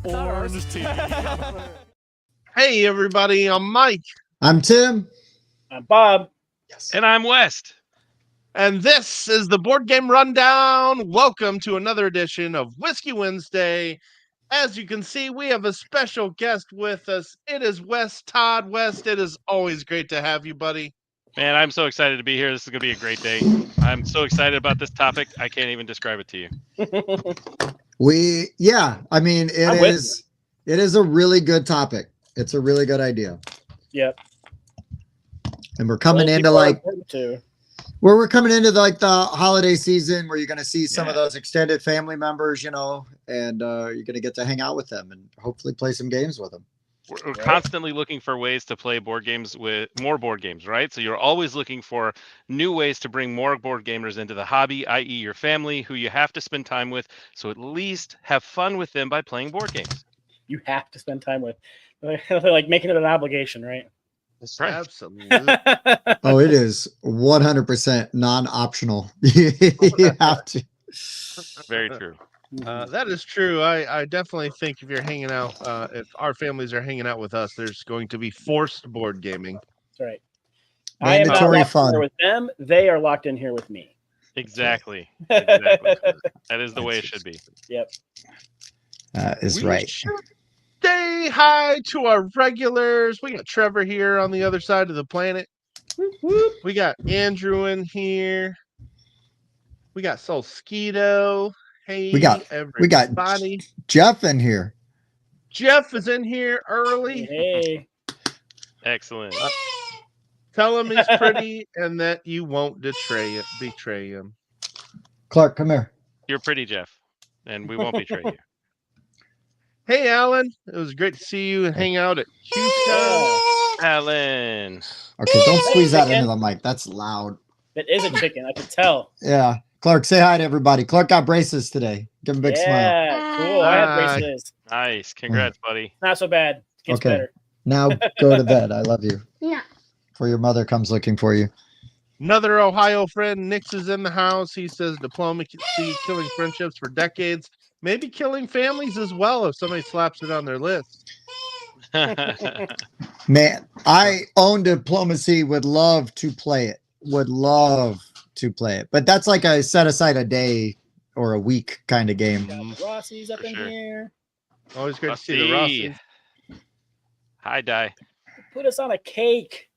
Orange tea. Hey, everybody. I'm Mike. I'm Tim. I'm Bob. Yes. And I'm West. And this is the Board Game Rundown. Welcome to another edition of Whiskey Wednesday. As you can see, we have a special guest with us. It is West, Todd. West, it is always great to have you, buddy. Man, I'm so excited to be here. This is going to be a great day. I'm so excited about this topic. I can't even describe it to you. I mean, it is a really good topic. It's a really good idea. Yep. And we're coming into we're coming into like the holiday season where you're going to see some of those extended family members, and you're going to get to hang out with them and hopefully play some games with them. We're constantly looking for ways to play board games with more board games, right? So you're always looking for new ways to bring more board gamers into the hobby, i.e. your family, who you have to spend time with. So at least have fun with them by playing board games. You have to spend time with. They're like making it an obligation, right? That's right. Absolutely. Oh, it is 100% non-optional. You have to. Very true. That is true. I definitely think if you're hanging out, if our families are hanging out with us, there's going to be forced board gaming. That's right. Mandatory I am not locked fun. in here with them. They are locked in here with me. Exactly. That is the way it should be. Yep. Is We right. should say hi to our regulars. We got Trevor here on the other side of the planet. Whoop, whoop. We got Andrew in here. We got Solskeeto. Hey, We got everybody. Jeff in here. Jeff is in here early. Hey. Excellent. Tell him he's pretty and that you won't betray him. Clark, come here. You're pretty, Jeff, and we won't betray you. Hey, Alan. It was great to see you and hang out at QCon. Alan. Okay, don't squeeze that into the mic. That's loud. It is a chicken. I can tell. Yeah. Clark, say hi to everybody. Clark got braces today. Give him a big smile. Yeah, cool. I have Hi. braces. Nice. Congrats, buddy. Not so bad. It gets Okay. better. Now go to bed. I love you. Yeah. Before your mother comes looking for you. Another Ohio friend, Nix, is in the house. He says diplomacy, killing friendships for decades, maybe killing families as well if somebody slaps it on their list. Man, I own diplomacy, would love to play it. But that's like a set aside a day or a week kind of game. Got the Rossies up For in sure. here. Always great to see the Rossies. Hi, Di. Put us on a cake.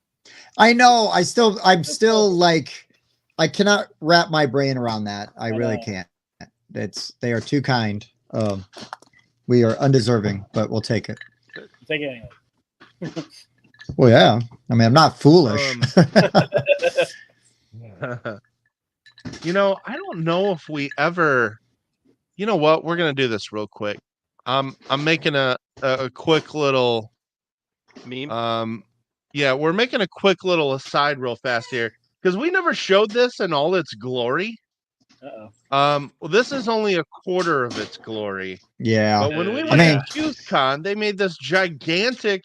I know. I'm still like, I cannot wrap my brain around that. I really know. can't. They are too kind. We are undeserving, but we'll take it. Take it anyway. Well, yeah. I mean, I'm not foolish. I don't know if we ever. You know what? We're gonna do this real quick. I'm making a quick little Meme. Yeah, we're making a quick little aside real fast here because we never showed this in all its glory. Uh-oh. Well, this is only a quarter of its glory. Yeah. But when we I went mean- to QCon, they made this gigantic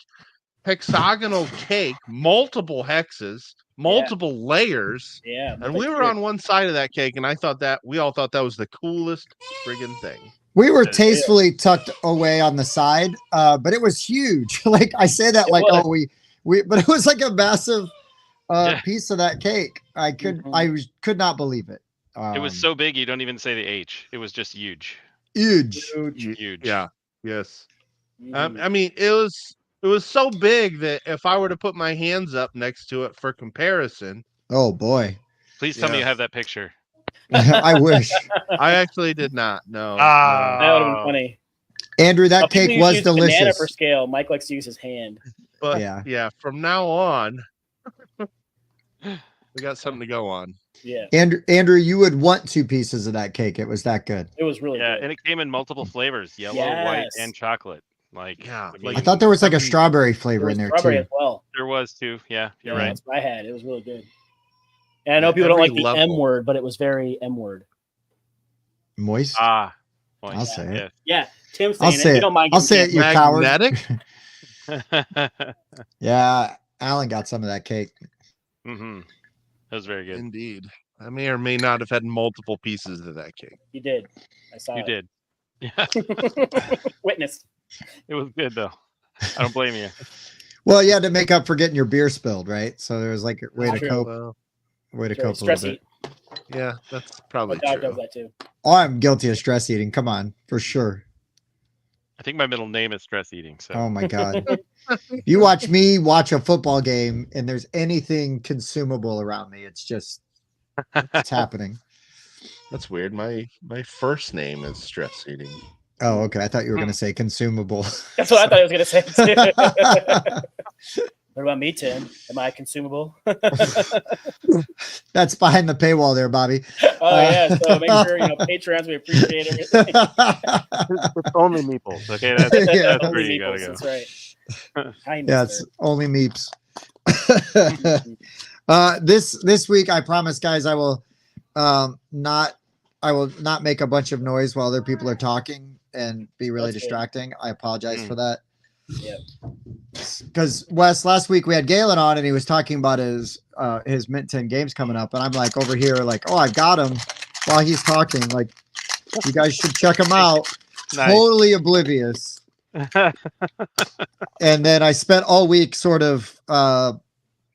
hexagonal cake, multiple hexes, multiple layers, Yeah. and we were on one side of that cake, and we all thought that was the coolest friggin' thing. We were That is tastefully tucked away on the side, but it was huge. Like I say that, It like, was. but it was like a massive Yeah. piece of that cake. I could not believe it. It was so big you don't even say the H. It was just huge. huge. Huge. Yeah. Yes. Mhm. I mean, it was so big that if I were to put my hands up next to it for comparison, Oh boy, Please tell me Yeah. you have that picture. I wish. I actually did not. No. Ah. That would have been funny. Andrew, that People cake was use banana delicious. for scale. Mike likes to use his hand. But Yeah. yeah, from now on, we got something to go on. Yeah. Andrew, you would want 2 pieces of that cake. It was that good. It was really Yeah, good. and it came in multiple flavors: yellow, white, Yes. and chocolate. Like, Yeah, I like- I thought there was like a strawberry There flavor was in there strawberry too. as well. there was too. Yeah, you're Yeah, right. that's what I had. It was really good. And I know Yeah, people don't every like the level. M word, but it was very M word. Moist. Ah, I'll say it. Yeah, Tim's I'll saying say it. it. You don't mind I'll giving say me it, you coward. Magnetic? Yeah. Yeah, Alan got some of that cake. Mm-hmm. That was very good. Indeed. I may or may not have had multiple pieces of that cake. You did. I saw You it. did. Yeah. Witness. It was good though. I don't blame you. Well, you had to make up for getting your beer spilled, right? So there was like a way to True. cope. Well, Way to True. cope a Stress little bit. eat. yeah, that's My probably dog true. does that too. Oh, I'm guilty of stress eating. Come on, for sure. I think my middle name is stress eating. So Oh my god. You watch me watch a football game and there's anything consumable around me. It's just it's happening. That's weird. My first name is stress eating. Oh, okay. I thought you were gonna say consumable. That's what I thought I was gonna say too. What about me, Tim? Am I consumable? That's behind the paywall there, Bobby. Oh yeah, so make sure Patrons, we appreciate it. it's only meeples. Okay, that's Yeah. where Only you gotta meeples, go. That's right. Hi, Yeah, mister. it's only meeps. This week, I promise, guys, I will not make a bunch of noise while other people are talking and be really That's good. distracting. I apologize for that. Yep. Because Wes, last week we had Galen on and he was talking about his Mint 10 games coming up, and I'm like over here like, oh, I got him while he's talking. Like, you guys should check him out. Nice. Totally oblivious. And then I spent all week sort of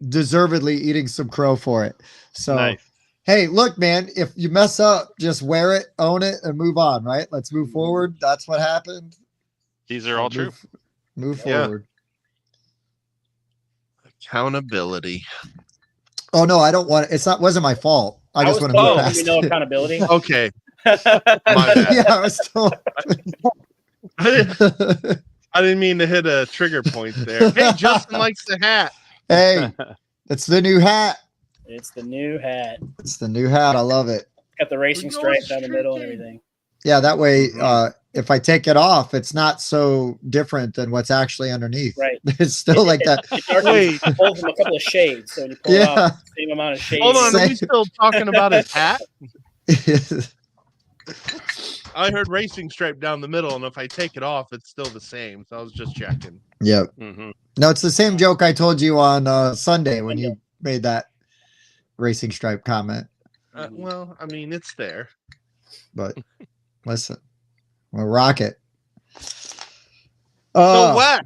deservedly eating some crow for it. So Nice. hey, look, man, if you mess up, just wear it, own it, and move on, right? Let's move forward. That's what happened. These are all true. Move Yeah. forward. Accountability. Oh no, I don't want it. Wasn't my fault. I just want to move past no it. accountability. Okay. My bad. Yeah, I was told. I didn't mean to hit a trigger point there. Hey, Justin likes the hat. Hey, it's the new hat. It's the new hat. It's the new hat. I love it. Got the racing We're going stripe down the middle and streaking. everything. Yeah, that way, Mhm. if I take it off, it's not so different than what's actually underneath. Right. It's still like that. It's actually Wait. pulled from a couple of shades, so when you pull it Yeah. off, the same amount of shades. Hold on, are Say- we still talking about his hat? I heard racing stripe down the middle, and if I take it off, it's still the same. So I was just checking. Yep. Mhm. No, it's the same joke I told you on Sunday when you made that racing stripe comment. Well, I mean, it's there. But listen, we'll rock it. So what?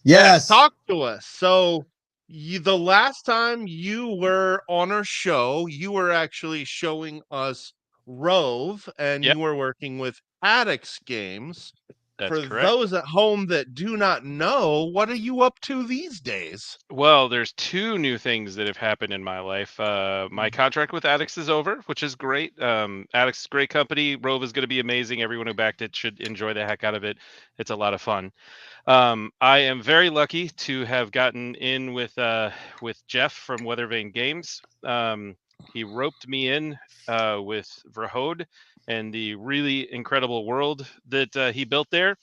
Yes. Talk to us. So the last time you were on our show, you were actually showing us Rove, and Yep. you were working with Addicts Games. That's For correct. those at home that do not know, what are you up to these days? Well, there's two new things that have happened in my life. My contract with Addicts is over, which is great. Addicts is a great company. Rove is going to be amazing. Everyone who backed it should enjoy the heck out of it. It's a lot of fun. I am very lucky to have gotten in with Jeff from Weathervane Games. He roped me in with Vrahode and the really incredible world that he built there.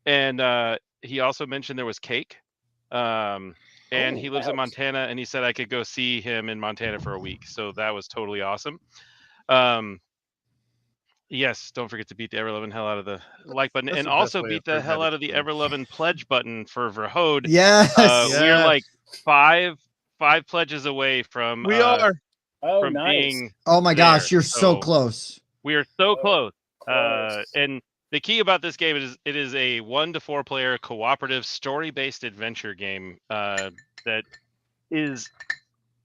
And he also mentioned there was cake. And he lives in Montana, and he said I could go see him in Montana for a week. So that was totally awesome. Yes, don't forget to beat the ever-loving hell out of the like button, That's and the best also way beat I've heard the hell that out of the explained. ever-loving pledge button for Vrahode. Yes. We're like Yes. five pledges away from We are. Oh, from nice. being Oh my gosh, there. you're so So- close. we are so Oh, close. Close. And the key about this game is it is a 1 to 4 player cooperative story-based adventure game that is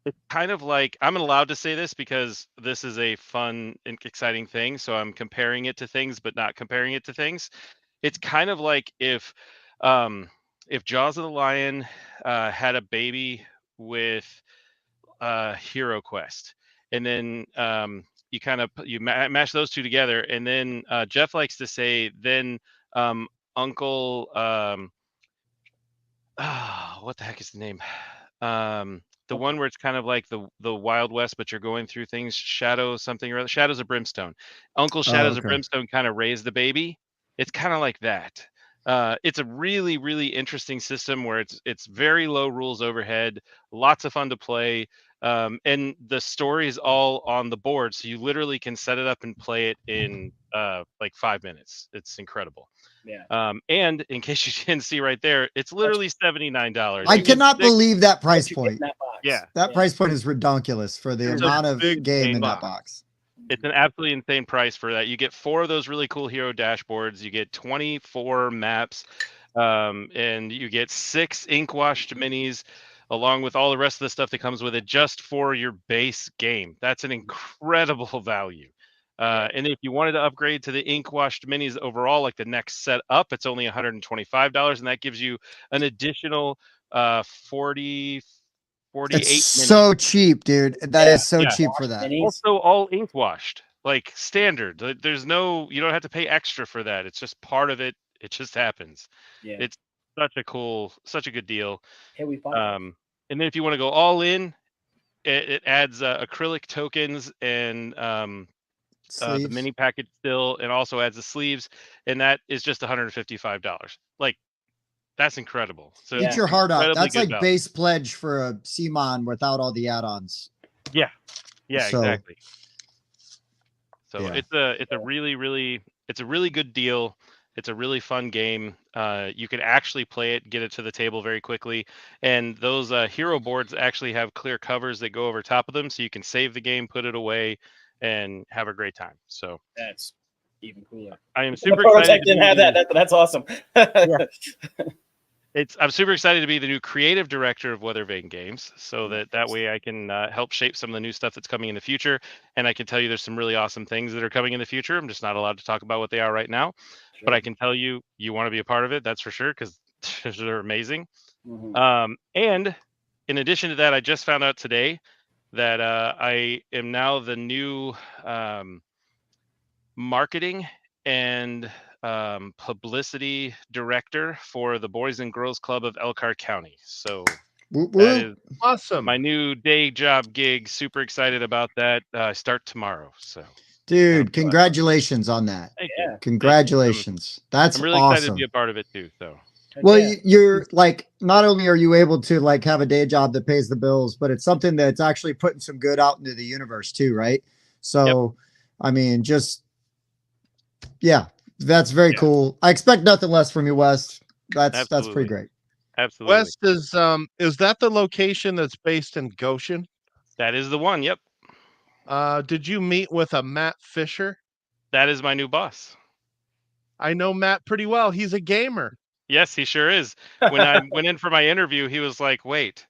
it's kind of like I'm allowed to say this because this is a fun and exciting thing, so I'm comparing it to things but not comparing it to things. It's kind of like if Jaws of the Lion had a baby with Hero Quest, and then you kind of mash those two together, and then Jeff likes to say then Uncle what the heck is the name? The one where it's kind of like the Wild West, but you're going through things. Shadows of Brimstone. Uncle Shadows of okay. Brimstone kind of raised the baby. It's kind of like that. It's a really, really interesting system where it's very low rules overhead, lots of fun to play, and the story is all on the board, so you literally can set it up and play it in like 5 minutes. It's incredible. Yeah. And in case you didn't see right there, it's literally $79. I You get cannot 6 believe that price What you get in point. that box. Yeah. That price point is ridiculous for the It's a amount of big game in that box. box. It's an absolutely insane price for that. You get 4 of those really cool hero dashboards. You get 24 maps. And you get 6 ink washed minis along with all the rest of the stuff that comes with it just for your base game. That's an incredible value. And if you wanted to upgrade to the ink washed minis overall, like the next set up, it's only $125, and that gives you an additional 40, 48 It's minis. so cheap, dude. That is so Yeah. cheap for that. Minis. Also, all ink washed, like standard. There's no, you don't have to pay extra for that. It's just part of it. It just happens. Yeah. It's such a good deal. Hey, we bought that. And then if you want to go all in, it adds acrylic tokens and the Sleeves. mini package still, and also adds the sleeves, and that is just $155. Like, that's incredible. So Eat your heart out. incredibly That's good like value. base pledge for a CMON without all the add-ons. Yeah, So- exactly. So Yeah. it's a really good deal. It's a really fun game. You can actually play it, get it to the table very quickly, and those hero boards actually have clear covers that go over top of them, so you can save the game, put it away, and have a great time. So That's even cooler. I am The super prototype excited. didn't have that. That's awesome. I'm super excited to be the new creative director of Weather Vane Games, so that way I can help shape some of the new stuff that's coming in the future. And I can tell you there's some really awesome things that are coming in the future. I'm just not allowed to talk about what they are right now, but I can tell you want to be a part of it. That's for sure, because they're amazing. Mhm. And in addition to that, I just found out today that I am now the new marketing and publicity director for the Boys and Girls Club of Elkhart County. So Whoop, that whoop. is Awesome. my new day job gig. Super excited about that. Start tomorrow. So Dude, congratulations on that. thank Yeah. you. Congratulations. That's I'm really excited to awesome. be a part of it too. So Heck Well, yeah. you're like, not only are you able to like have a day job that pays the bills, but it's something that's actually putting some good out into the universe too, right? So, I mean, just yeah, that's very cool. I expect nothing less from you, Wes. That's pretty absolutely, great. absolutely. West is that the location that's based in Goshen? That is the one. Yep, Did you meet with a Matt Fisher? that is my new boss. I know Matt pretty well. He's a gamer. Yes, he sure is. When I went in for my interview, he was like, "Wait,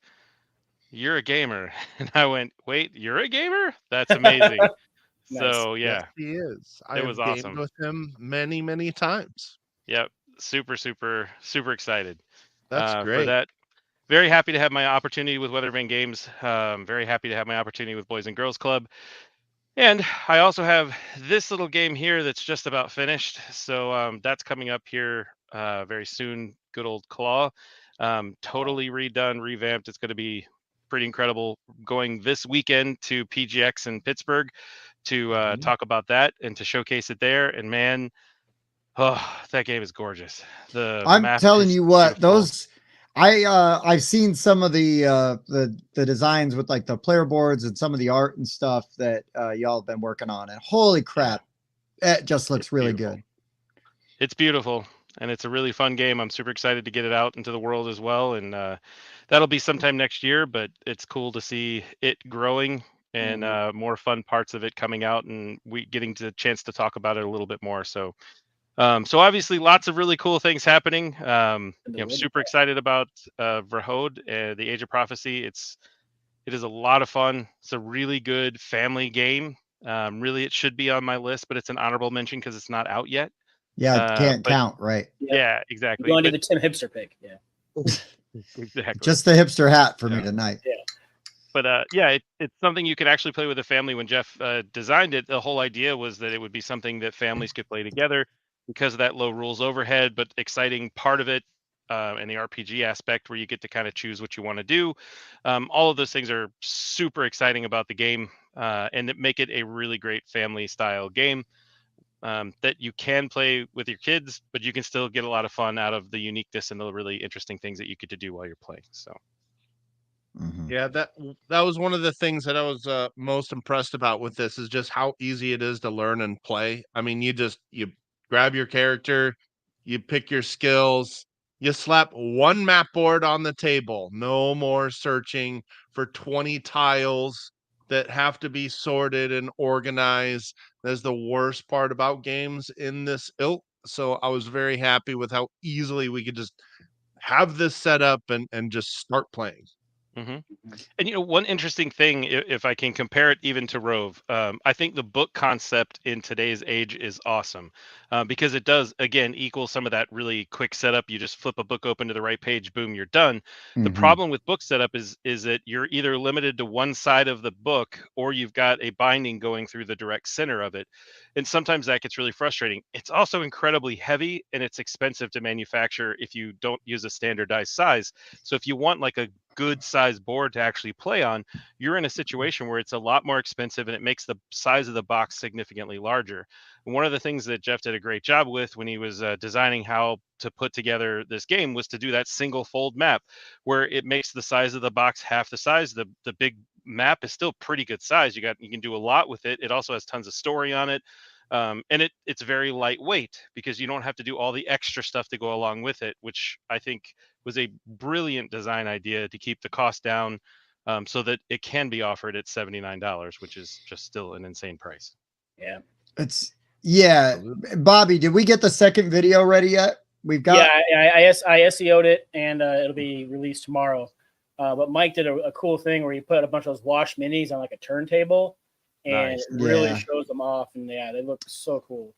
you're a gamer," and I went, "Wait, you're a gamer? That's amazing." Nice. So Yes, yeah, he is. I it have was gamed awesome. with him many, many times. Yep, super excited That's for great. that. Very happy to have my opportunity with Weathervane Games. Very happy to have my opportunity with Boys and Girls Club. And I also have this little game here that's just about finished. So that's coming up here very soon. Good old Claw. Totally redone, revamped. It's going to be pretty incredible. Going this weekend to PGX in Pittsburgh to talk about that and to showcase it there. And man, oh, that game is gorgeous. The I'm map telling is you what, beautiful. those I've seen some of the designs with like the player boards and some of the art and stuff that y'all have been working on, and holy crap, it just looks It's really beautiful. good. It's beautiful, and it's a really fun game. I'm super excited to get it out into the world as well, and that'll be sometime next year. But it's cool to see it growing and more fun parts of it coming out, and we getting the chance to talk about it a little bit more. So, so obviously, lots of really cool things happening. I'm super excited about Vrahode, the Age of Prophecy. It is a lot of fun. It's a really good family game. Really, it should be on my list, but it's an honorable mention because it's not out yet. Yeah, it can't But count, right? yeah, You're exactly. going to But the Tim Hipster pick. Yeah. exactly. Just the hipster hat for me Yeah. tonight. But yeah, it's something you could actually play with a family. When Jeff designed it, the whole idea was that it would be something that families could play together because of that low rules overhead, but exciting part of it and the RPG aspect where you get to kind of choose what you want to do. All of those things are super exciting about the game and that make it a really great family style game that you can play with your kids, but you can still get a lot of fun out of the uniqueness and the really interesting things that you get to do while you're playing. So. Mhm. Yeah, that was one of the things that I was most impressed about with this is just how easy it is to learn and play. I mean, you grab your character, you pick your skills, you slap one map board on the table. No more searching for 20 tiles that have to be sorted and organized. That's the worst part about games in this ilk So I was very happy with how easily we could just have this set up and just start playing. hmm And one interesting thing, if I can compare it even to Rove, I think the book concept in today's age is awesome because it does again equal some of that really quick setup. You just flip a book open to the right page, boom, you're done. The Mhm. problem with book setup is that you're either limited to one side of the book or you've got a binding going through the direct center of it, and sometimes that gets really frustrating. It's also incredibly heavy and it's expensive to manufacture if you don't use a standardized size. So if you want like a good size board to actually play on, you're in a situation where it's a lot more expensive and it makes the size of the box significantly larger. And one of the things that Jeff did a great job with when he was designing how to put together this game was to do that single fold map where it makes the size of the box half the size. The big map is still pretty good size. You can do a lot with it. It also has tons of story on it. And it's very lightweight because you don't have to do all the extra stuff to go along with it, which I think was a brilliant design idea to keep the cost down so that it can be offered at $79, which is just still an insane price. Yeah. Yeah. Bobby, did we get the second video ready yet? We've got. Yeah, I SEO'd it and it'll be released tomorrow. But Mike did a cool thing where he put a bunch of those wash minis on like a turntable and Nice. it really Yeah. shows them off. And yeah, they look so cool.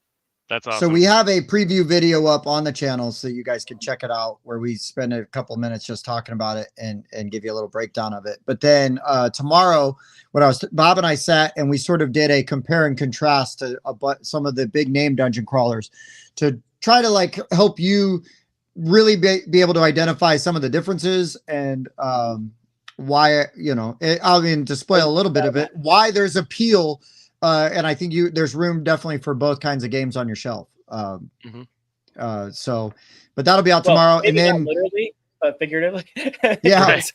That's awesome. So we have a preview video up on the channel so you guys can check it out where we spend a couple minutes just talking about it and give you a little breakdown of it. But then tomorrow, Bob and I sat and we sort of did a compare and contrast to some of the big name dungeon crawlers to try to like help you really be able to identify some of the differences and why, I mean, to spoil a little bit of it, why there's appeal. And I think there's room definitely for both kinds of games on your shelf. So, but that'll be out tomorrow. And then not literally, but figuratively. Yeah. Right.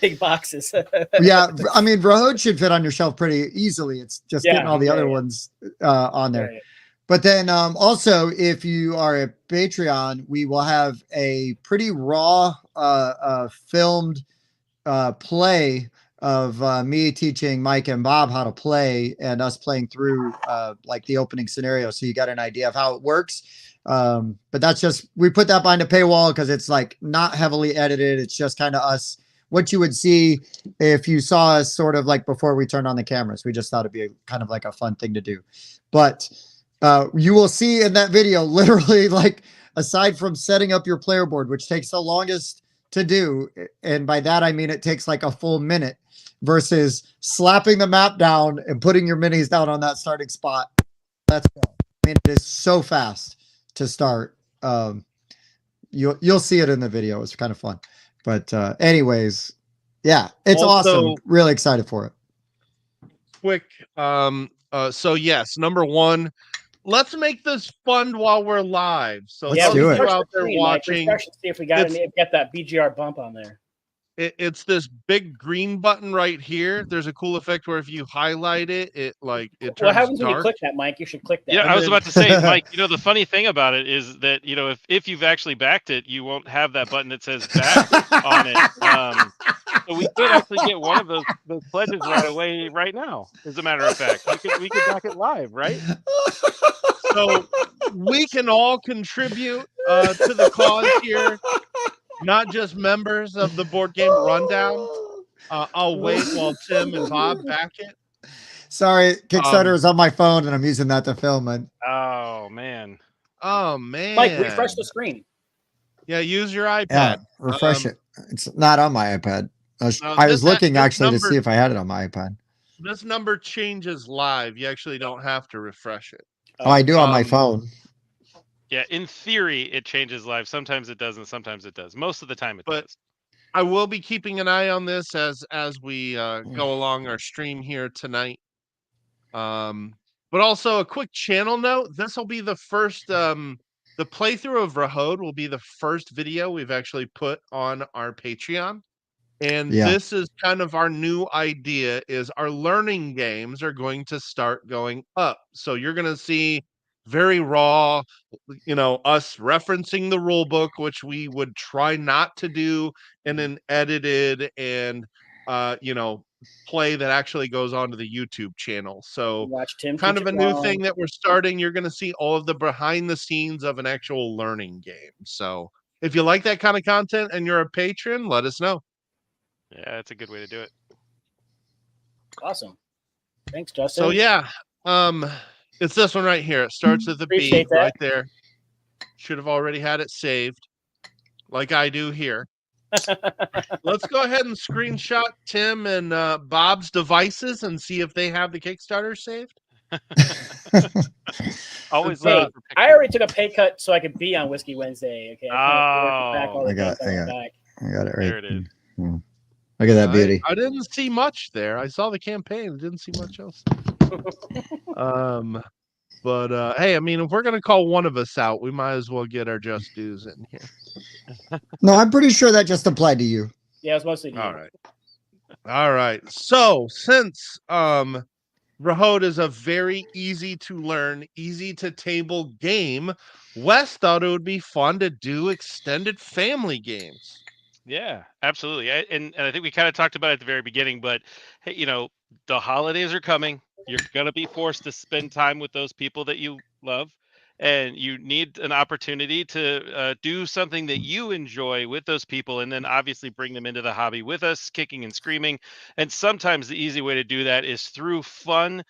Big boxes. Yeah. I mean, Vrahode should fit on your shelf pretty easily. It's just getting all the other ones on there. Right. But then also, if you are a Patreon, we will have a pretty raw filmed play of me teaching Mike and Bob how to play and us playing through like the opening scenario. So you got an idea of how it works. But that's just, we put that behind a paywall because it's like not heavily edited. It's just kind of us, what you would see if you saw us sort of like before we turned on the cameras. We just thought it'd be kind of like a fun thing to do. But you will see in that video, literally, like aside from setting up your player board, which takes the longest to do, and by that I mean it takes like a full minute, versus slapping the map down and putting your minis down on that starting spot. Let's go. I mean, it is so fast to start. You'll see it in the video. It's kind of fun. But anyways, yeah, it's Also, awesome. Really excited for it. Quick. So yes, number one, let's make this fun while we're live. So Let's do it. you out there watching, see if we got that BGR bump on there. it's this big green button right here. There's a cool effect where if you highlight it, it turns what happens dark. when you click that, Mike? You should click that. Yeah, And I was then- about to say, Mike, the funny thing about it is that, if you've actually backed it, you won't have that button that says back on it. So we could actually get one of those pledges right away right now, as a matter of fact. We could back it live, right? So we can all contribute to the cause here, not just members of the Board Game Rundown. I'll wait while Tim and Bob back it. Sorry, Kickstarter is on my phone and I'm using that to film it. Oh, man. Oh man, Mike, refresh the screen. Yeah, use your iPad. Yeah, refresh it. It's not on my iPad. I was looking actually to see if I had it on my iPad. This number changes live. You actually don't have to refresh it. Oh, I do on my phone. Yeah, in theory, it changes live. Sometimes it doesn't. Sometimes it does. Most of the time, it does. I will be keeping an eye on this as we go along our stream here tonight. But also a quick channel note. This will be the first. The playthrough of Vrahode will be the first video we've actually put on our Patreon. And this is kind of our new idea, is our learning games are going to start going up. So you're going to see very raw, us referencing the rule book, which we would try not to do in an edited and, play that actually goes onto the YouTube channel. So Watch Tim kind teach of a it new wrong. thing that we're starting. You're going to see all of the behind the scenes of an actual learning game. So if you like that kind of content and you're a patron, let us know. Yeah, that's a good way to do it. Awesome. Thanks, Justin. So yeah, it's this one right here. It starts with a B Appreciate that. right there. Should have already had it saved, like I do here. Let's go ahead and screenshot Tim and Bob's devices and see if they have the Kickstarter saved. Always Hey, looking for I pictures. already took a pay cut so I could be on Whiskey Wednesday. Okay. Oh. I got it right. There it is. Hmm. Look at that beauty. I didn't see much there. I saw the campaign. I didn't see much else. But hey, I mean, if we're gonna call one of us out, we might as well get our just dues in here. No, I'm pretty sure that just applied to you. Yeah, it was mostly you. All right. So since Vrahode is a very easy to learn, easy to table game, Wes thought it would be fun to do extended family games. Yeah, absolutely. And I think we kind of talked about it at the very beginning, but hey, you know, the holidays are coming. You're going to be forced to spend time with those people that you love, and you need an opportunity to do something that you enjoy with those people, and then obviously bring them into the hobby with us, kicking and screaming. And sometimes the easy way to do that is through fun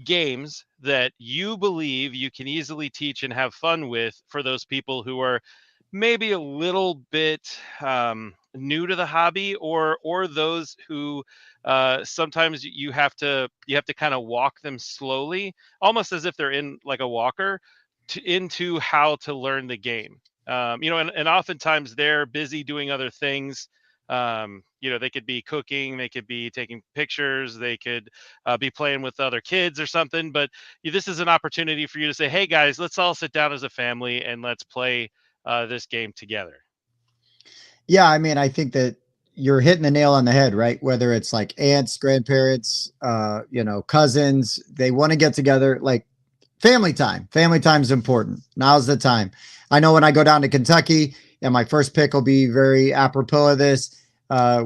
games that you believe you can easily teach and have fun with for those people who are maybe a little bit new to the hobby, or those who sometimes you have to kind of walk them slowly, almost as if they're in like a walker, into how to learn the game. You know, and oftentimes they're busy doing other things. You know, they could be cooking, they could be taking pictures, they could be playing with other kids or something. But this is an opportunity for you to say, hey guys, let's all sit down as a family and let's play this game together. Yeah, I mean, I think that you're hitting the nail on the head, right? Whether it's like aunts, grandparents, you know, cousins, they want to get together. Like family time. Family time is important. Now's the time. I know when I go down to Kentucky, and my first pick will be very apropos of this.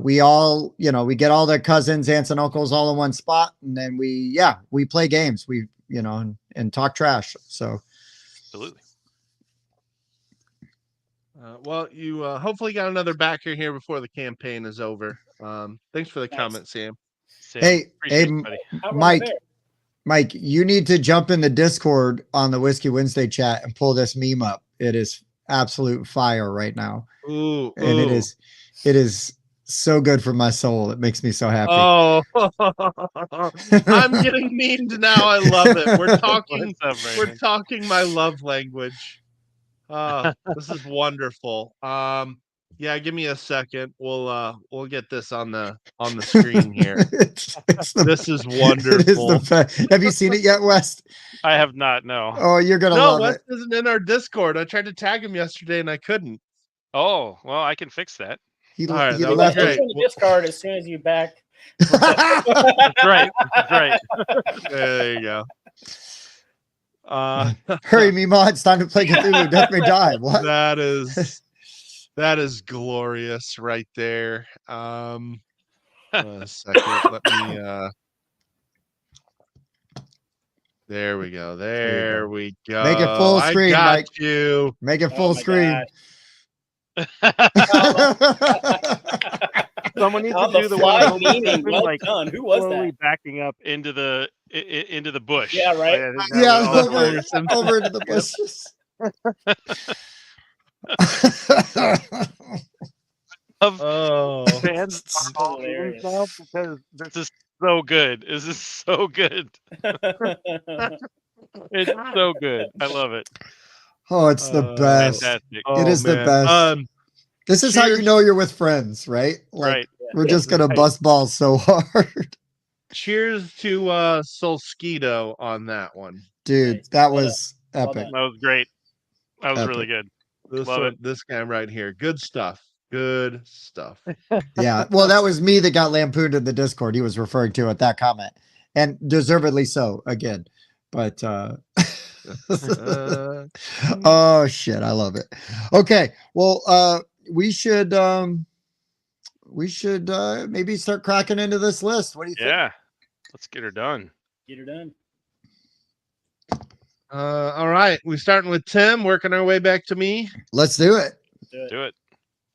We all, you know, we get all the cousins, aunts, and uncles all in one spot, and then we play games. We, you know, and talk trash. So, absolutely. Well, you hopefully got another backer here before the campaign is over. Thanks for the comment, Sam. Hey, Mike, you need to jump in the Discord on the Whiskey Wednesday chat and pull this meme up. It is absolute fire right now. Ooh, and it is so good for my soul. It makes me so happy. Oh, I'm getting memed now. I love it. We're talking my love language. This is wonderful. Yeah, give me a second. We'll get this on the screen here. This is wonderful. Have you seen it yet, Wes? I have not. No. Oh, you're gonna love Wes it. isn't in our Discord. I tried to tag him yesterday and I couldn't. Oh, well, I can fix that. He left it. In the Discord as soon as you back. That's right. There you go. Hurry, Mima! It's time to play Cthulhu Death May Die. What? That is glorious right there. A second. Let me. There we go. There we go. Make it full screen, I got Mike. you. Make it full screen. Someone needs to do the one meaning. Well like done. Who was slowly that? Backing up into the bush. Yeah, right. Over into the bushes. Fans are all ears now because this is so good. This is so good. It's so good. I love it. Oh, it's the best. Fantastic. It is the best. This is how you know you're with friends, right? Like, right. We're just gonna bust balls so hard. Cheers to Solskito on that one. Dude, that was epic. That was great. That was really good. This guy right here. Good stuff. Good stuff. Yeah. Well, that was me that got lampooned in the Discord. He was referring to at that comment. And deservedly so, again. But oh shit, I love it. Okay. Well, we should we should maybe start cracking into this list. What do you think? Yeah. Let's get her done. Get her done. All right. We're starting with Tim, working our way back to me. Let's do it. Do it.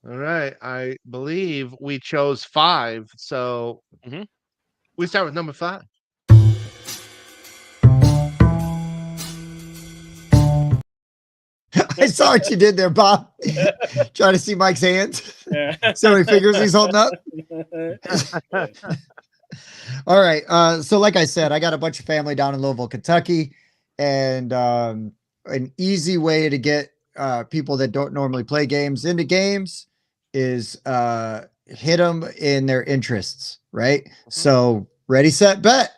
All right. I believe we chose 5. So we start with number 5. I saw what you did there, Bob. Trying to see Mike's hands. See how many fingers he's holding up. All right. So like I said, I got a bunch of family down in Louisville, Kentucky, and an easy way to get people that don't normally play games into games is hit them in their interests, right? So ready, set, bet.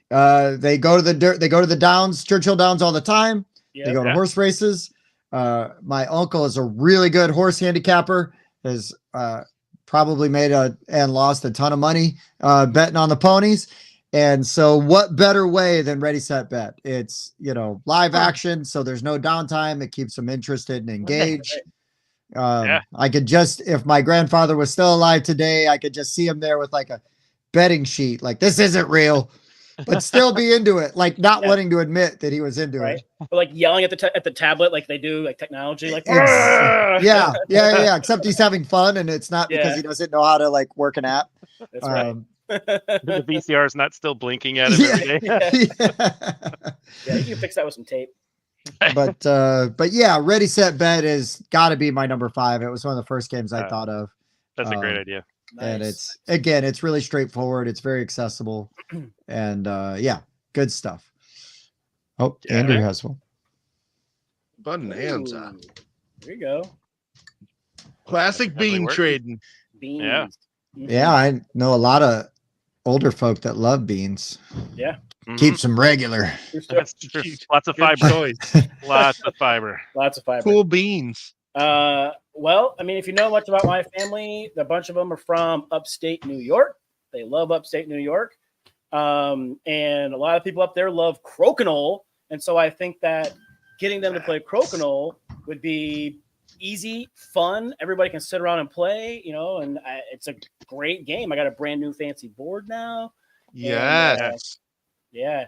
They go to the Downs, Churchill Downs all the time. Yep. They go to horse races. My uncle is a really good horse handicapper, has probably made and lost a ton of money betting on the ponies. And so what better way than ready, set, bet? It's, live action. So there's no downtime. It keeps them interested and engaged. I could just, if my grandfather was still alive today, I could just see him there with like a betting sheet. Like, this isn't real, but still be into it. Like not wanting to admit that he was into it. But like yelling at the tablet, like they do, like technology, like yeah. Except he's having fun, and it's not because he doesn't know how to like work an app. That's right. The VCR is not still blinking at him every day. Yeah, you can fix that with some tape. But yeah, ready, set, bet is got to be my number 5. It was one of the first games I thought of. That's a great idea. And it's really straightforward. It's very accessible, and good stuff. Oh, Andrew has one. Bonanza. There you go. Classic bean trading. Beans. Yeah, I know a lot of older folk that love beans. Yeah. Keeps them regular. Lots of fiber. Lots of fiber. Lots of fiber. Cool beans. Well, I mean, if you know much about my family, a bunch of them are from upstate New York. They love upstate New York. And a lot of people up there love crokinole. And so I think that getting them to play crokinole would be easy, fun. Everybody can sit around and play, and it's a great game. I got a brand new fancy board now. Yes. Yeah.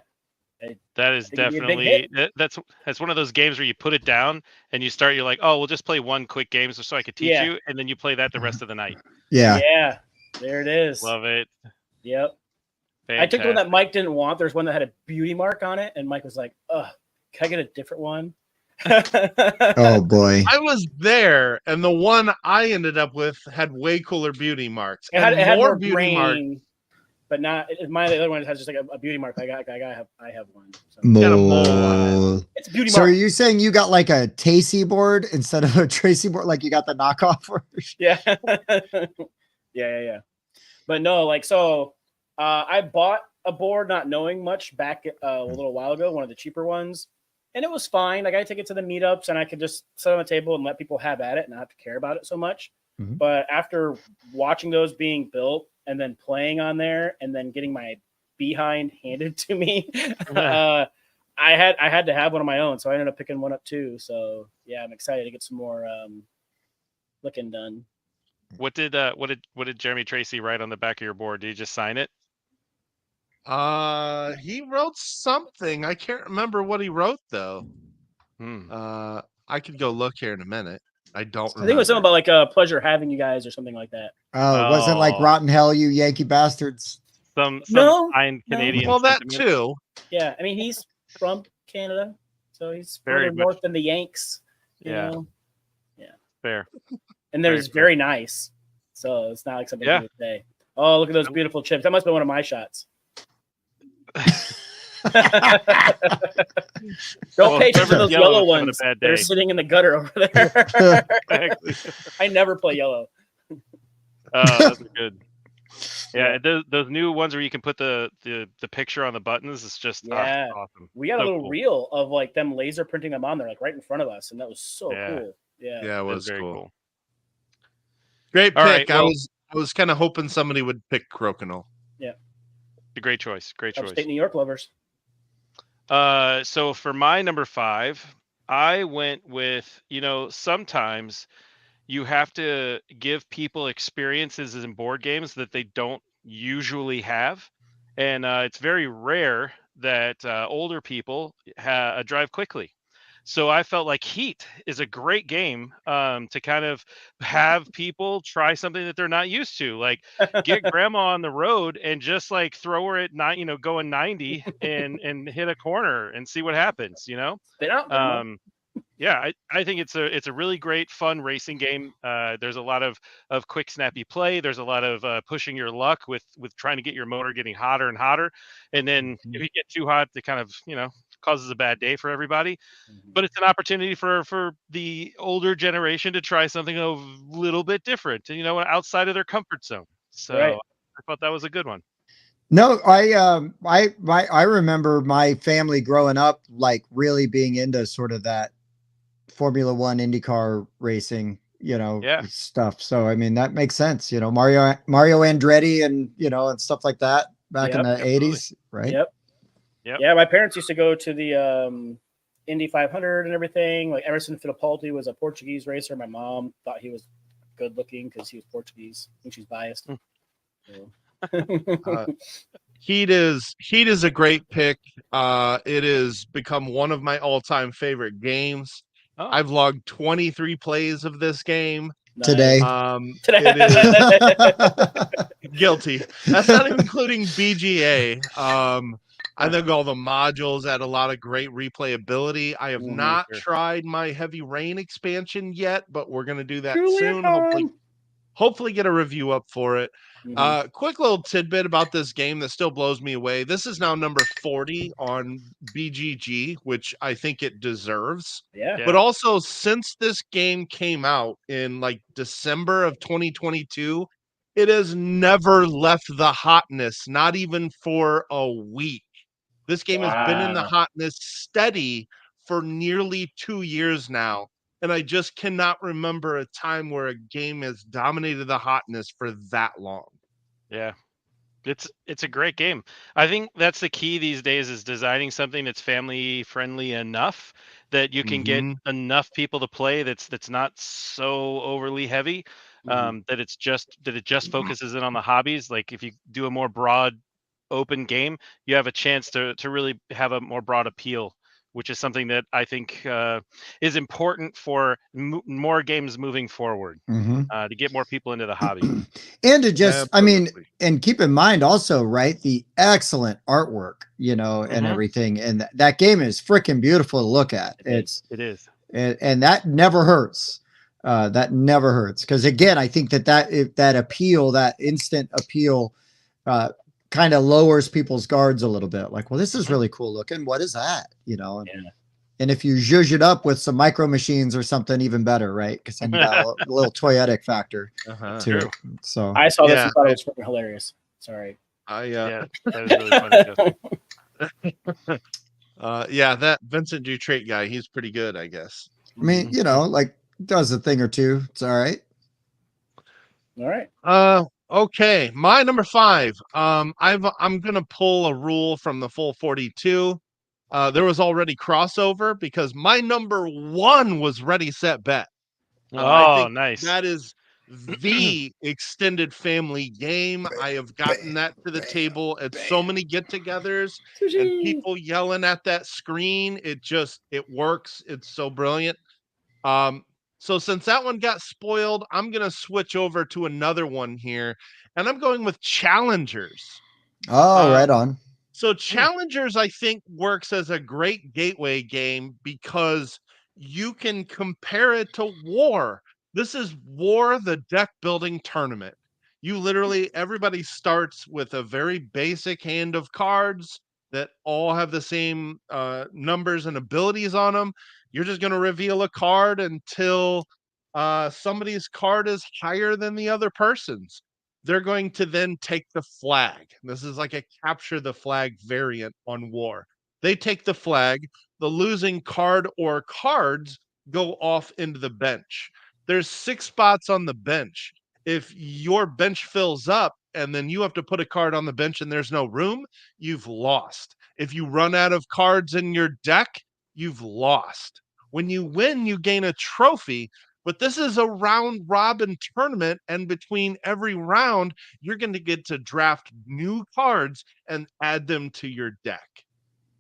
That is definitely that's one of those games where you put it down and you start. You're like, oh, we'll just play one quick game so I could teach you, and then you play that the rest of the night. Yeah. There it is. Love it. Yep. Fantastic. I took the one that Mike didn't want. There's one that had a beauty mark on it, and Mike was like, "Ugh, can I get a different one?" Oh boy! I was there, and the one I ended up with had way cooler beauty marks. It had more beauty marks. But not my other one has just like a beauty mark. I have one. So. It's a beauty mark. So are you saying you got like a Tacey board instead of a Tracy board? Like you got the knockoff version? Yeah. Yeah. But no, I bought a board not knowing much back a little while ago, one of the cheaper ones, and it was fine. Like I take it to the meetups and I could just sit on the table and let people have at it and not have to care about it so much. Mm-hmm. But after watching those being built and then playing on there and then getting my behind handed to me, I had to have one of my own. So I ended up picking one up too. So yeah, I'm excited to get some more looking done. What did Jeremy Tracy write on the back of your board? Did he just sign it? He wrote something. I can't remember what he wrote though. I could go look here in a minute. I don't remember. I think it was something about like a pleasure having you guys or something like that. Oh, it wasn't like rotten hell, you Yankee bastards. Some fine Canadian. Well, that too. Yeah, I mean he's from Canada, so he's further north than the Yanks. You know? Yeah. Fair. And there's very nice, so it's not like something you would say. Oh, look at those beautiful chips. That must be one of my shots. Don't pay attention to those yellow ones. They're sitting in the gutter over there. I never play yellow. Those are good. Yeah, those new ones where you can put the picture on the buttons is just awesome. We got a little reel of like them laser printing them on there, like right in front of us, and that was so cool. Yeah, it was very cool. Great pick. Right, well, I was kind of hoping somebody would pick crokinole. Yeah, a great choice. Great choice. Upstate New York lovers. So for my number 5, I went with, sometimes you have to give people experiences in board games that they don't usually have, and it's very rare that older people drive quickly. So I felt like Heat is a great game to kind of have people try something that they're not used to, like get grandma on the road and just like throw her at going 90 and hit a corner and see what happens. Spit out, Grandma. Yeah, I think it's a really great fun racing game. There's a lot of quick snappy play. There's a lot of pushing your luck with trying to get your motor getting hotter and hotter, and then if you get too hot, it kind of causes a bad day for everybody. But it's an opportunity for the older generation to try something a little bit different, and outside of their comfort zone. So Right. I thought that was a good one. No, I remember my family growing up like really being into sort of that Formula One IndyCar racing, Yeah. stuff. So I mean that makes sense. Mario Andretti and and stuff like that back in the absolutely. 80s, right? Yep. Yeah, my parents used to go to the Indy 500 and everything. Like Emerson Fittipaldi was a Portuguese racer. My mom thought he was good looking because he was Portuguese. I think she's biased. So. Heat is a great pick. It has become one of my all-time favorite games. Oh. I've logged 23 plays of this game Today. It is guilty. That's not even including BGA. I think all the modules add a lot of great replayability. I have not tried my Heavy Rain expansion yet, but we're going to do that soon. Hopefully get a review up for it. Quick little tidbit about this game that still blows me away. This is now number 40 on BGG, which I think it deserves. Yeah. But also, since this game came out in like December of 2022, it has never left the hotness, not even for a week. This game has been in the hotness steady for nearly 2 years now. And I just cannot remember a time where a game has dominated the hotness for that long. Yeah. It's a great game. I think that's the key these days is designing something that's family friendly enough that you can get enough people to play that's not so overly heavy, that it just focuses in on the hobbies. Like if you do a more broad open game, you have a chance to really have a more broad appeal, which is something that I think is important for more games moving forward, to get more people into the hobby. And to just, I mean, and keep in mind also, right, the excellent artwork, and everything. And that game is freaking beautiful to look at. It is. And that never hurts. That never hurts. Because again, I think that appeal, that instant appeal, kind of lowers people's guards a little bit. Like, well, this is really cool looking. What is that? And if you zhuzh it up with some micro machines or something, even better, right? Because then you got a little toyetic factor to it. So I saw this and thought it was freaking hilarious. Sorry. Yeah, that was really funny. That Vincent Dutrait guy, he's pretty good, I guess. I mean, like does a thing or two. It's all right. All right. Okay, my number 5. I'm gonna pull a rule from the full 42. There was already crossover because my number 1 was Ready Set Bet. I think nice. That is the extended family game. I have gotten that to the table at so many get-togethers and people yelling at that screen. It works. It's so brilliant. So since that one got spoiled, I'm going to switch over to another one here, and I'm going with Challengers. Oh, right on. So Challengers, I think, works as a great gateway game because you can compare it to War. This is War, the deck building tournament. Everybody starts with a very basic hand of cards that all have the same numbers and abilities on them. You're just going to reveal a card until somebody's card is higher than the other person's. They're going to then take the flag. This is like a capture the flag variant on War. They take the flag. The losing card or cards go off into the bench. There's 6 spots on the bench. If your bench fills up and then you have to put a card on the bench and there's no room, you've lost. If you run out of cards in your deck, you've lost. When you win, you gain a trophy, But this is a round robin tournament, and between every round, you're going to get to draft new cards and add them to your deck.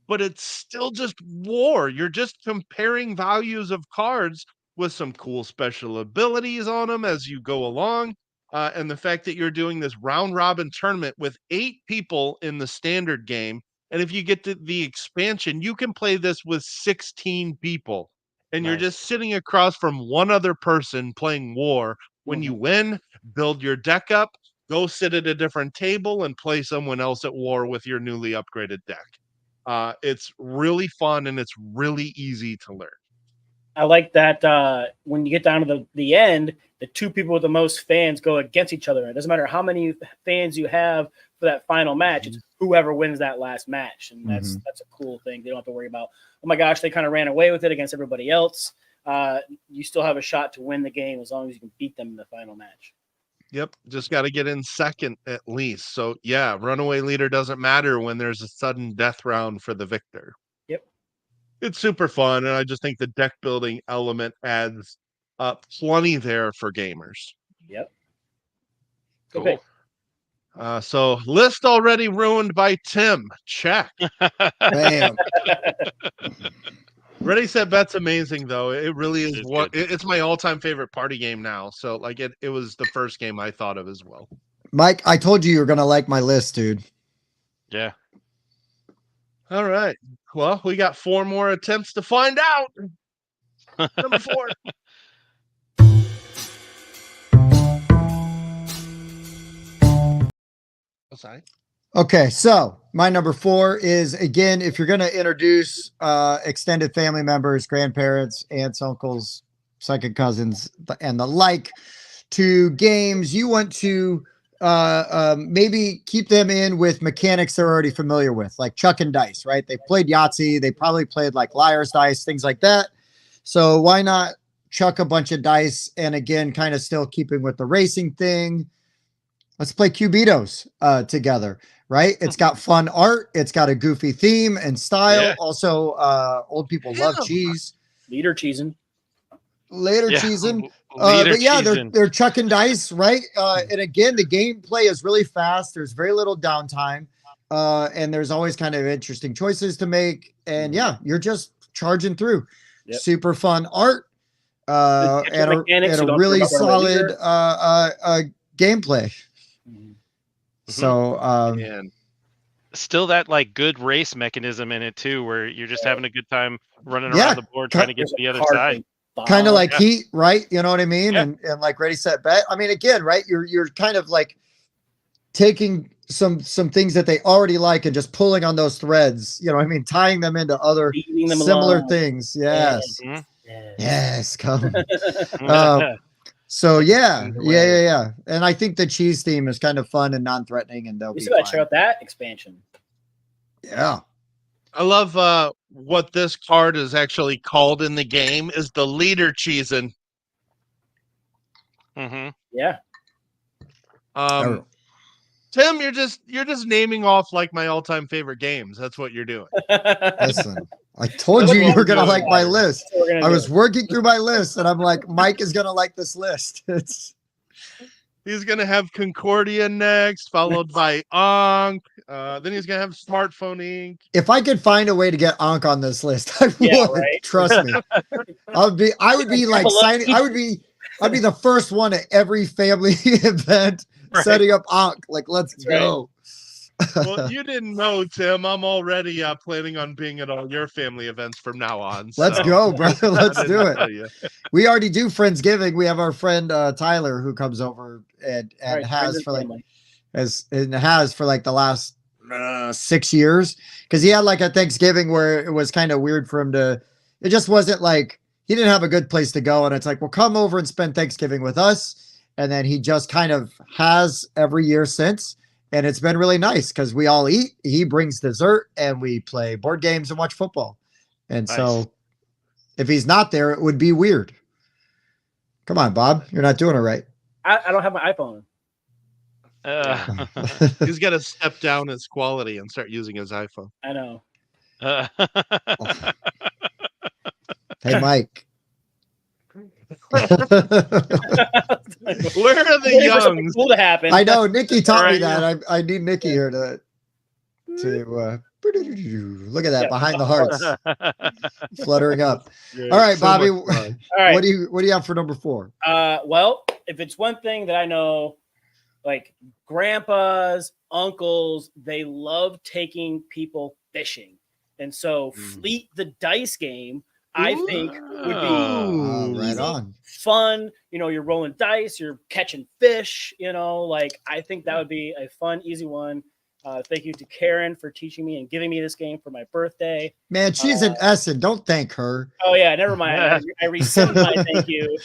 But it's still just war. You're just comparing values of cards with some cool special abilities on them as you go along. And the fact that you're doing this round robin tournament with 8 people in the standard game. And if you get to the expansion, you can play this with 16 people. And you're Nice. just sitting across from one other person playing war. When you win, build your deck up, go sit at a different table and play someone else at war with your newly upgraded deck. It's really fun and it's really easy to learn. I like that when you get down to the end, the 2 people with the most fans go against each other. It doesn't matter how many fans you have for that final match. It's whoever wins that last match. And that's a cool thing. They don't have to worry about, oh my gosh, they kind of ran away with it against everybody else. You still have a shot to win the game as long as you can beat them in the final match. Yep, just got to get in second at least. So yeah, runaway leader doesn't matter when there's a sudden death round for the victor. Yep. It's super fun, and I just think the deck building element adds plenty there for gamers. Yep. Cool. So list already ruined by Tim. Check. Bam. Ready, Set, Bet's amazing though. It really is It's it's my all-time favorite party game now. So like it was the first game I thought of as well. Mike, I told you were going to like my list, dude. Yeah. All right. Well, we got 4 more attempts to find out. Number 4. Sorry. Okay, so my number 4 is, again, if you're going to introduce extended family members, grandparents, aunts, uncles, second cousins, and the like to games, you want to maybe keep them in with mechanics they're already familiar with, like chuck and dice, right? They played Yahtzee. They probably played like liar's dice, things like that. So why not chuck a bunch of dice? And again, kind of still keeping with the racing thing. Let's play Cubitos together, right? It's got fun art. It's got a goofy theme and style. Yeah. Also, old people love cheese. Leader cheesing. Later cheesing. Leader But yeah, cheesing. they're chucking dice, right? And again, the gameplay is really fast. There's very little downtime. And there's always kind of interesting choices to make. And yeah, you're just charging through. Yep. Super fun art. And a really solid gameplay. So Man. Still that like good race mechanism in it too, where you're just having a good time running around the board trying to get to the other side. Kind of like Heat, right? You know what I mean? Yeah. And like Ready, Set, Bet. I mean, again, right? You're kind of like taking some things that they already like and just pulling on those threads, you know what I mean? Tying them into other similar things. Yes. Yes, come. So yeah. And I think the cheese theme is kind of fun and non-threatening, and they'll We be still got to fine. check out that expansion. Yeah. I love what this card is actually called in the game is the leader cheesing. Mm-hmm. Yeah. Tim, you're just naming off like my all-time favorite games. That's what you're doing. Listen, I told you you were gonna like my list. I was working through my list, and I'm like, Mike is gonna like this list. He's gonna have Concordia next, followed by Ankh. Then he's gonna have Smartphone Inc. If I could find a way to get Ankh on this list, I would. Right? Trust me. I would be like signing. I'd be the first one at every family event setting up Ankh. Like, let's go. Well, you didn't know, Tim. I'm already planning on being at all your family events from now on. Let's go, brother. Let's do tell it. you. We already do Friendsgiving. We have our friend Tyler who comes over and has for like the last 6 years, because he had like a Thanksgiving where it was kind of weird for him to. It just wasn't like he didn't have a good place to go, and it's like, well, come over and spend Thanksgiving with us. And then he just kind of has every year since. And it's been really nice because we all eat. He brings dessert and we play board games and watch football. And so if he's not there, it would be weird. Come on, Bob. You're not doing it right. I don't have my iPhone. He's got to step down his quality and start using his iPhone. I know. Hey, Mike. Where are the Waiting for something youngs? cool to happen. I know Nikki taught me Right. that. I need Nikki here to look at that Yeah, behind the hearts fluttering up. All right, So Bobby. much fun. All right. What do you have for number 4? Well, if it's one thing that I know, like grandpas, uncles, they love taking people fishing. And so Fleet the Dice game, I think would be Right easy, on. fun. You know, you're rolling dice, you're catching fish, you know, like I think that would be a fun, easy one. Thank you to Karen for teaching me and giving me this game for my birthday. Man, she's an Essen. Don't thank her. Oh yeah, never mind. I rescind my thank you.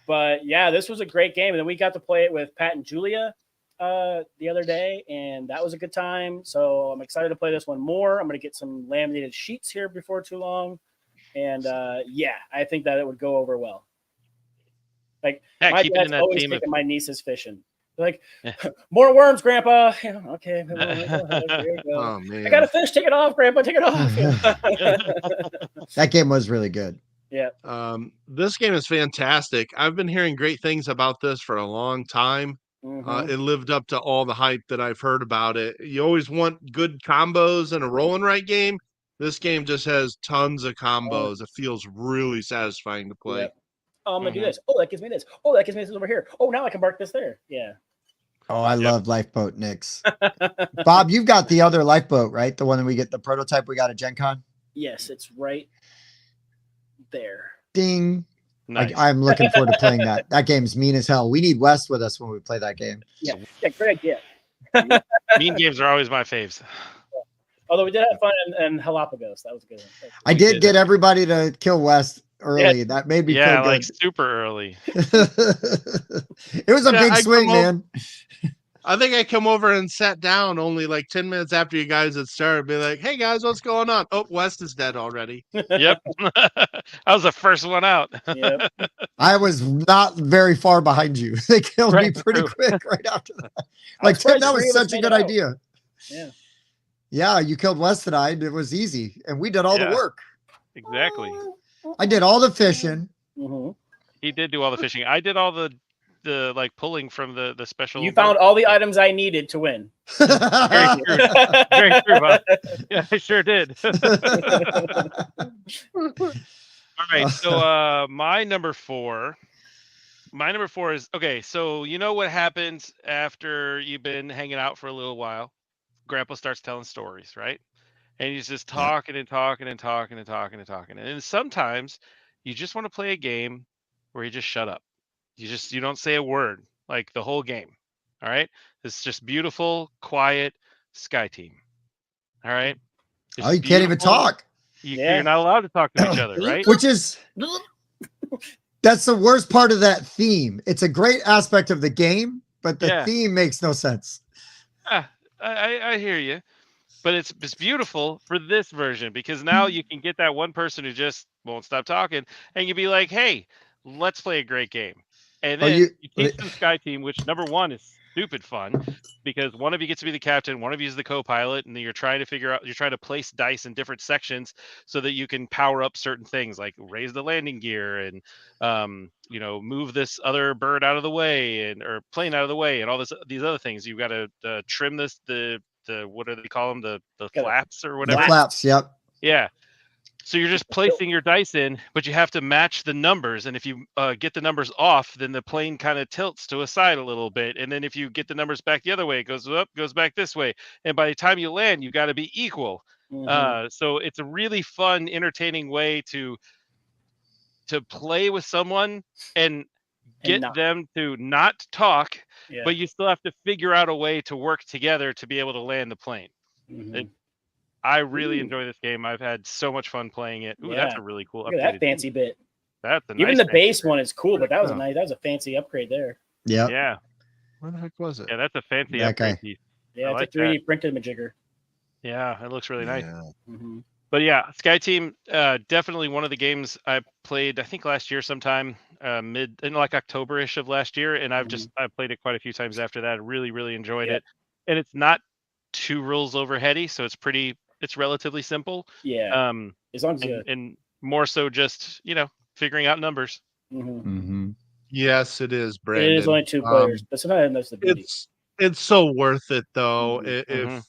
But yeah, this was a great game, and then we got to play it with Pat and Julia the other day, and that was a good time. So I'm excited to play this one more. I'm going to get some laminated sheets here before too long, and yeah, I think that it would go over well. Like my dad's always taking my nieces fishing. They're like, more worms, Grandpa. Yeah, okay, there you go. Oh, man. I got a fish. Take it off, Grandpa. Take it off. That game was really good. Yeah. This game is fantastic. I've been hearing great things about this for a long time. It lived up to all the hype that I've heard about it. You always want good combos in a roll and write game. This game just has tons of combos. It feels really satisfying to play. Yep. Oh, I'm gonna do this. Oh, that gives me this. Oh, that gives me this over here. Oh, now I can mark this there. Yeah. Oh, I love Lifeboat Nix. Bob, you've got the other Lifeboat, right? The one that we get the prototype we got at Gen Con? Yes, it's right there. Ding. Nice. I'm looking forward to playing that. That game's mean as hell. We need Wes with us when we play that game. Yeah, great idea. Mean games are always my faves. Although we did have fun in Galapagos. That was a good one. I did get everybody to kill Wes early. That made me feel good. Like super early. It was a big swing, man. I think I come over and sat down only like 10 minutes after you guys had started. Be like, hey guys, what's going on? Oh, West is dead already. Yep. I was the first one out. Yep. I was not very far behind you. They killed me pretty quick right after that. Like, Tim, that was such a good idea. Yeah. Yeah, you killed West and I. It was easy. And we did all the work. Exactly. I did all the fishing. He did do all the fishing. I did all the like pulling from the special. You found all the items I needed to win. Very true. Very true, Bob. Yeah, I sure did. All right. So my number 4 is okay. So you know what happens after you've been hanging out for a little while? Grandpa starts telling stories, right? And he's just talking and talking and talking and talking and talking. And then sometimes you just want to play a game where you just shut up. You don't say a word like the whole game. All right. It's just beautiful, quiet Sky Team. All right. Oh, you can't even talk. You're not allowed to talk to each other, right? Which is that's the worst part of that theme. It's a great aspect of the game, but the theme makes no sense. I hear you. But it's beautiful for this version because now you can get that one person who just won't stop talking and you'd be like, hey, let's play a great game. And then you teach them Sky Team, which number 1 is stupid fun because one of you gets to be the captain, one of you is the co-pilot, and then you're trying to place dice in different sections so that you can power up certain things like raise the landing gear and move this other bird out of the way or plane out of the way and all these other things. You've got to trim this the what do they call them, the flaps or whatever. The flaps, yep. Yeah. So you're just placing your dice in, but you have to match the numbers. And if you get the numbers off, then the plane kind of tilts to a side a little bit. And then if you get the numbers back the other way, it goes up, goes back this way. And by the time you land, you got to be equal. So it's a really fun, entertaining way to play with someone and get them to not talk, but you still have to figure out a way to work together to be able to land the plane. I really enjoy this game. I've had so much fun playing it. Ooh, that's a really cool upgrade. Look at that fancy bit. That's a even nice the base one is cool, but that was a fancy upgrade there. Yeah. Yeah. Where the heck was it? Yeah, that's a fancy upgrade piece. Yeah, it's a 3D printed majigger. Yeah, it looks really nice. Yeah. But yeah, Sky Team, definitely one of the games I played, I think last year sometime, in like October-ish of last year, and I've played it quite a few times after that. I really, really enjoyed it. And it's not too rules overheady, so it's relatively simple. Yeah. As long as and more so just, figuring out numbers. Mm-hmm. Yes, it is, Brandon. It is only 2 players, but sometimes that's the beauty. It's so worth it though. Mhm.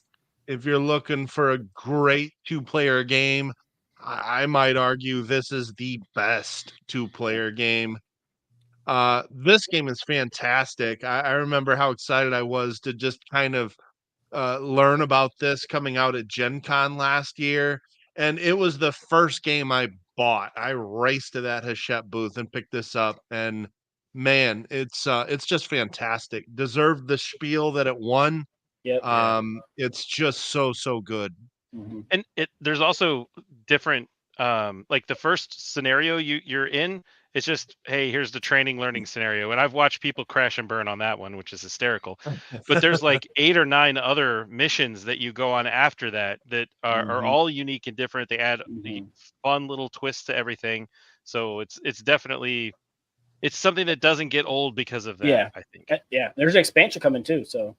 If you're looking for a great 2-player game, I might argue this is the best 2-player game. This game is fantastic. I remember how excited I was to just kind of learn about this coming out at Gen Con last year. And it was the first game I bought. I raced to that Hachette booth and picked this up. And man, it's just fantastic. Deserved the spiel that it won. Yep. It's just so good. Mhm. And there's also different like the first scenario you're in, it's just, hey, here's the training learning scenario. And I've watched people crash and burn on that one, which is hysterical. But there's like 8 or 9 other missions that you go on after that are all unique and different. They add the fun little twists to everything. So it's definitely something that doesn't get old because of that, Yeah. I think. Yeah. There's an expansion coming too, so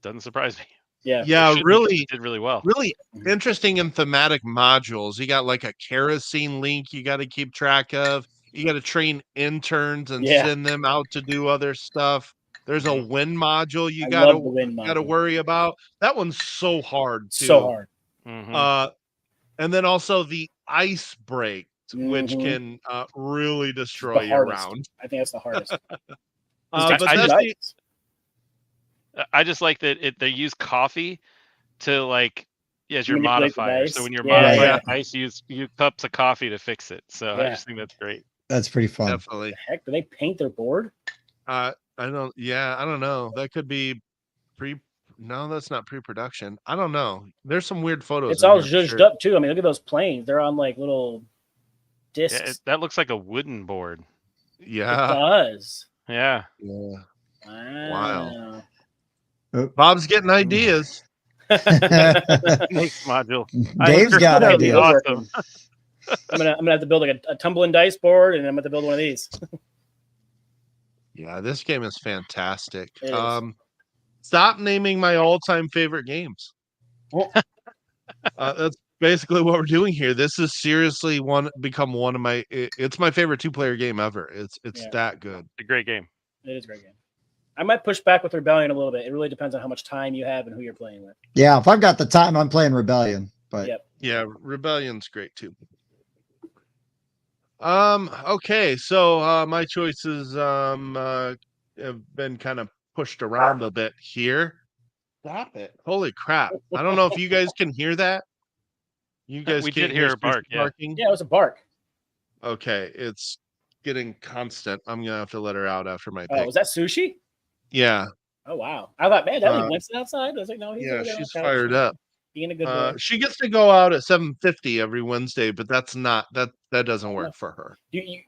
Doesn't surprise me. yeah. Yeah, really did really well. Really interesting and thematic modules. You got like a kerosene link you got to keep track of. You got to train interns and send them out to do other stuff. There's a wind module you got to worry about. That one's so hard too. So hard. And then also the ice break, which can really destroy your round. I think that's the hardest. I just like that they use coffee to like as your modifier. So when you're modifying ice, you use cups of coffee to fix it. So I just think that's great. That's pretty fun. Definitely. The heck, do they paint their board? I don't know. That could be no, that's not pre-production. I don't know. There's some weird photos. It's all zhuzhed up too. I mean, look at those planes. They're on like little discs. Yeah, that looks like a wooden board. Yeah. It does. Yeah. Wow. Bob's getting ideas. Next module. Dave's got ideas. Awesome. I'm gonna have to build like a tumbling dice board, and I'm gonna have to build one of these. Yeah, this game is fantastic. It is. Stop naming my all-time favorite games. That's basically what we're doing here. This is seriously become one of my. It's my favorite 2-player game ever. It's that good. It's a great game. It is a great game. I might push back with Rebellion a little bit. It really depends on how much time you have and who you're playing with. Yeah, if I've got the time, I'm playing Rebellion. But yeah, Rebellion's great too. Okay, so my choices have been kind of pushed around a bit here. Stop it. Holy crap. I don't know if you guys can hear that. You guys we can't did hear a bark, barking? Yeah, it was a bark. Okay, it's getting constant. I'm gonna have to let her out after my pick. Oh, was that Sushi? Yeah. Oh wow. I thought, man, that Winston outside. I was like, no, she's fired up. Being a good boy. She gets to go out at 7:50 every Wednesday, but that's not that doesn't work for her.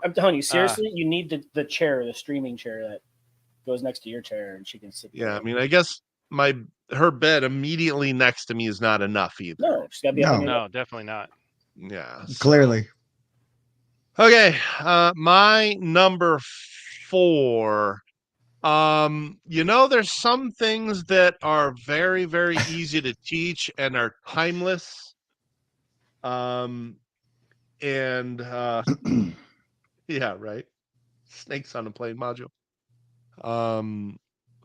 I'm telling you, seriously, you need the chair, the streaming chair that goes next to your chair, and she can sit. Yeah, I mean, I guess her bed immediately next to me is not enough either. No, she's gotta be no, definitely not. Yeah, clearly. Okay, my number 4. There's some things that are very, very easy to teach and are timeless. Yeah, right. Snakes on a plane module.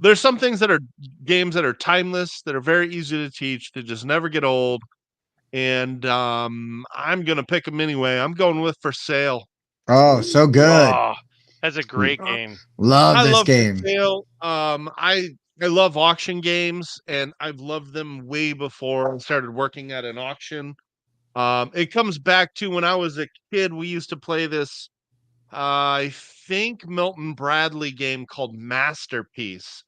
There's some things that are games that are timeless, that are very easy to teach, that just never get old. And I'm gonna pick them anyway. I'm going with For Sale. Oh, so good. Oh, that's a great game. Love this game. For Sale. I love auction games, and I've loved them way before I started working at an auction. It comes back to when I was a kid. We used to play this, I think, Milton Bradley game called Masterpiece.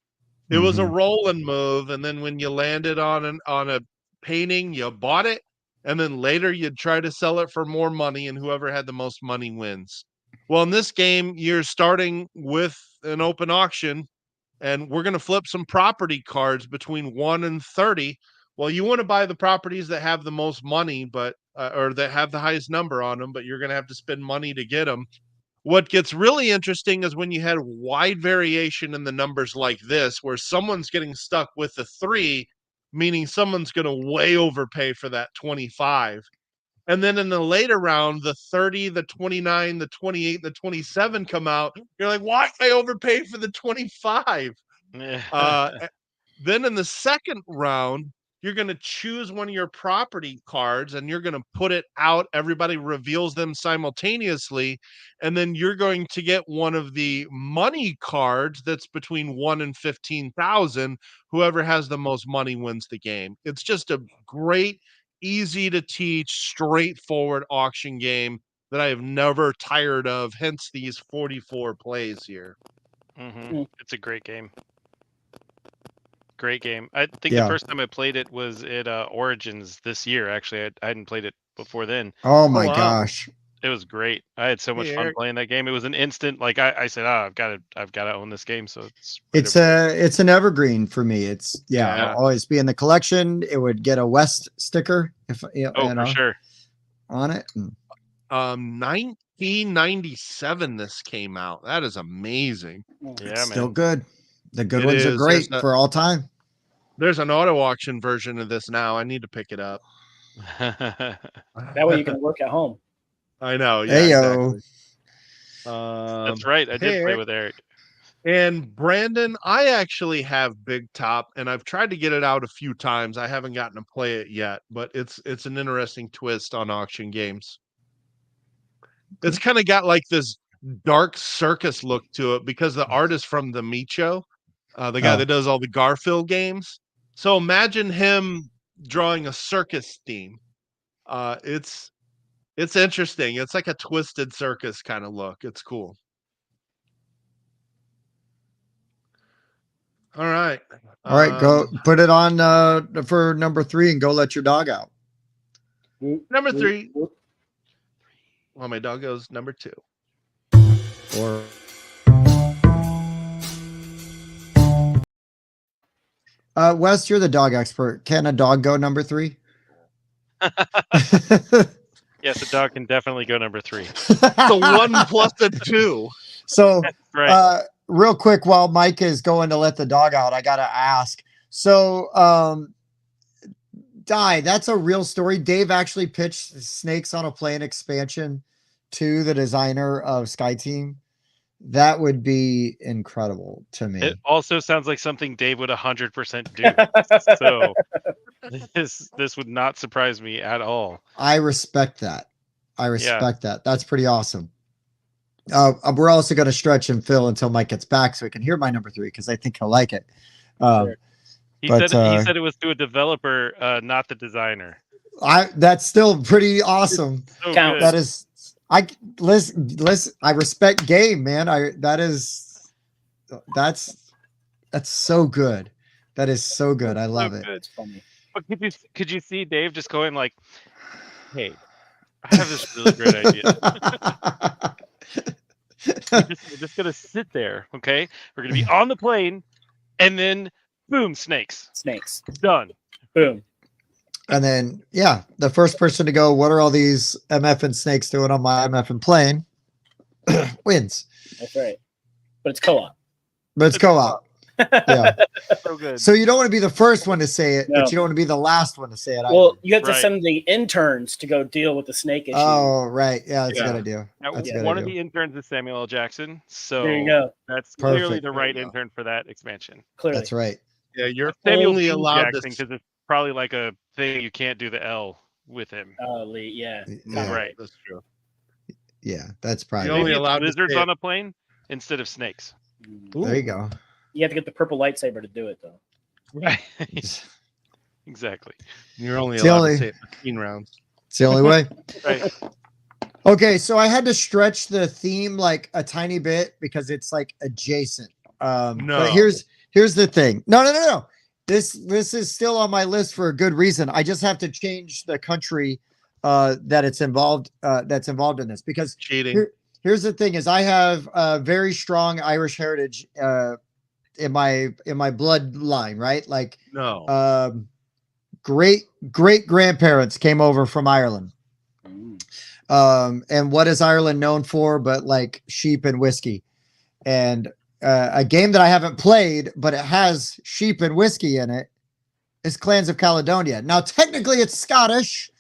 It was a roll and move, and then when you landed on a painting, you bought it, and then later you'd try to sell it for more money, and whoever had the most money wins. Well, in this game, you're starting with an open auction, and we're going to flip some property cards between 1 and 30. Well, you want to buy the properties that have the most money, but or that have the highest number on them, but you're going to have to spend money to get them. What gets really interesting is when you had wide variation in the numbers like this, where someone's getting stuck with a 3, meaning someone's going to way overpay for that 25. And then in the later round, the 30, the 29, the 28, the 27 come out. You're like, why did I overpay for the 25? Then in the second round, you're going to choose one of your property cards and you're going to put it out. Everybody reveals them simultaneously. And then you're going to get one of the money cards that's between 1 and 15,000. Whoever has the most money wins the game. It's just a great, easy to teach, straightforward auction game that I have never tired of. Hence these 44 plays here. It's a great game. Great game. I think the first time I played it was at Origins this year. Actually, I hadn't played it before then. Oh my gosh, it was great. I had so much fun playing that game. It was an instant. Like I said, I've got to own this game. So it's an evergreen for me. It's I'll always be in the collection. It would get a West sticker if for sure on it. 1997 this came out. That is amazing. Yeah, still good. The good ones are great for all time. There's an auto auction version of this now. I need to pick it up. That way you can work at home. I know. Yeah, hey, exactly. That's right. I did play with Eric. And Brandon, I actually have Big Top, and I've tried to get it out a few times. I haven't gotten to play it yet, but it's an interesting twist on auction games. It's kind of got like this dark circus look to it because the art is from the Micho, the guy that does all the Garfield games. So imagine him drawing a circus theme. It's interesting. It's like a twisted circus kind of look. It's cool. All right. Go put it on for number 3 and go let your dog out. Number 3. Well, my dog goes number 2. Or Wes, you're the dog expert. Can a dog go number 3? Yes, a dog can definitely go number 3. The 1 plus a 2. So, right. Real quick, while Mike is going to let the dog out, I gotta ask. So, that's a real story. Dave actually pitched Snakes on a Plane expansion to the designer of Sky Team. That would be incredible to me. It also sounds like something Dave would 100% do. So this would not surprise me at all. I respect that. That. That's pretty awesome. We're also going to stretch and fill until Mike gets back so he can hear my number 3 because I think he'll like it. He said it was to a developer, not the designer. That's still pretty awesome. So that is. I respect game, man. That's so good. That is so good. I love it. It's funny. But could you see Dave just going like, "Hey, I have this really great idea. We're just gonna sit there, okay? We're gonna be on the plane, and then boom, snakes. Done. Boom." And then, the first person to go, what are all these MF and snakes doing on my MF and plane? Wins. That's right. But it's co-op. Yeah. So good. So you don't want to be the first one to say it, but you don't want to be the last one to say it. Well, you have to send the interns to go deal with the snake issue. Oh, right. Yeah, that's a good idea. One of the interns is Samuel L. Jackson. So there you go. That's clearly the right intern for that expansion. Clearly. That's right. Yeah, you're Samuel only allowed Jackson because it's probably like a thing you can't do the L with him. Yeah. Right. That's true. Yeah, that's probably only allowed lizards on a plane instead of snakes. There you go. You have to get the purple lightsaber to do it, though. Right. Exactly. You're only allowed to say 15 rounds. It's the only way. Right. Okay, so I had to stretch the theme like a tiny bit because it's like adjacent. But here's the thing. No. This is still on my list for a good reason. I just have to change the country that's involved in this because cheating. Here's the thing: is I have a very strong Irish heritage in my bloodline, right? Like great grandparents came over from Ireland. And what is Ireland known for but like sheep and whiskey? And a game that I haven't played, but it has sheep and whiskey in it, is Clans of Caledonia. Now, technically, it's Scottish,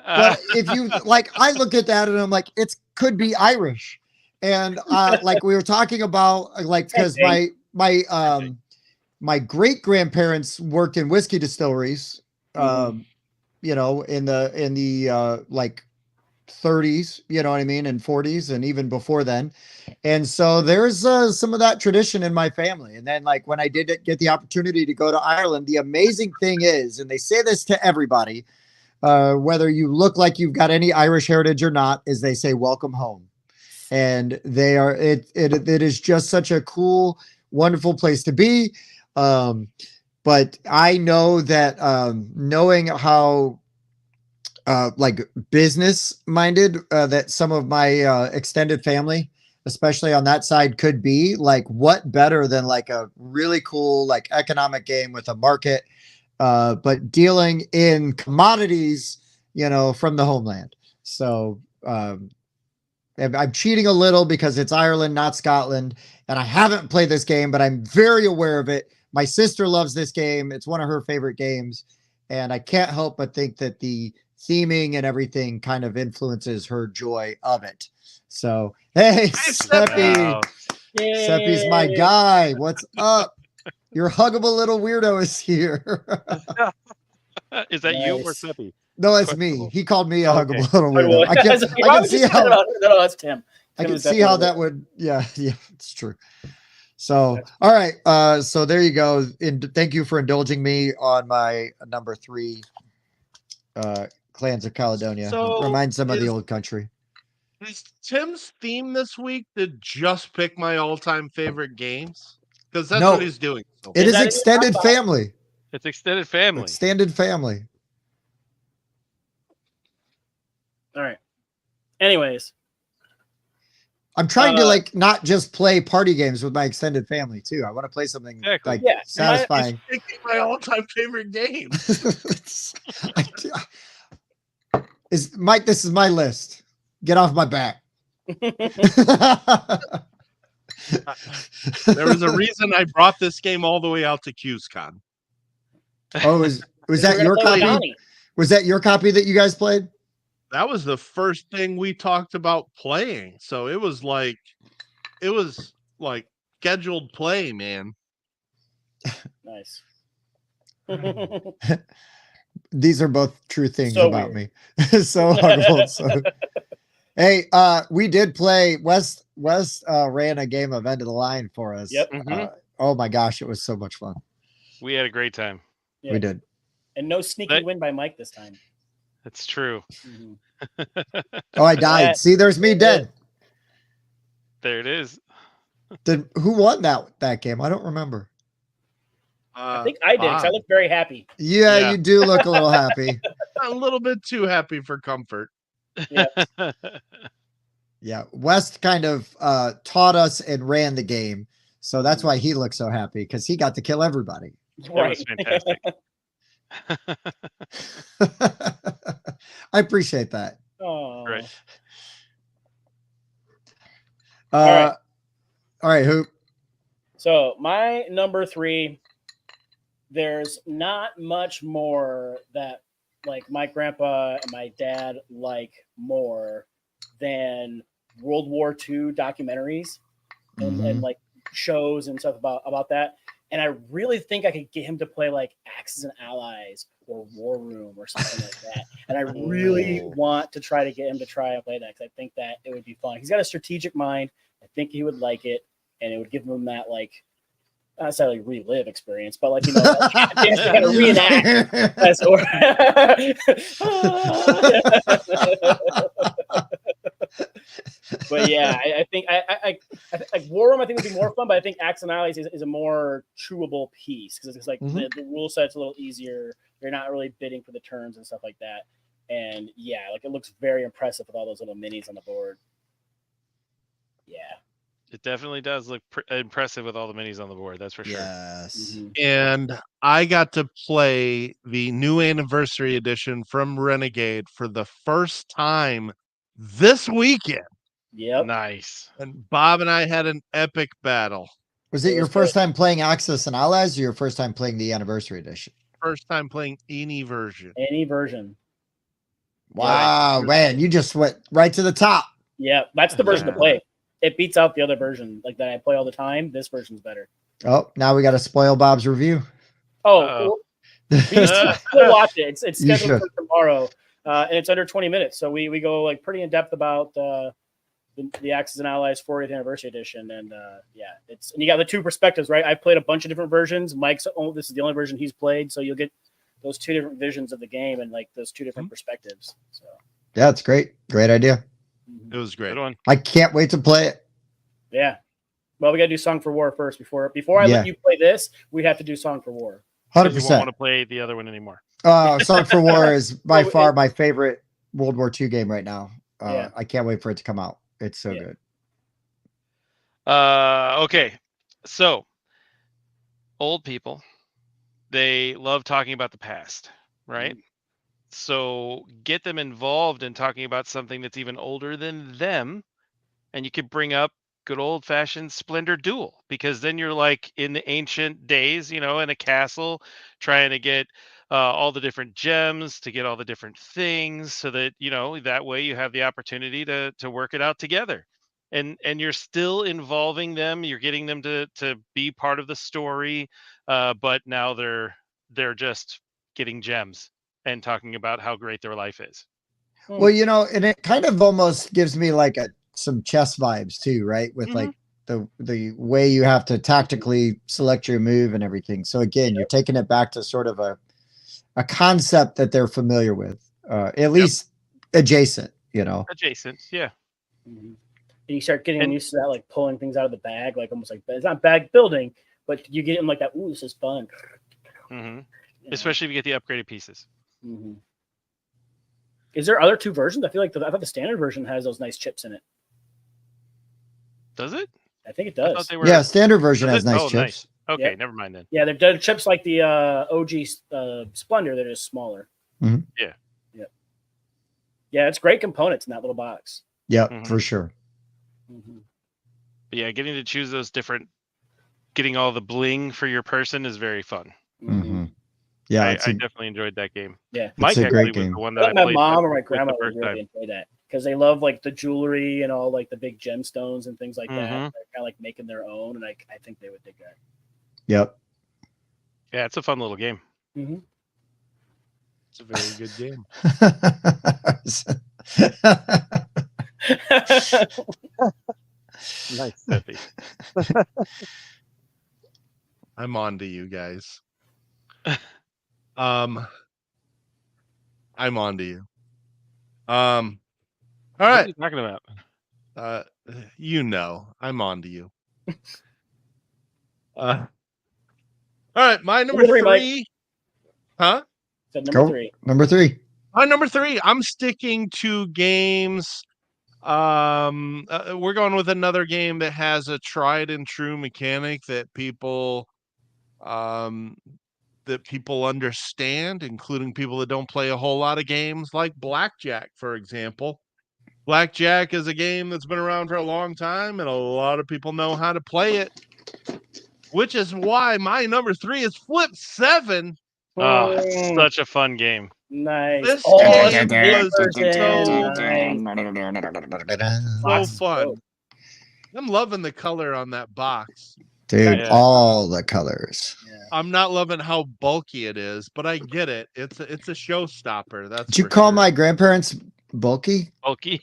But if you like, I look at that and I'm like, it could be Irish. And like we were talking about, like, because my great grandparents worked in whiskey distilleries, you know, in the like 30s, you know what I mean, and 40s, and even before then. And so there's some of that tradition in my family. And then, like, when I did get the opportunity to go to Ireland, the amazing thing is, and they say this to everybody, whether you look like you've got any Irish heritage or not, is they say welcome home. And they are it is just such a cool, wonderful place to be. But I know that knowing how like business minded that some of my extended family, especially on that side, could be, like, what better than like a really cool like economic game with a market, but dealing in commodities, you know, from the homeland. So I'm cheating a little because it's Ireland, not Scotland, and I haven't played this game, but I'm very aware of it. My sister loves this game. It's one of her favorite games, and I can't help but think that the theming and everything kind of influences her joy of it. So, hey, Seppi. Wow. Seppi's my guy. What's up? Your huggable little weirdo is here. Is that you or Nice. Seppi? No, it's me. He called me a Okay. huggable little weirdo. I can see how. No, that's Tim. I Tim can is see how definitely- that would. Yeah, it's true. So, all right. So there you go. Thank you for indulging me on my number 3, Clans of Caledonia. So Reminds them of the old country. Is Tim's theme this week to just pick my all-time favorite games? Because that's No. what he's doing. So It Is is that in your extended top family. It's extended family. Extended family. All right. Anyways, I'm trying to like not just play party games with my extended family too. I want to play something Exactly. like Yeah, satisfying. he's picking my all-time favorite game. Is Mike? This is my list. Get off my back. There was a reason I brought this game all the way out to QsCon. Oh, was that your copy? Was that your copy that you guys played? That was the first thing we talked about playing. So it was like scheduled play, man. Nice. These are both true things So about me. So huggable. So. Hey, we did play. Wes ran a game of End of the Line for us. Yep. Oh my gosh, it was so much fun. We had a great time. Yeah. We did. And no sneaky win by Mike this time. That's true. Mhm. Oh, I died. See, there's me dead. There it is. Who won that game? I don't remember. I think I did because I looked very happy. Yeah, you do look a little happy. A little bit too happy for comfort. Yeah. Yeah, West kind of taught us and ran the game, so that's why he looked so happy, because he got to kill everybody. That was fantastic. I appreciate that. Oh. Right. All right, who? So my number 3, there's not much more that like my grandpa and my dad like more than World War II documentaries and like shows and stuff about that. And I really think I could get him to play like Axis and Allies or War Room or something like that. And I really want to try to get him to try and play that because I think that it would be fun. He's got a strategic mind. I think he would like it, and it would give him that like not necessarily relive experience, but like, you know, that chance to kind of reenact. But yeah, I think I like War Room. I think would be more fun, but I think Axis and Allies is a more chewable piece because it's like the rule set's a little easier. You're not really bidding for the turns and stuff like that. And yeah, like it looks very impressive with all those little minis on the board. Yeah. It definitely does look impressive with all the minis on the board. That's for sure. Yes. And I got to play the new anniversary edition from Renegade for the first time this weekend. Yep. Nice. And Bob and I had an epic battle. Was it your first time playing Axis and Allies, or your first time playing the anniversary edition? First time playing any version. Any version. Wow, man, you just went right to the top. Yeah, that's the version to play. It beats out the other version like that I play all the time. This version's better. Oh, now we got to spoil Bob's review. Oh, you still watch it. It's scheduled for tomorrow, and it's under 20 minutes. So we go like pretty in depth about the Axis and Allies 40th Anniversary Edition, and and you got the two perspectives, right? I've played a bunch of different versions. Mike's this is the only version he's played, so you'll get those two different visions of the game and like those two different perspectives. So yeah, it's great idea. It was great. I can't wait to play it. Yeah, well, we got to do Song for War first before I let you play this. We have to do Song for War. 100%. You won't want to play the other one anymore. Song for War is by far my favorite World War II game right now. I can't wait for it to come out. It's so good. Okay, so old people, they love talking about the past, right? So get them involved in talking about something that's even older than them, and you could bring up good old-fashioned Splendor Duel, because then you're like in the ancient days, in a castle, trying to get all the different gems to get all the different things, so that that way you have the opportunity to work it out together, and you're still involving them. You're getting them to be part of the story, but now they're just getting gems and talking about how great their life is. Well, and it kind of almost gives me like some chess vibes too, right? With like the way you have to tactically select your move and everything. So again, you're taking it back to sort of a concept that they're familiar with, at least adjacent, Adjacent, yeah. And you start getting used to that, like pulling things out of the bag, like almost like it's not bag building, but you get them like that. Ooh, this is fun. Especially if you get the upgraded pieces. Is there other two versions? I feel like I thought the standard version has those nice chips in it. Does it? I think it does. Standard version has nice chips. Nice. Okay, never mind then. Yeah, they're chips like the OG Splendor. They're just smaller. Yeah. Yeah, it's great components in that little box. Yeah, for sure. But yeah, getting to choose those different, getting all the bling for your person is very fun. Yeah, I definitely enjoyed that game. Yeah, Mike actually was the one that I my played mom or my grandma the would first really time. enjoy that because they love like the jewelry and all like the big gemstones and things like that. They're kind of like making their own, and I think they would dig that. Yep. Yeah, it's a fun little game. It's a very good game. Nice, Steffi. I'm on to you guys. I'm on to you. All What right. are you talking about? I'm on to you. All right, my number three. Huh? Number three. My number three. I'm sticking to games. We're going with another game that has a tried and true mechanic that people understand, including people that don't play a whole lot of games, like Blackjack, for example. Blackjack is a game that's been around for a long time, and a lot of people know how to play it, which is why my number three is Flip 7. Oh, such a fun game. Nice. This game was so fun. I'm loving the color on that box. Dude, all the colors. Yeah. I'm not loving how bulky it is, but I get it. It's a showstopper. Did you call my grandparents bulky? Bulky.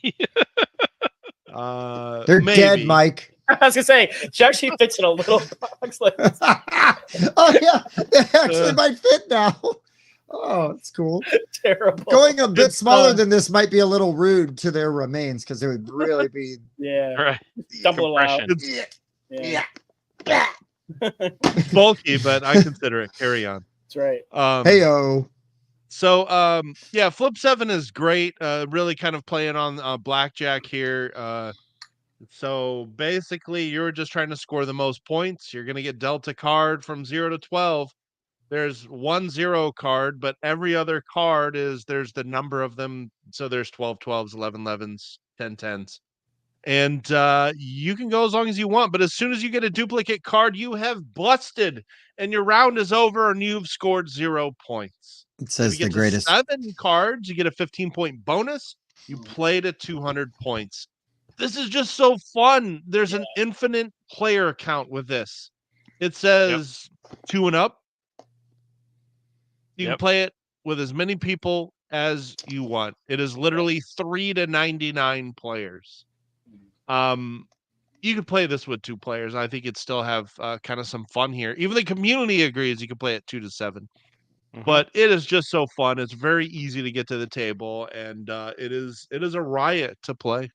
They're dead, Mike. I was gonna say she actually fits in a little box like this. Oh yeah, it actually might fit now. Oh, it's cool. Terrible. Going a bit smaller than this might be a little rude to their remains because it would really be right. Dump a little out. Yeah. Bulky, but I consider it. Carry on. That's right. Heyo. So Flip 7 is great. Really kind of playing on Blackjack here. So basically you're just trying to score the most points. You're gonna get dealt a card from 0 to 12. There's 1 0 card, but every other card there's the number of them. So there's 12 12s, 11 11s, 10 10s. And you can go as long as you want, but as soon as you get a duplicate card, you have busted, and your round is over, and you've scored 0 points. It says If you the get to greatest. 7 cards, you get a 15-point bonus. You play to 200 points. This is just so fun. There's an infinite player count with this. It says 2 and up. You can play it with as many people as you want. It is literally 3 to 99 players. You could play this with 2 players. I think it'd still have kind of some fun here. Even the community agrees you can play it 2 to 7. But it is just so fun. It's very easy to get to the table, and it is a riot to play.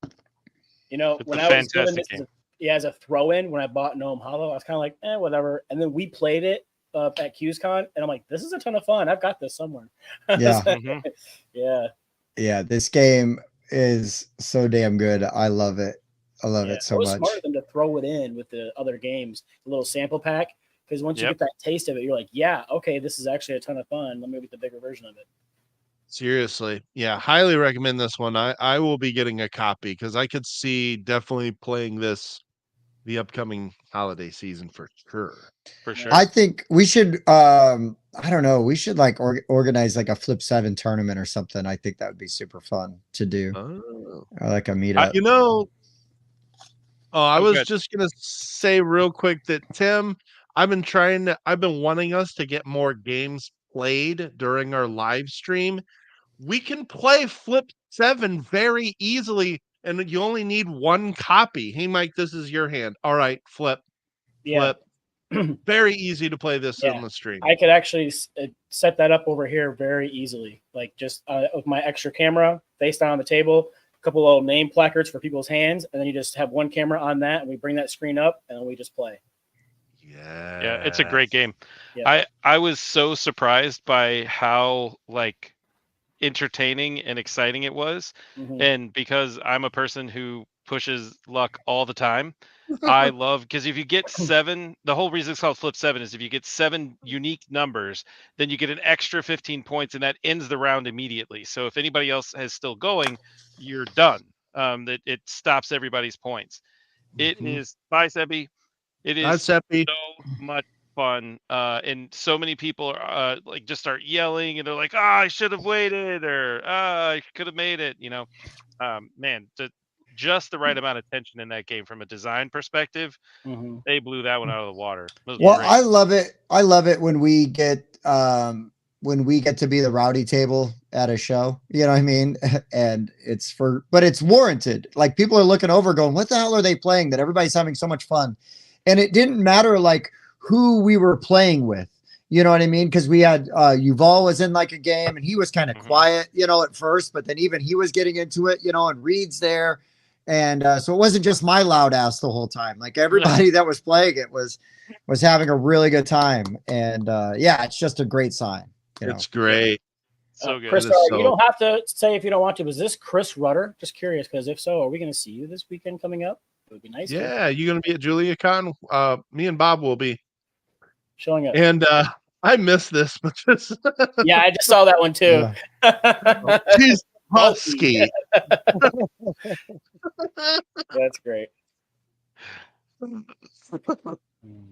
You know, It's when a I was given fantastic this game. as a throw-in when I bought Gnome Hollow, I was kind of like, whatever. And then we played it at QsCon, and I'm like, this is a ton of fun. I've got this somewhere. Yeah. Yeah. This game is so damn good. I love it. I love it so it was much. smart of them to throw it in with the other games, the little sample pack. Because once you get that taste of it, you're like, yeah, okay, this is actually a ton of fun. Let me get the bigger version of it. Seriously. Yeah, highly recommend this one. I will be getting a copy because I could see definitely playing this the upcoming holiday season for sure. For sure. I think we should I don't know, we should like organize like a Flip 7 tournament or something. I think that would be super fun to do. Or like a meetup. I was just gonna say real quick that Tim, I've been wanting us to get more games played during our live stream. We can play Flip 7 very easily, and you only need 1 copy. Hey, Mike, this is your hand. All right, Flip. Very easy to play this on the stream. I could actually set that up over here very easily, like just with my extra camera face down on the table, a couple little name placards for people's hands, and then you just have one camera on that, and we bring that screen up, and then we just play. Yeah, it's a great game. Yeah. I was so surprised by how like entertaining and exciting it was. And because I'm a person who pushes luck all the time, I love, because if you get 7, the whole reason it's called Flip 7 is if you get 7 unique numbers, then you get an extra 15 points, and that ends the round immediately. So if anybody else is still going, you're done. That it stops everybody's points. It is bye, Sebby. It is so much fun, and so many people are like just start yelling, and they're like, I should have waited, or I could have made it, man, just the right amount of tension in that game from a design perspective. They blew that one out of the water. Well, great. I love it when we get to be the rowdy table at a show, you know what I mean? And but it's warranted. Like, people are looking over going, what the hell are they playing that everybody's having so much fun? And it didn't matter like who we were playing with, you know what I mean? Because we had Yuval was in like a game, and he was kind of quiet, at first, but then even he was getting into it, and Reed's there. And so it wasn't just my loud ass the whole time. Like, everybody that was playing it was having a really good time. And it's just a great sign. It's great. So good. Chris, you don't have to say if you don't want to. Was this Chris Rudder? Just curious, because if so, are we going to see you this weekend coming up? It would be nice. Yeah, you're going to be at JuliaCon. Me and Bob will be showing up. And I missed this, but just yeah, I just saw that one too. Yeah. He's husky. That's great.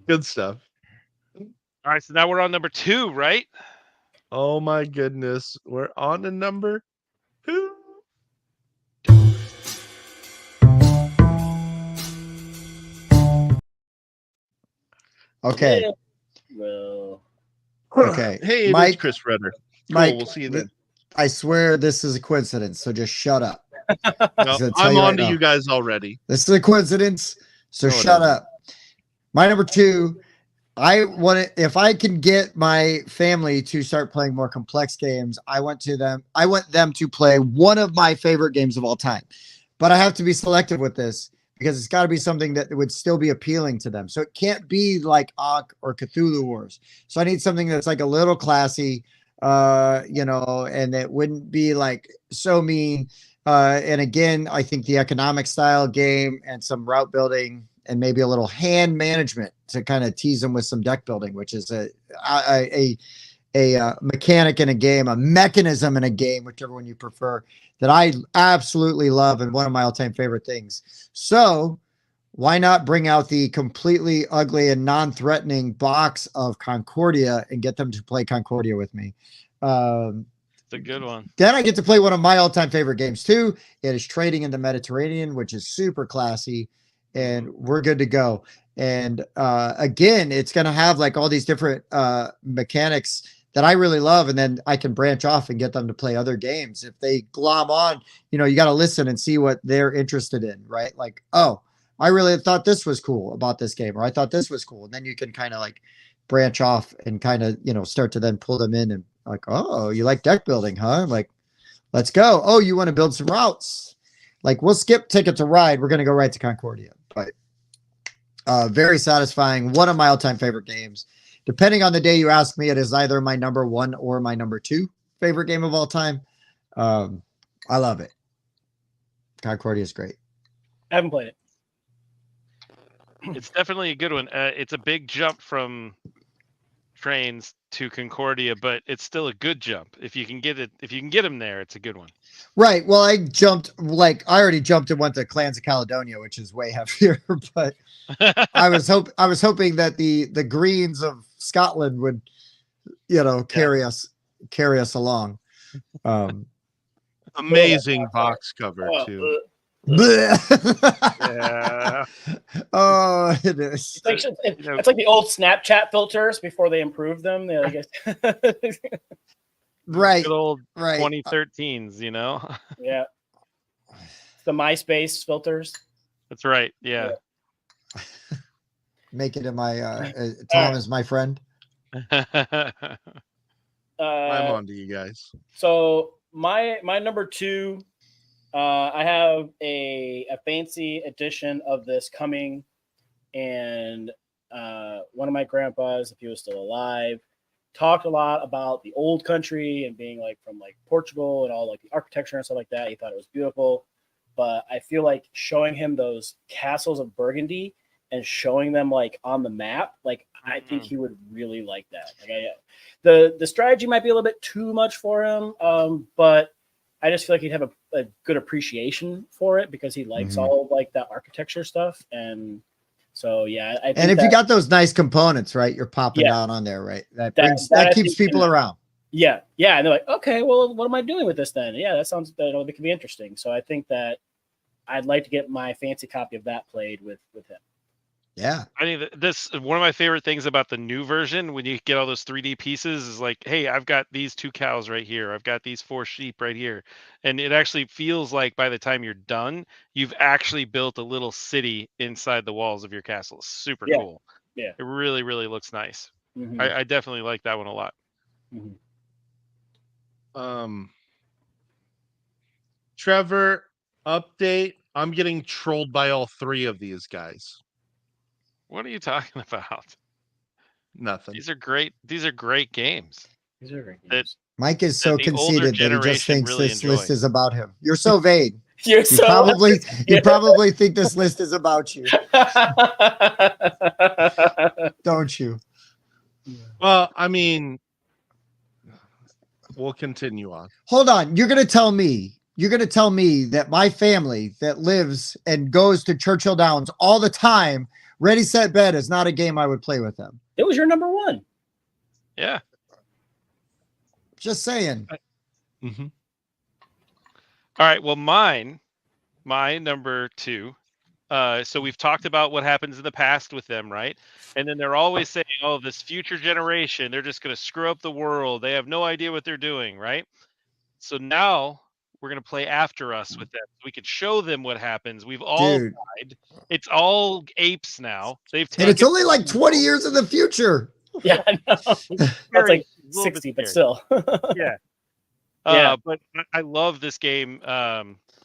Good stuff. All right, so now we're on number 2, right? Oh my goodness, we're on to number 2. Okay. Well. Okay. Hey, Mike, Chris Rudder. Cool, Mike, we'll see you then. I swear this is a coincidence, so just shut up. No, I'm on to you guys already. This is a coincidence, so shut up. My number 2, if I can get my family to start playing more complex games, I want them to play one of my favorite games of all time. But I have to be selective with this, because it's got to be something that would still be appealing to them. So it can't be like Ankh or Cthulhu Wars. So I need something that's like a little classy, and it wouldn't be like so mean. And again, I think the economic style game and some route building and maybe a little hand management to kind of tease them with some deck building, which is a mechanic in a game, a mechanism in a game, whichever one you prefer, that I absolutely love and one of my all-time favorite things. So why not bring out the completely ugly and non-threatening box of Concordia and get them to play Concordia with me? It's a good one. Then I get to play one of my all-time favorite games too. It is Trading in the Mediterranean, which is super classy, and we're good to go. And again, it's going to have like all these different mechanics that I really love, and then I can branch off and get them to play other games. If they glom on, you know, you got to listen and see what they're interested in, right? Like, oh, I really thought this was cool about this game, or I thought this was cool. And then you can kind of like branch off and kind of, you know, start to then pull them in and like, oh, you like deck building, huh? Like, let's go. Oh, you want to build some routes? Like, we'll skip Ticket to Ride. We're going to go right to Concordia. But very satisfying. One of my all-time favorite games. Depending on the day you ask me, it is either my number 1 or my number 2 favorite game of all time. I love it. Concordia is great. I haven't played it. It's definitely a good one. It's a big jump from Trains to Concordia, but it's still a good jump. If you can get them there, it's a good one. Right. Well, I already jumped and went to Clans of Caledonia, which is way heavier, but I was hoping that the Greens of Scotland would, you know, carry us along. Amazing box cover too. Yeah. Yeah. It is. It's like the old Snapchat filters before they improved them. I guess. Right. Good old Right. 2013s, you know? Yeah. The MySpace filters. That's right. Yeah. Make it in my Tom is my friend. I'm on to you guys. So my number 2, I have a fancy edition of this coming, and one of my grandpas, if he was still alive, talked a lot about the old country and being like from like Portugal and all like the architecture and stuff like that. He thought it was beautiful, but I feel like showing him those castles of Burgundy and showing them like on the map, like I think he would really like that. Like the strategy might be a little bit too much for him, but I just feel like he'd have a good appreciation for it because he likes all of like that architecture stuff. And so, yeah. I think and if you got those nice components, right, you're popping down on there, right? That keeps people around. Yeah. Yeah. And they're like, okay, well, what am I doing with this then? Yeah, that could be interesting. So I think that I'd like to get my fancy copy of that played with him. Yeah. I think this one of my favorite things about the new version when you get all those 3D pieces is like, hey, I've got these 2 cows right here. I've got these 4 sheep right here. And it actually feels like by the time you're done, you've actually built a little city inside the walls of your castle. Super cool. Yeah. It really, really looks nice. Mm-hmm. I definitely like that one a lot. Mm-hmm. Trevor, update. I'm getting trolled by all 3 of these guys. What are you talking about? Nothing. These are great. These are great games. These are great games. Mike is so conceited that he just thinks really this list is about him. You're so vain. You probably think this list is about you. Don't you? Well, I mean, we'll continue on. Hold on. You're going to tell me that my family that lives and goes to Churchill Downs all the time, Ready, Set, Bet is not a game I would play with them. It was your number 1. Yeah. Just saying. All right. Well, my number 2. So we've talked about what happens in the past with them, right? And then they're always saying, oh, this future generation, they're just going to screw up the world. They have no idea what they're doing, right? So now we're going to play After Us with them. We could show them what happens. We've all died. It's all apes now. And it's only like 20 years in the future. Yeah, I know. That's like 60, but still. Yeah. But I love this game.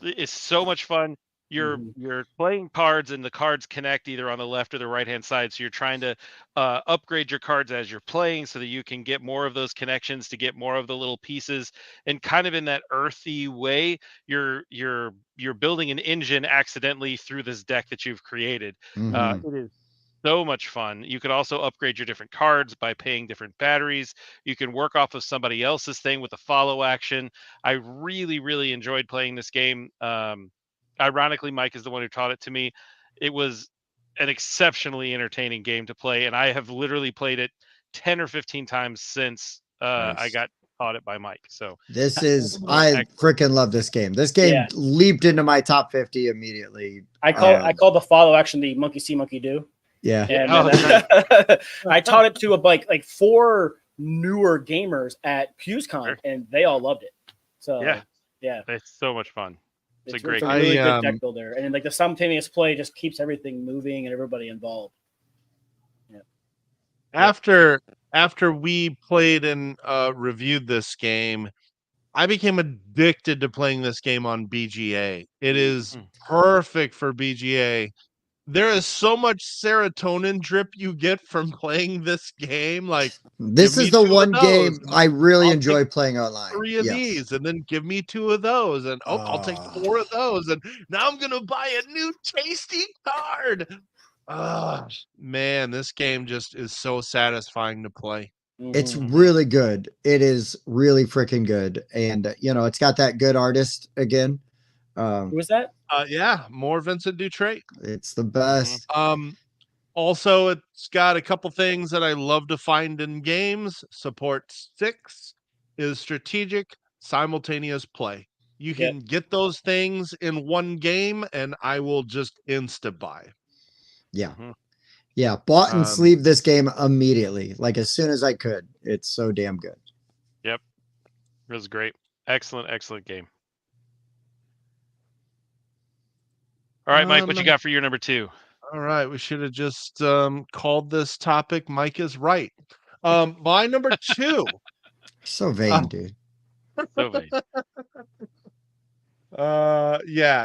It's so much fun. You're playing cards, and the cards connect either on the left or the right hand side. So you're trying to upgrade your cards as you're playing, so that you can get more of those connections to get more of the little pieces. And kind of in that earthy way, you're building an engine accidentally through this deck that you've created. It is so much fun. You could also upgrade your different cards by paying different batteries. You can work off of somebody else's thing with a follow action. I really, really enjoyed playing this game. Ironically, Mike is the one who taught it to me. It was an exceptionally entertaining game to play, and I have literally played it 10 or 15 times since I got taught it by Mike. So This is I freaking love this game. This game leaped into my top 50 immediately. I call the follow action the Monkey See, Monkey Do. Yeah. And I taught it to like 4 newer gamers at PewsCon, and they all loved it. So yeah, it's so much fun. It's a great game. Really good deck builder, and then like the simultaneous play just keeps everything moving and everybody involved. After we played and reviewed this game, I became addicted to playing this game on BGA. It is perfect for BGA. There is so much serotonin drip you get from playing this game. Like, this is the one game I really enjoy playing online. 3 of these, and then give me 2 of those, and I'll take 4 of those, and now I'm gonna buy a new tasty card. Man, this game just is so satisfying to play. It's really good. It is really freaking good, and it's got that good artist again. Who was that? More Vincent Dutrait. It's the best. Also, it's got a couple things that I love to find in games. Support 6 is strategic simultaneous play. You can get those things in one game, and I will just insta buy. Yeah. Yeah. Bought and sleeved this game immediately, like as soon as I could. It's so damn good. Yep. It was great. Excellent game. All right, Mike, what you got for your number 2? All right, we should have just called this topic Mike is Right. My number 2. So vain, dude. So vain.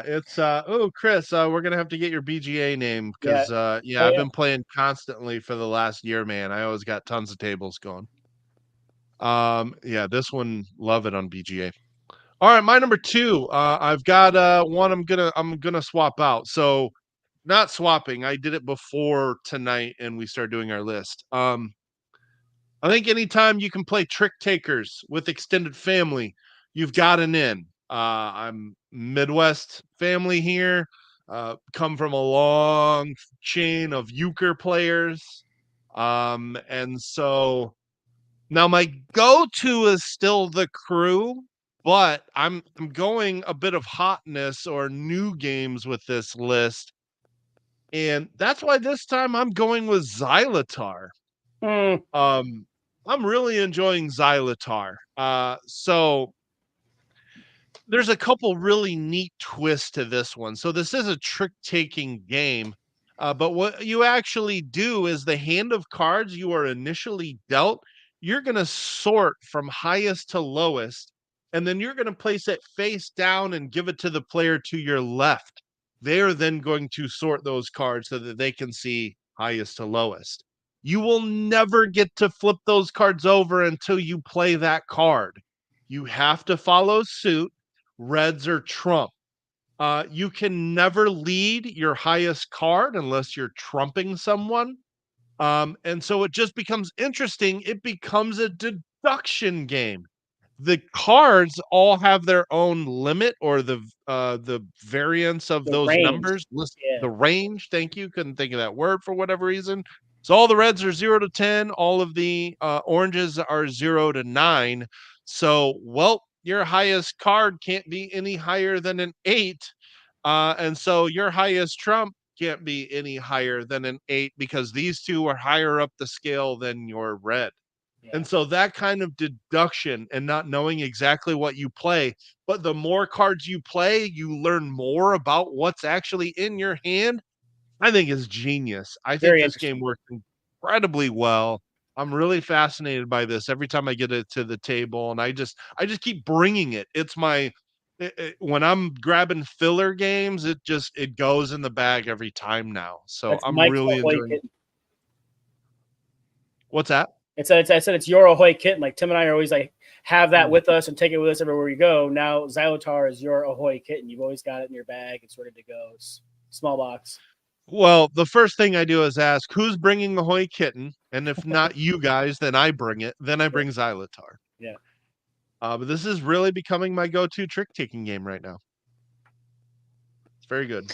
It's Chris, we're gonna have to get your BGA name because I've been playing constantly for the last year, man. I always got tons of tables going. This one, love it on BGA. All right, my number 2. I've got one I'm gonna swap out. So not swapping, I did it before tonight and we started doing our list. I think anytime you can play Trick Takers with extended family, you've got an in. I'm Midwest family here, come from a long chain of euchre players. And so now my go-to is still the Crew, but I'm going a bit of hotness or new games with this list. And that's why this time I'm going with Xylotar. I'm really enjoying Xylotar. So there's a couple really neat twists to this one. So this is a trick-taking game, but what you actually do is the hand of cards you are initially dealt, you're going to sort from highest to lowest, and then you're going to place it face down and give it to the player to your left. They're then going to sort those cards so that they can see highest to lowest. You will never get to flip those cards over until you play that card. You have to follow suit. Reds or trump. You can never lead your highest card unless you're trumping someone. And so it just becomes interesting. It becomes a deduction game. The cards all have their own limit or the variance of those range. numbers. The range. Thank you. Couldn't think of that word for whatever reason. So all the reds are 0 to 10. All of the oranges are 0 to 9. So, your highest card can't be any higher than an 8. And so your highest trump can't be any higher than an 8 because these two are higher up the scale than your red. Yeah. And so that kind of deduction and not knowing exactly what you play, but the more cards you play, you learn more about what's actually in your hand, I think is genius. I think this game works incredibly well. I'm really fascinated by this every time I get it to the table, and I just keep bringing it. It's when I'm grabbing filler games, it goes in the bag every time now. So that's I'm Mike's really enjoying it. What's that? I said it's your Ahoy kitten. Like Tim and I are always like have that with us and take it with us everywhere we go. Now Xylotar is your Ahoy kitten. You've always got it in your bag. It's ready to go. It's small box. Well, the first thing I do is ask who's bringing the Hoy kitten, and if not you guys, then I bring it. Then I bring Xylotar. Yeah. But this is really becoming my go-to trick-taking game right now. It's very good.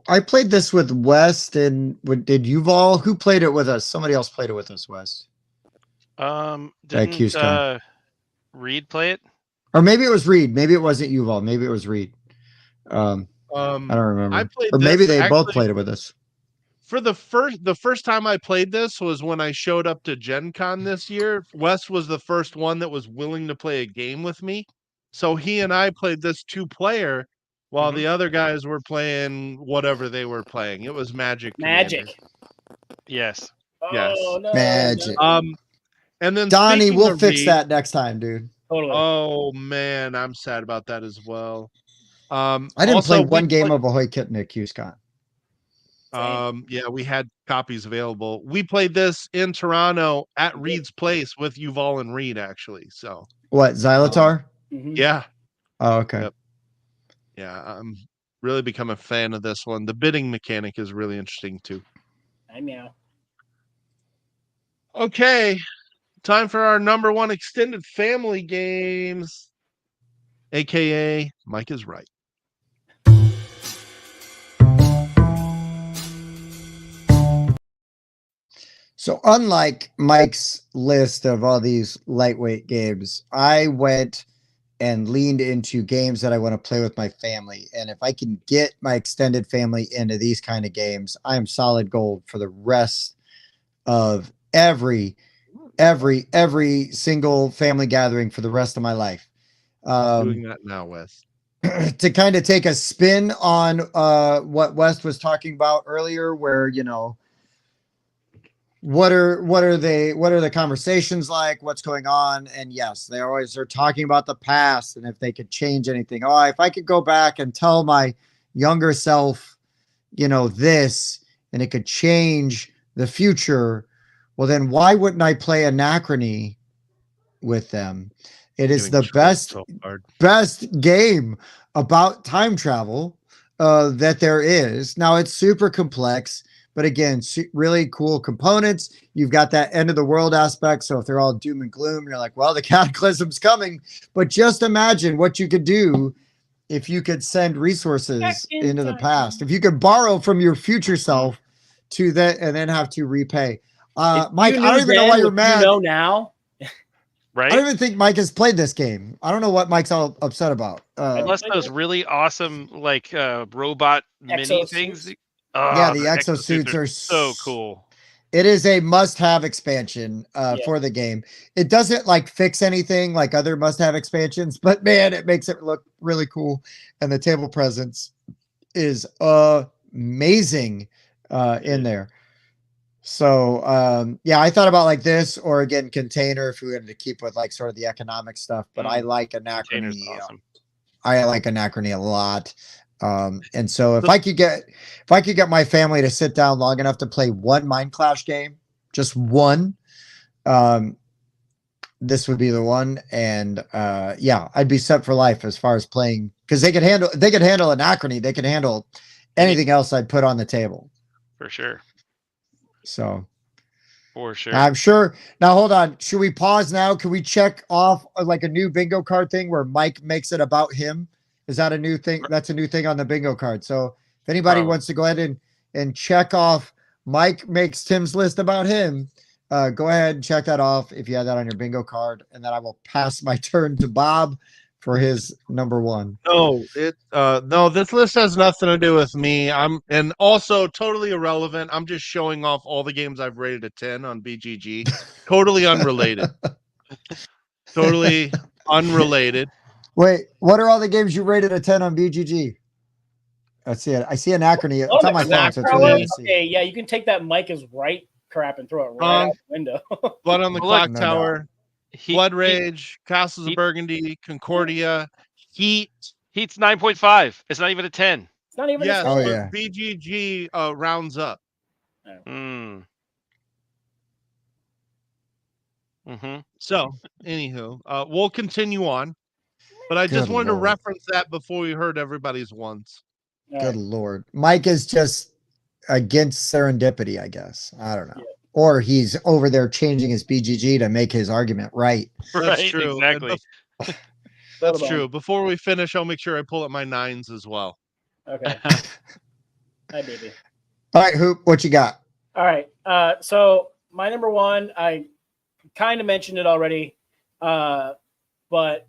I played this with West, and did Yuval? Who played it with us? Somebody else played it with us, West. Didn't Reed play it? Or maybe it was Reed. Maybe it wasn't Yuval. Maybe it was Reed. I don't remember. I played Or maybe this they both actually played it with us. for the first time I played this was when I showed up to Gen Con this year. Wes was the first one that was willing to play a game with me. So he and I played this 2-player while the other guys were playing whatever they were playing. It was Magic Commander. Magic. Yes. Yes. Oh, no, Magic. no. And then Donnie, speaking we'll of fix Reed, that next time, dude. Totally. oh man, I'm sad about that as well. I didn't also, play we one game play- of Ahoy Kipnick, QSCon. Yeah, we had copies available. We played this in Toronto at Reed's place with Yuval and Reed, actually. So What, Xylotar? yeah, Oh, okay. Yep. yeah, I'm really become a fan of this one. The bidding mechanic is really interesting too. I meow. Okay, time for our number one extended family games, aka Mike is right. So unlike Mike's list of all these lightweight games, I went and leaned into games that I want to play with my family. And if I can get my extended family into these kind of games, I am solid gold for the rest of every single family gathering for the rest of my life. Doing that now, Wes. To kind of take a spin on what West was talking about earlier, where, you know, what are the conversations like, what's going on? And yes, they always are talking about the past and if they could change anything. Oh, if I could go back and tell my younger self, you know, this, and it could change the future, well then why wouldn't I play Anachrony with them? It is the best game about time travel that there is. Now it's super complex, but again, really cool components. You've got that end of the world aspect. So if they're all doom and gloom, you're like, well, the cataclysm's coming. But just imagine what you could do if you could send resources into the past. If you could borrow from your future self to that and then have to repay. Mike, I don't even know why you're mad. You know now. Right? I don't even think Mike has played this game. I don't know what Mike's all upset about. Unless those really awesome like robot mini things. Yeah, the exosuits are so cool. It is a must-have expansion for the game. It doesn't like fix anything like other must-have expansions, but man, it makes it look really cool. And the table presence is amazing in there. So yeah, I thought about like this, or again, Container, if we wanted to keep with like sort of the economic stuff, but I like Anachrony. Awesome. I like Anachrony a lot. And so if I could get my family to sit down long enough to play one Mind Clash game, just one, this would be the one. And yeah, I'd be set for life as far as playing, because they could handle Anachrony. They could handle anything else I'd put on the table. For sure. So for sure. I'm sure. Now hold on. Should we pause now? Can we check off like a new bingo card thing where Mike makes it about him? Is that a new thing? That's a new thing on the bingo card. So if anybody wants to go ahead and check off Mike makes Tim's list about him, go ahead and check that off if you have that on your bingo card. And then I will pass my turn to Bob for his number one. No, no, this list has nothing to do with me. And also totally irrelevant. I'm just showing off all the games I've rated a 10 on BGG. Totally unrelated. Totally unrelated. Wait, what are all the games you rated a 10 on BGG? Let's see it. I see Anachrony. Oh, it's on my phone, so it's really hard to see. Okay, yeah, you can take that Mike is right crap and throw it right out the window. Blood on the Clock Tower, Blood Rage, Castles of Burgundy, Concordia, Heat. Heat's 9.5. It's not even a 10. It's not even a 10. Oh, yeah. BGG rounds up. So, anywho, we'll continue on. But I just wanted to reference that before we heard everybody's ones. Good Lord. Mike is just against serendipity, I guess. I don't know. Yeah. Or he's over there changing his BGG to make his argument right. That's true. Exactly. That's true. Before we finish, I'll make sure I pull up my 9s as well. Okay. Hi, baby. All right, Hoop, what you got? All right. So my number one, I kind of mentioned it already. But but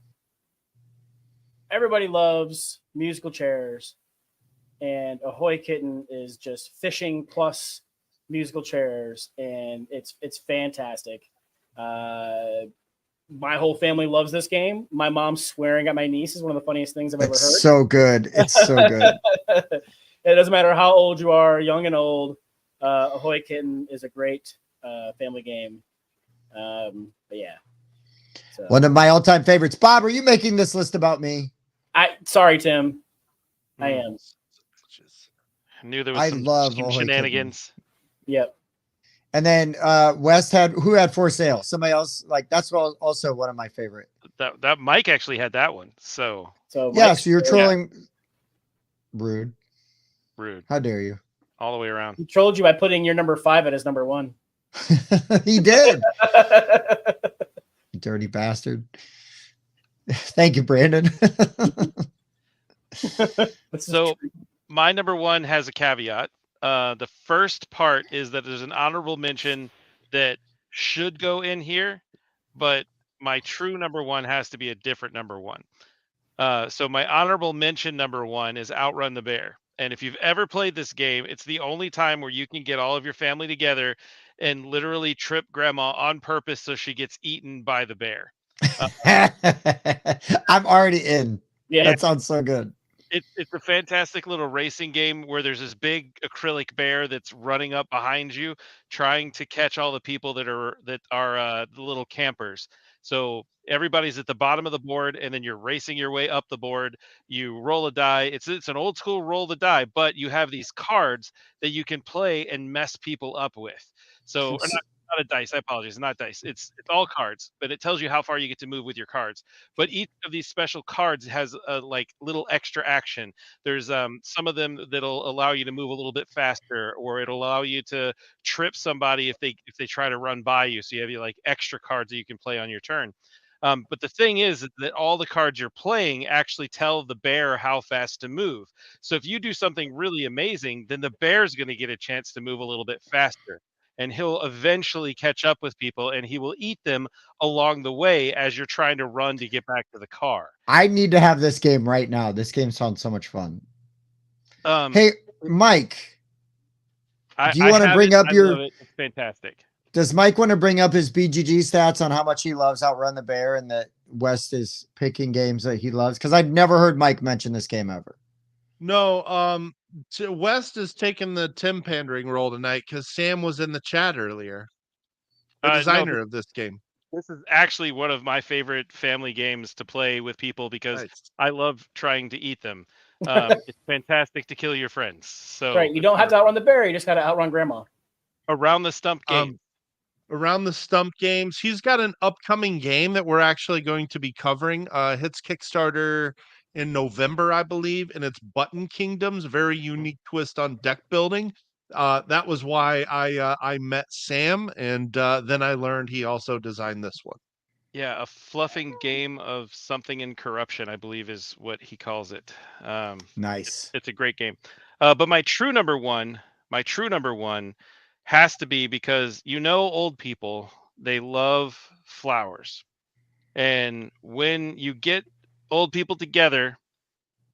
everybody loves musical chairs, and Ahoy Kitten is just fishing plus musical chairs, and it's fantastic. My whole family loves this game. My mom swearing at my niece is one of the funniest things I've ever heard. It's so good. It's so good. It doesn't matter how old you are, young and old. Ahoy Kitten is a great family game. But yeah. So. One of my all-time favorites. Bob, are you making this list about me? Sorry, Tim. I am. I knew there was some shenanigans. Yep. And then West who had For Sale? Somebody else. Like that's also one of my favorite. That Mike actually had that one. So yeah, so you're trolling. Yeah. Rude. How dare you? All the way around. He trolled you by putting your number 5 at his number 1. He did. Dirty bastard. Thank you, Brandon. So my number 1 has a caveat. The first part is that there's an honorable mention that should go in here, but my true number 1 has to be a different number 1. So my honorable mention number 1 is Outrun the Bear. And if you've ever played this game, it's the only time where you can get all of your family together and literally trip grandma on purpose so she gets eaten by the bear. I'm already in. Yeah, that sounds so good. It's a fantastic little racing game where there's this big acrylic bear that's running up behind you, trying to catch all the people that are the little campers. So everybody's at the bottom of the board, and then you're racing your way up the board. You roll a die. It's an old school roll the die, but you have these cards that you can play and mess people up with. So not a dice. I apologize. Not dice. It's all cards, but it tells you how far you get to move with your cards. But each of these special cards has a like little extra action. There's some of them that'll allow you to move a little bit faster, or it'll allow you to trip somebody if they try to run by you. So you have like extra cards that you can play on your turn. But the thing is that all the cards you're playing actually tell the bear how fast to move. So if you do something really amazing, then the bear's going to get a chance to move a little bit faster. And he'll eventually catch up with people, and he will eat them along the way as you're trying to run to get back to the car. I need to have this game right now. This game sounds so much fun. Hey, Mike, do you want to bring up your? It's fantastic. Does Mike want to bring up his BGG stats on how much he loves Outrun the Bear and that West is picking games that he loves? Because I'd never heard Mike mention this game ever. No, West is taking the Tim pandering role tonight because Sam was in the chat earlier. The designer of this game. This is actually one of my favorite family games to play with people because I love trying to eat them. It's fantastic to kill your friends. So right, you don't have to outrun the bear; you just got to outrun grandma. Around the Stump game. Around the Stump games, he's got an upcoming game that we're actually going to be covering. Hits Kickstarter in November, I believe, and it's Button Kingdoms, a very unique twist on deck building. That was why I met Sam, and then I learned he also designed this one. Yeah, a fluffing game of something in corruption, I believe is what he calls it. Nice. It's a great game. But my true number one has to be because old people, they love flowers. And when you get old people together,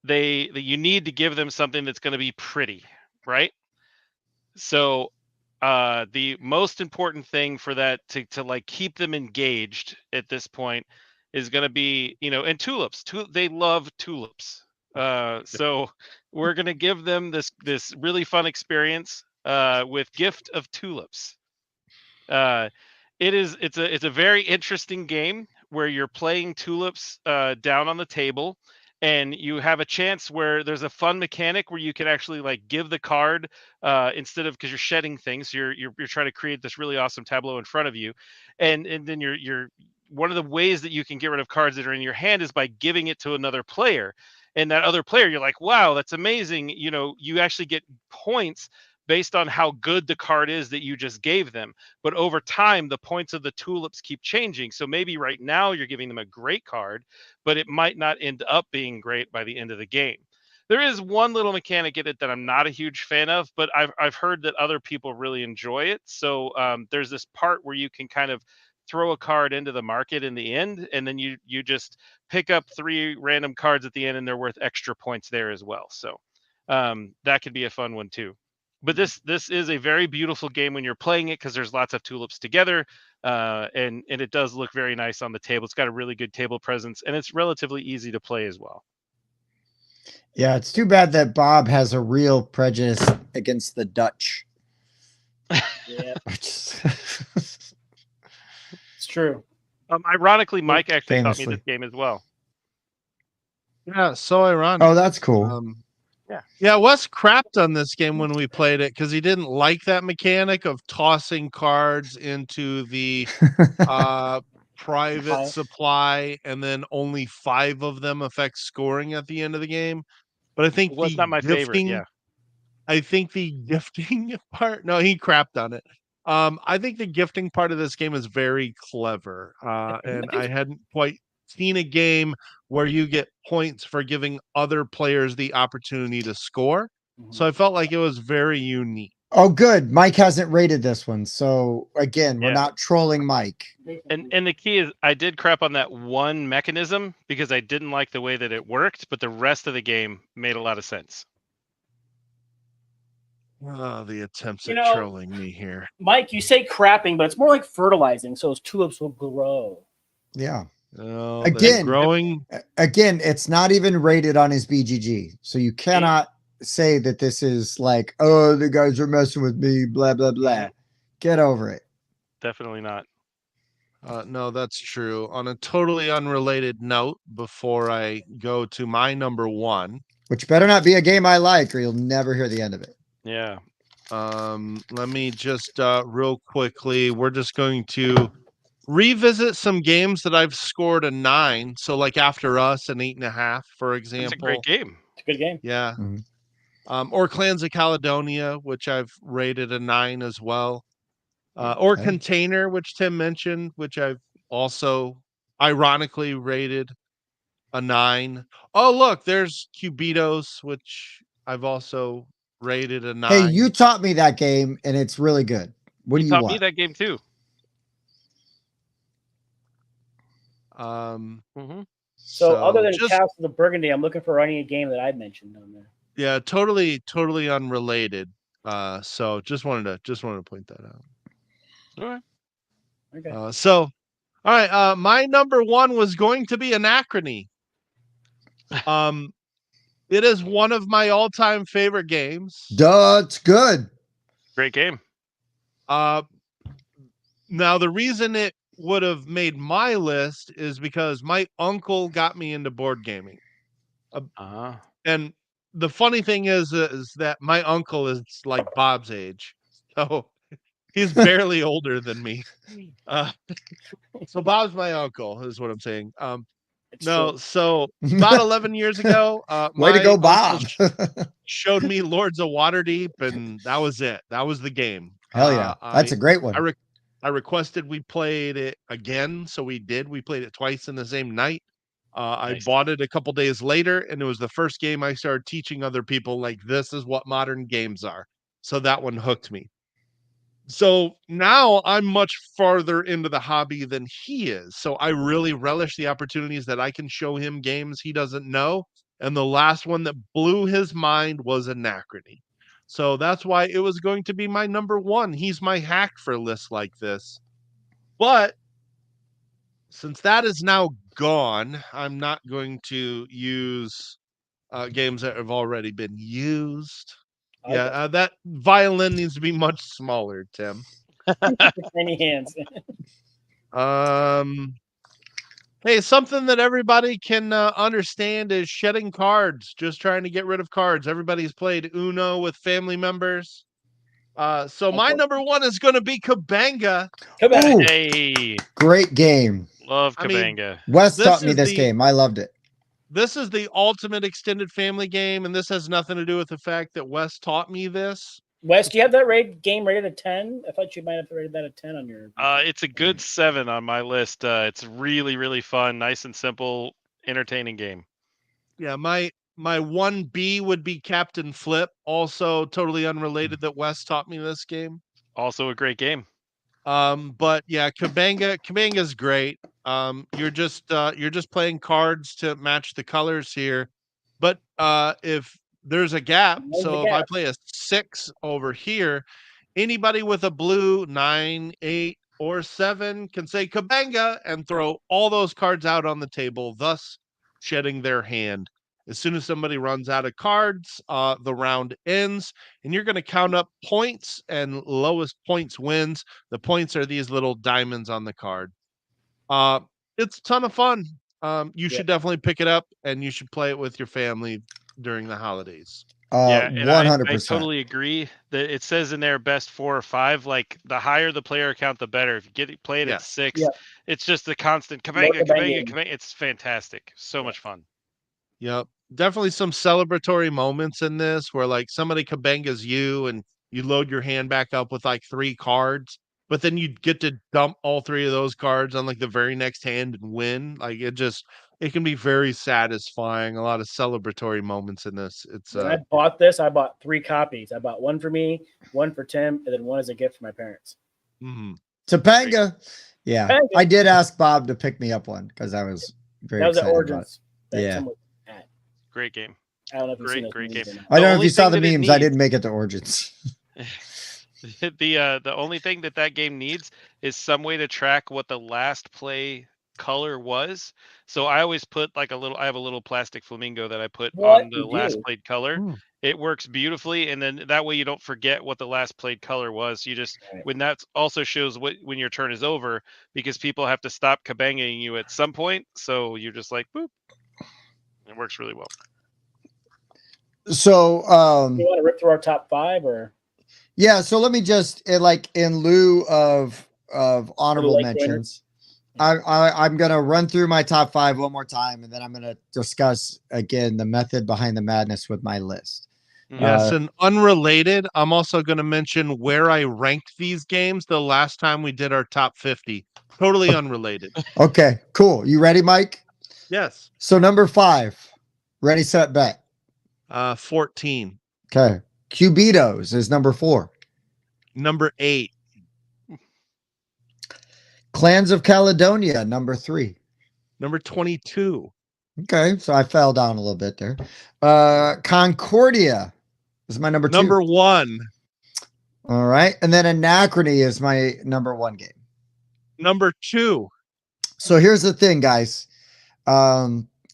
you need to give them something that's going to be pretty, right? So the most important thing for that to like keep them engaged at this point is going to be, and tulips. They love tulips. So we're going to give them this really fun experience with Gift of Tulips. It's a very interesting game where you're playing tulips down on the table, and you have a chance where there's a fun mechanic where you can actually like give the card instead of, because you're shedding things, you're trying to create this really awesome tableau in front of you, and then you're one of the ways that you can get rid of cards that are in your hand is by giving it to another player, and that other player, you're like, wow, that's amazing. You actually get points based on how good the card is that you just gave them. But over time, the points of the tulips keep changing. So maybe right now you're giving them a great card, but it might not end up being great by the end of the game. There is one little mechanic in it that I'm not a huge fan of, but I've heard that other people really enjoy it. So there's this part where you can kind of throw a card into the market in the end, and then you just pick up 3 random cards at the end, and they're worth extra points there as well. So that could be a fun one too. But this is a very beautiful game when you're playing it, because there's lots of tulips together, and it does look very nice on the table. It's got a really good table presence, and it's relatively easy to play as well. Yeah, it's too bad that Bob has a real prejudice against the Dutch. Yeah, it's true. Ironically, Mike actually taught me Famously. this game as well. Yeah, so ironic. Oh, that's cool. Yeah, Wes crapped on this game when we played it because he didn't like that mechanic of tossing cards into the private supply, and then only 5 of them affect scoring at the end of the game. But I think Well, it's not my favorite. Yeah. I think the gifting part. No, he crapped on it. I think the gifting part of this game is very clever, and I hadn't quite seen a game where you get points for giving other players the opportunity to score. So I felt like it was very unique. Oh, good. Mike hasn't rated this one. So again, we're Yeah. not trolling Mike. And the key is, I did crap on that one mechanism because I didn't like the way that it worked, but the rest of the game made a lot of sense. Oh, the attempts You at know- trolling me here. Mike, you say crapping, but it's more like fertilizing, so those tulips will grow. Yeah. Oh, Again. they're growing. Again, it's not even rated on his BGG. So you cannot say that this is like, oh, the guys are messing with me, blah, blah, blah. Get over it. Definitely not. No, that's true. On a totally unrelated note, before I go to my number 1, Which better not be a game I like, or you'll never hear the end of it. Yeah. let me just real quickly, we're just going to revisit some games that I've scored a 9. So like After Us, an 8.5, for example. It's a great game. It's a good game. Yeah. Mhm. Or Clans of Caledonia, which I've rated a 9 as well. Or Okay. Container, which Tim mentioned, which I've also ironically rated a 9. Oh, look, there's Cubitos, which I've also rated a 9. Hey, you taught me that game, and it's really good. What do You you taught me want? that game too. So other than just, Castle of Burgundy, I'm looking for any game that I mentioned on there. yeah, totally unrelated. So just wanted to point that out. All right. Okay. So, all right. My number 1 was going to be Anachrony. It is one of my all-time favorite games. Duh, it's good. Great game. Now the reason it would have made my list is because my uncle got me into board gaming. And the funny thing is that my uncle is like Bob's age. So he's barely older than me. So Bob's my uncle is what I'm saying. It's No, true. so about 11 years ago, Way to my go, uncle Bob. showed me Lords of Waterdeep, and that was it. That was the game. Hell yeah. That's a great one. I requested we played it again, so we did. We played it twice in the same night. I Nice. bought it a couple days later, and it was the first game I started teaching other people, like, this is what modern games are. So that one hooked me. So now I'm much farther into the hobby than he is. So I really relish the opportunities that I can show him games he doesn't know. And the last one that blew his mind was Anachrony. So that's why it was going to be my number 1. He's my hack for lists like this. But since that is now gone, I'm not going to use games that have already been used. Yeah, that violin needs to be much smaller, Tim. Many hands. Hey, something that everybody can understand is shedding cards, just trying to get rid of cards. Everybody's played Uno with family members. So my number 1 is going to be Kabanga. Ooh, Hey, great game. love I mean, Kabanga. Wes This taught me is this the- game. I loved it. This is the ultimate extended family game, and this has nothing to do with the fact that Wes taught me this. Wes, do you have that game rated at 10? I thought you might have rated that at 10 on your. It's a good 7 on my list. It's really, really fun, nice and simple, entertaining game. Yeah, my 1B would be Captain Flip, also totally unrelated that Wes taught me this game. Also a great game. But yeah, Kabanga's great. You're just playing cards to match the colors here. But if there's a gap, There's the so if I gap. play a 6 over here, anybody with a blue 9, 8, or 7 can say Kabanga and throw all those cards out on the table, thus shedding their hand. As soon as somebody runs out of cards, the round ends, and you're going to count up points, and lowest points wins. The points are these little diamonds on the card. It's a ton of fun. You should definitely pick it up, and you should play it with your family during the holidays. Yeah, and I 100%. totally agree that it says in there best 4 or 5. Like the higher the player count, the better. If you play it at 6, Yeah. it's just the constant More kabanga, kabanging. kabanga, kabanga. It's fantastic. So much fun. Yep. Definitely some celebratory moments in this where like somebody kabangas you and you load your hand back up with like 3 cards, but then you get to dump all 3 of those cards on like the very next hand and win. Like it can be very satisfying. A lot of celebratory moments in this. It's When I bought this, I bought 3 copies. I bought one for me, one for Tim, and then one as a gift for my parents. Topanga. Yeah. Topanga. I did ask Bob to pick me up one because I was very That was at excited about it. Origins. that Yeah. Tim was at. Great game. I don't know if you've seen Great those game. memes or not. I don't know if only you saw the thing that it memes. I needs- didn't make it to Origins. The only thing that game needs is some way to track what the last play color was. So I always put like I have a little plastic flamingo that I put on the You last do? played color. Hmm. It works beautifully, and then that way you don't forget what the last played color was. You just Right. when that also shows when your turn is over, because people have to stop kabanging you at some point. So you're just like boop. It works really well. So, You want to rip through our top 5 or yeah, so let me just like in lieu of honorable like mentions, I'm gonna run through my top 5 one more time, and then I'm gonna discuss again the method behind the madness with my list. Yes, and unrelated, I'm also going to mention where I ranked these games the last time we did our top 50. Totally unrelated. Okay, cool. You ready, Mike? Yes. So number 5, ready, set, bet. 14. Okay. Cubitos is number 4. Number 8. Clans of Caledonia, number 3. Number 22. Okay, so I fell down a little bit there. Concordia is my number 2. Number 1. All right, and then Anachrony is my number 1 game. Number 2. So here's the thing, guys.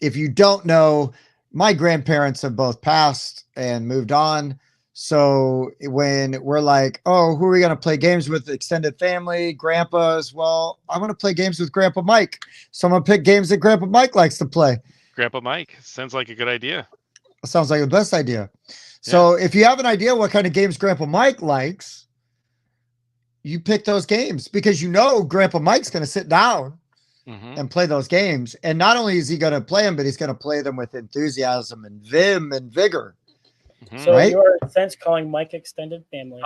If you don't know, my grandparents have both passed and moved on. So when we're like, oh, who are we going to play games with? Extended family, grandpas. Well, I want to play games with Grandpa Mike. So I'm going to pick games that Grandpa Mike likes to play. Grandpa Mike sounds like a good idea. Sounds like the best idea. So if you have an idea what kind of games Grandpa Mike likes, you pick those games because you know Grandpa Mike's going to sit down and play those games. And not only is he going to play them, but he's going to play them with enthusiasm and vim and vigor. So Right? you are in a sense calling Mike extended family.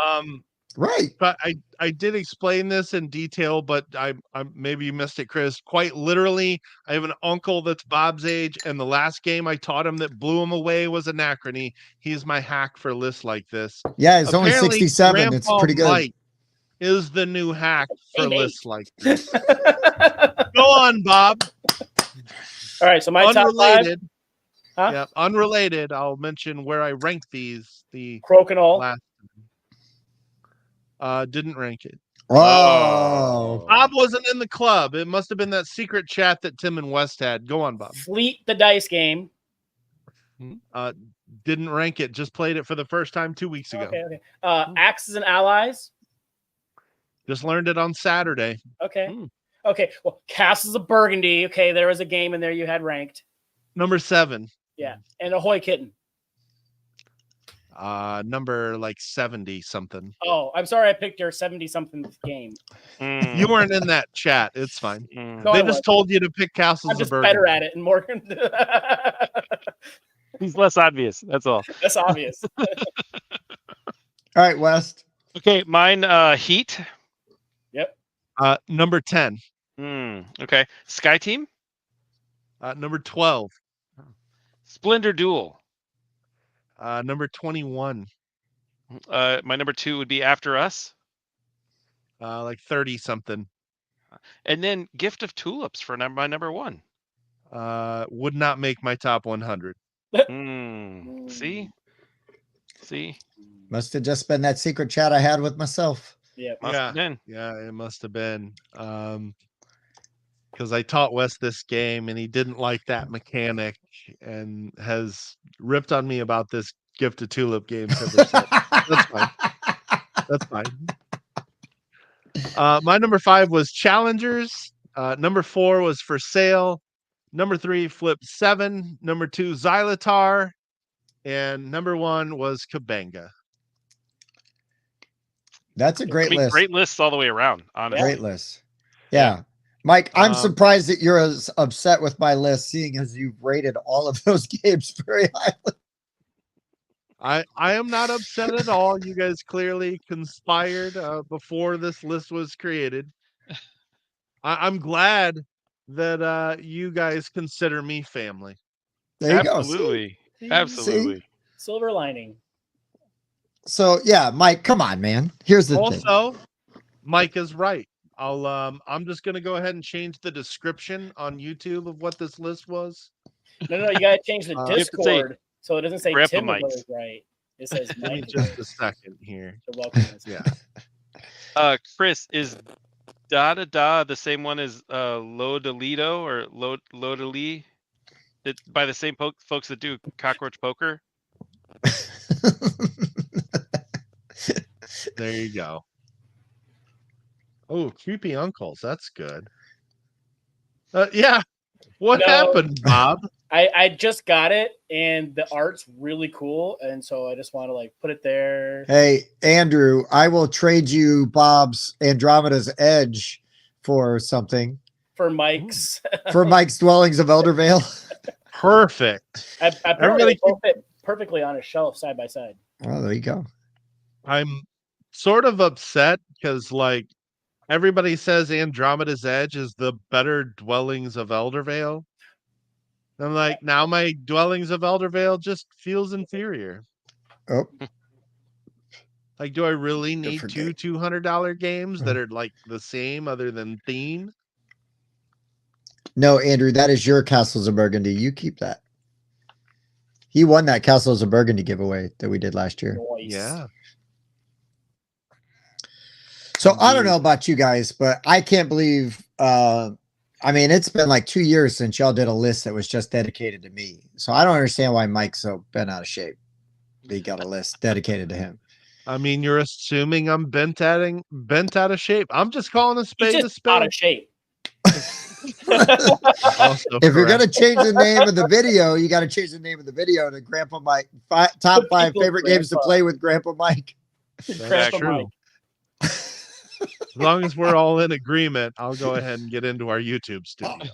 Right. But I did explain this in detail, but I maybe you missed it, Chris. Quite literally, I have an uncle that's Bob's age, and the last game I taught him that blew him away was Anachrony. He's my hack for lists like this. Yeah, it's only Apparently, 67. It's Grandpa pretty good. Mike is the new hack for Hey, lists like this. Go on, Bob. All right, so my top 5. Unrelated. Huh? Yeah, unrelated. I'll mention where I ranked these. The Crokinole. last didn't rank it. Oh. Bob wasn't in the club. It must have been that secret chat that Tim and West had. Go on, Bob. Fleet the dice game. Didn't rank it. Just played it for the first time 2 weeks ago. Okay. Axes and Allies. Just learned it on Saturday. Okay. Okay. Well, Castles of Burgundy. Okay, there was a game in there you had ranked. Number 7. Yeah, and Ahoy Kitten. Number like 70 something. Oh, I'm sorry, I picked your 70-something game. You weren't in that chat. It's fine. No, They I just wasn't. told you to pick Castles I'm of just Burgundy. better at it and more. He's less obvious. That's all. That's obvious. All right, West. Okay, mine Heat. Yep. Number 10. Okay. Sky Team. Number 12. Splendor Duel. Number 21. My number 2 would be After Us. like 30 something. And then Gift of Tulips for my number 1. Would not make my top 100. See? Must have just been that secret chat I had with myself. Yeah. Must have been. Yeah, it must have been. Because I taught Wes this game and he didn't like that mechanic and has ripped on me about this Gift of Tulip games ever since. That's fine. That's fine. My number 5 was Challengers. Number 4 was For Sale. Number 3, Flip 7. Number 2, Xylotar. And number 1 was Kabanga. That's a great list. Great lists all the way around, honestly. Great list. Yeah. Mike, I'm Um, surprised that you're as upset with my list, seeing as you've rated all of those games very highly. I am not upset at all. You guys clearly conspired before this list was created. I'm glad that you guys consider me family. There you go. Absolutely. See? Absolutely. Silver lining. So yeah, Mike, come on, man. Here's the thing. Also, Mike is right. I'm just gonna go ahead and change the description on YouTube of what this list was. No, you gotta change the You have to Discord so it doesn't say Grandpa Tim Mike's. is right. It says Give me Mike. just a second here. You're welcome. Yeah. Chris, is Da the same one as Lodalito or Lodali? By the same folks that do Cockroach Poker? There you go. Oh, creepy uncles. That's good. Yeah. What No. happened, Bob? I just got it and the art's really cool, and so I just want to like put it there. Hey, Andrew, I will trade you Bob's Andromeda's Edge for something. For Mike's. For Mike's Dwellings of Eldervale. Perfect. Apparently Everybody they both fit perfectly on a shelf side by side. Oh, there you go. I'm sort of upset because like everybody says Andromeda's Edge is the better Dwellings of Eldervale. I'm like, now my Dwellings of Eldervale just feels inferior. Oh, Like, do I really need Different two $200 games that are like the same other than Theme? no, Andrew, that is your Castles of Burgundy. You keep that. He won that Castles of Burgundy giveaway that we did last year. Nice. Yeah. So I don't know about you guys, but I can't believe I mean, it's been like 2 years since y'all did a list that was just dedicated to me. So I don't understand why Mike's so bent out of shape. He got a list dedicated to him. I mean, you're assuming I'm bent out of shape. I'm just calling a He's spade a just spade. out of shape. Also If you're correct. gonna change the name of the video, you got to change the name of the video to Grandpa Mike. Top 5 People favorite games to Grandpa. play with Grandpa Mike. That's Grandpa true. Mike. As long as we're all in agreement, I'll go ahead and get into our YouTube studio.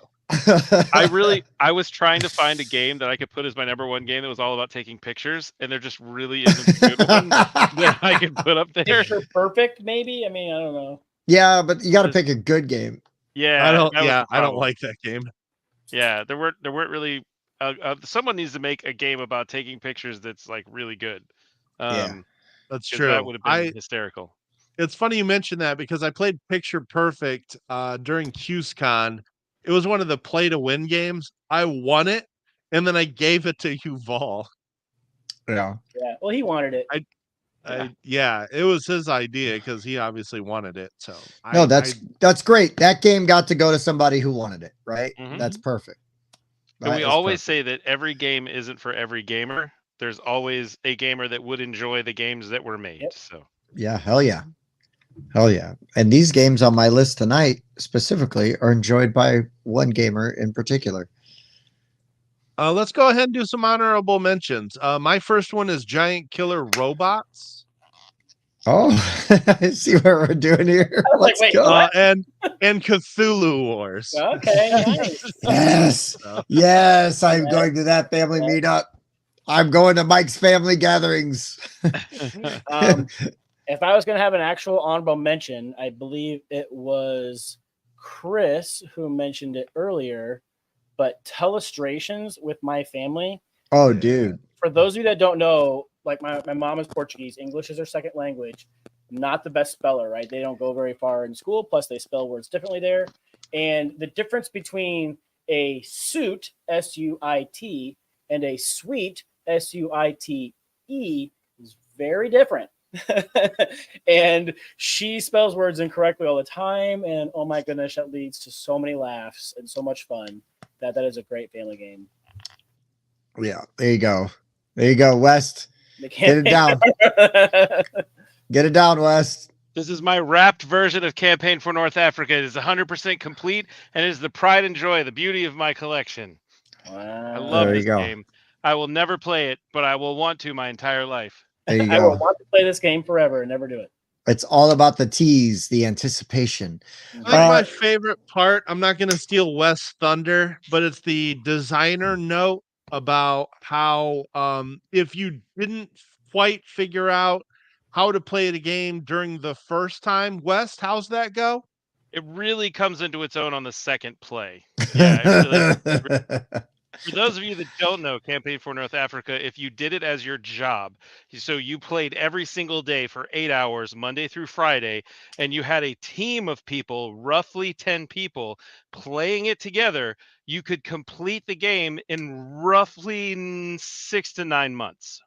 I was trying to find a game that I could put as my number 1 game that was all about taking pictures, and there just really isn't a good one that I could put up there. Picture perfect, maybe. I mean, I don't know. Yeah, but you got to pick a good game. Yeah, I don't. that was Yeah, the I don't problem. like that game. Yeah, there weren't really. Someone needs to make a game about taking pictures that's like really good. Yeah. That's 'cause true. That would have been hysterical. It's funny you mentioned that because I played Picture Perfect during QSCon. It was one of the play to win games. I won it, and then I gave it to Yuval. Yeah. Yeah. Well, he wanted it. Yeah, it was his idea because he obviously wanted it. So No, that's great. That game got to go to somebody who wanted it, right? Mhm. That's perfect. And That we is always perfect. say that every game isn't for every gamer. There's always a gamer that would enjoy the games that were made. Yep. So Yeah, hell yeah. Hell yeah. And these games on my list tonight specifically are enjoyed by one gamer in particular. let's go ahead and do some honorable mentions. My first one is Giant Killer Robots. Oh, I see what we're doing here. I was like, Let's wait, go. what? And Cthulhu Wars. Okay, nice. Yes. Yes, I'm going to that family meetup. I'm going to Mike's family gatherings. If I was going to have an actual honorable mention, I believe it was Chris who mentioned it earlier, but Telestrations with my family. Oh, dude. For those of you that don't know, like my mom is Portuguese, English is her second language. not the best speller, right? They don't go very far in school. Plus, they spell words differently there. And the difference between a suit, S-U-I-T, and a suite, S-U-I-T-E, is very different. And she spells words incorrectly all the time. And oh my goodness, that leads to so many laughs and so much fun. That is a great family game. Yeah, there you go. There you go, West. Get it down. Get it down, West. This is my wrapped version of Campaign for North Africa. It is 100% complete, and it is the pride and joy, the beauty of my collection. Wow. I love this game. I will never play it, but I will want to my entire life. There you go. I will want to play this game forever and never do it. It's all about the tease, the anticipation. I think my favorite part, I'm not going to steal Wes Thunder, but it's the designer note about how if you didn't quite figure out how to play the game during the first time, West, how's that go? It really comes into its own on the second play. Yeah, for those of you that don't know Campaign for North Africa, if you did it as your job, so you played every single day for 8 hours, Monday through Friday, and you had a team of people, roughly 10 people, playing it together, you could complete the game in roughly 6 to 9 months.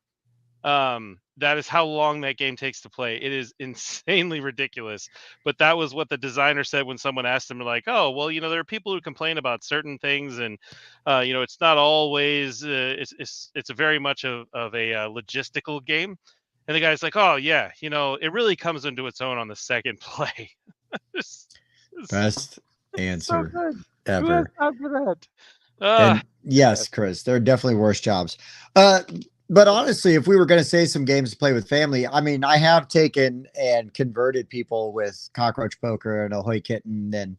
That is how long that game takes to play. It is insanely ridiculous. But that was what the designer said when someone asked him, like, oh, well, there are people who complain about certain things, and it's not always it's a very much of a logistical game. And the guy's like, oh yeah, it really comes into its own on the second play. Best answer so ever. And yes, Chris, there are definitely worse jobs. But honestly, if we were going to say some games to play with family, I mean, I have taken and converted people with Cockroach Poker and Ahoy Kitten and,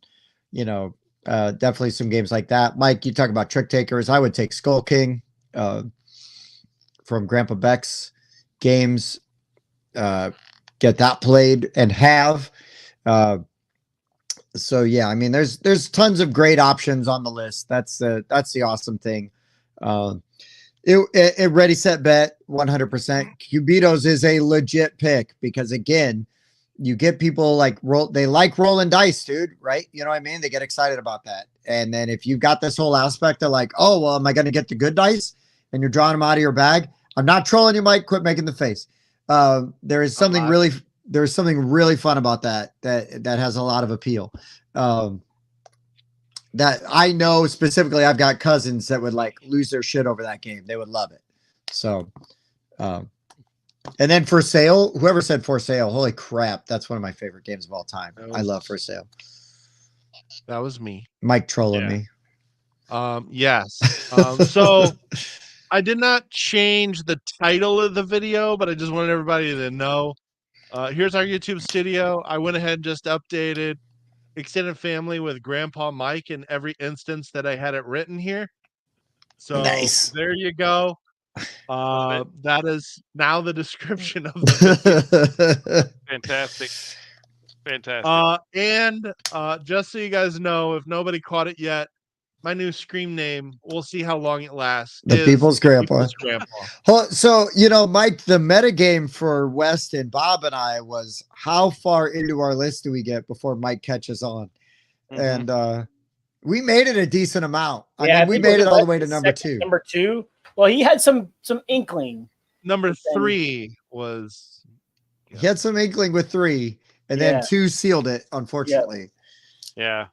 definitely some games like that. Mike, you talk about Trick Takers. I would take Skull King from Grandpa Beck's games, get that played and have. So, yeah, I mean, there's tons of great options on the list. That's the awesome thing. It Ready Set Bet 100%. Cubitos is a legit pick because again, you get people they like rolling dice, dude, right? You know what I mean? They get excited about that. And then if you've got this whole aspect of like, oh, well, am I going to get the good dice? And you're drawing them out of your bag. I'm not trolling you, Mike. Quit making the face. There's something really fun about that has a lot of appeal. That I know specifically, I've got cousins that would lose their shit over that game. They would love it. So, and then For Sale, whoever said For Sale, holy crap. That's one of my favorite games of all time. I love For Sale. That was me. Mike trolling me. Yes. So I did not change the title of the video, but I just wanted everybody to know. Here's our YouTube studio. I went ahead and just updated Extended Family with Grandpa Mike in every instance that I had it written here. So nice. There you go. That is now the description of the video. Fantastic. And just so you guys know, if nobody caught it yet, my new Scream name, we'll see how long it lasts. The People's Grandpa. So, Mike, the metagame for West and Bob and I was how far into our list do we get before Mike catches on? Mm-hmm. And we made it a decent amount. I mean, we made it all the way to number 2. Number 2. Well, he had some inkling. Number 3 was... He had some inkling with 3, and then 2 sealed it, unfortunately. Yeah.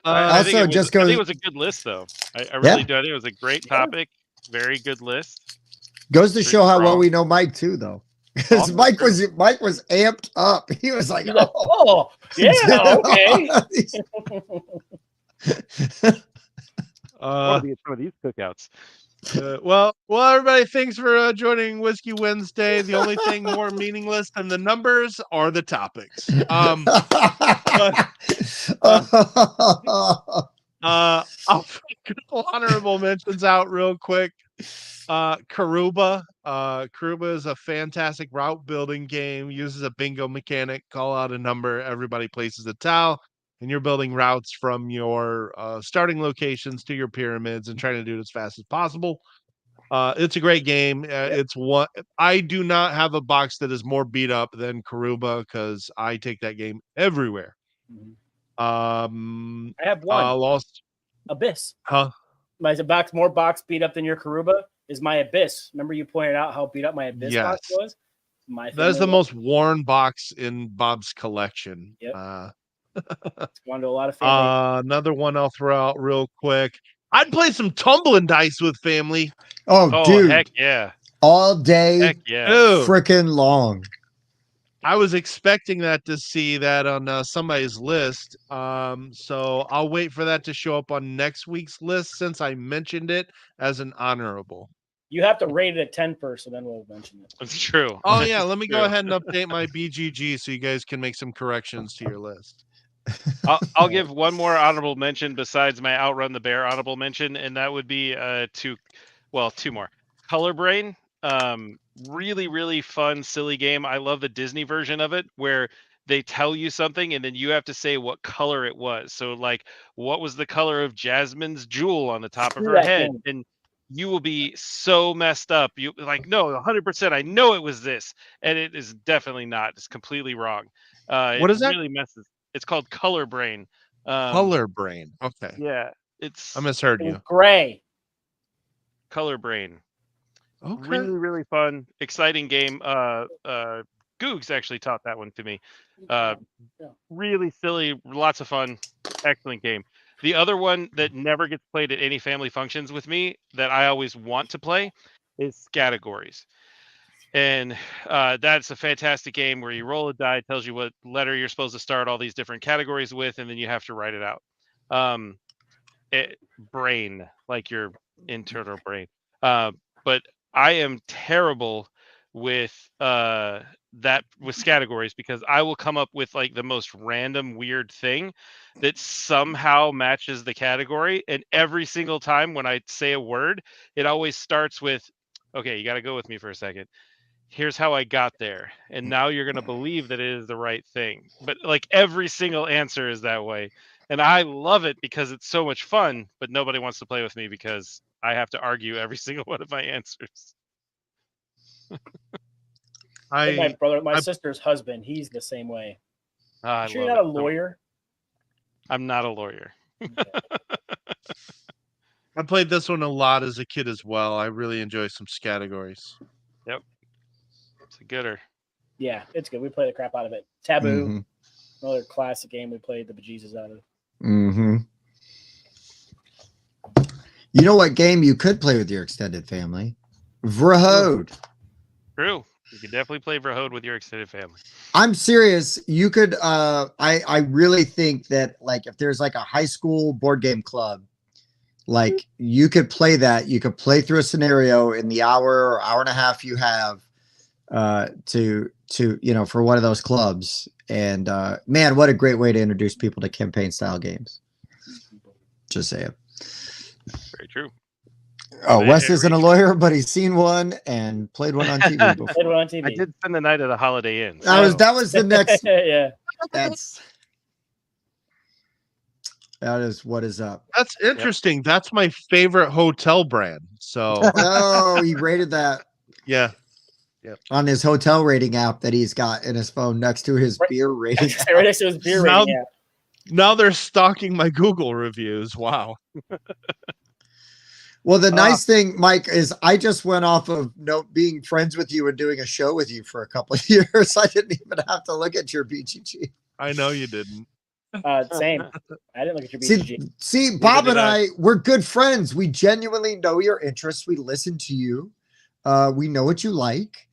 I think it was a good list, though. I really do. I think it was a great topic. Very good list. Goes to show how well we know Mike too, though. Because Mike was amped up. He was like, "Oh, yeah, okay." Want to be at some of these cookouts. Well, everybody, thanks for joining Whiskey Wednesday. The only thing more meaningless than the numbers are the topics. I'll put a couple honorable mentions out real quick. Karuba. Karuba is a fantastic route building game. Uses a bingo mechanic. Call out a number. Everybody places a tile. And you're building routes from your starting locations to your pyramids and trying to do it as fast as possible. It's a great game. It's one. I do not have a box that is more beat up than Karuba because I take that game everywhere. I have one. Lost Abyss. Huh? My box beat up than your Karuba is my Abyss. Remember you pointed out how beat up my Abyss box was? That is the most worn box in Bob's collection. Yep. It's gone to a lot of family. Another one I'll throw out real quick. I'd play some tumbling dice with family. Oh, dude. Heck yeah. All day. Heck yeah. Freaking long. I was expecting that to see that on somebody's list. So I'll wait for that to show up on next week's list since I mentioned it as an honorable. You have to rate it at 10 first, and then we'll mention it. That's true. Oh, yeah. Let me go ahead and update my BGG so you guys can make some corrections to your list. I'll give one more honorable mention besides my Outrun the Bear honorable mention, and that would be two more. Color Brain. Really, really fun, silly game. I love the Disney version of it where they tell you something and then you have to say what color it was. So like, what was the color of Jasmine's jewel on the top of her head? And you will be so messed up. You like, no, 100%. I know it was this, and it is definitely not. It's completely wrong. What is that? Really messes. It's called Color Brain. Color Brain. Okay. Yeah, I misheard you. Gray. Color Brain. Okay. Really, really fun, exciting game. Googs actually taught that one to me. Really silly, lots of fun, excellent game. The other one that never gets played at any family functions with me that I always want to play is Categories. And that's a fantastic game where you roll a die, it tells you what letter you're supposed to start all these different categories with, and then you have to write it out. Brain, like your internal brain. But I am terrible with categories because I will come up with like the most random weird thing that somehow matches the category, and every single time when I say a word, it always starts with, okay, you got to go with me for a second. Here's how I got there, and now you're going to believe that it is the right thing. But like every single answer is that way, and I love it because it's so much fun, but nobody wants to play with me because I have to argue every single one of my answers. My sister's husband, he's the same way. Sure you're not a lawyer? I'm not a lawyer. I played this one a lot as a kid as well. I really enjoy some categories. Yep. It's a gooder. Yeah, it's good. We play the crap out of it. Taboo. Another classic game we played the bejesus out of. You know what game you could play with your extended family? Vrahode. True. You could definitely play Vrahode with your extended family. I'm serious. You could I really think that like if there's like a high school board game club, like you could play that. You could play through a scenario in the hour or hour and a half you have to for one of those clubs. And man, what a great way to introduce people to campaign style games. Just say it. Very true. Oh, Wes isn't a lawyer, but he's seen one and played one on TV before. Played one on TV. I did spend the night at a Holiday Inn. So. That was the next. Yeah. That is what is up. That's interesting. Yep. That's my favorite hotel brand. So he rated that. Yeah. Yep. On his hotel rating app that he's got in his phone next to his beer rating. Right next to his beer rating app. Now they're stalking my Google reviews. Wow. Well, the nice thing, Mike, is I just went off of being friends with you and doing a show with you for a couple of years. I didn't even have to look at your BGG. I know you didn't. Same. I didn't look at your BGG. See, Bob and I, we're good friends. We genuinely know your interests. We listen to you. We know what you like.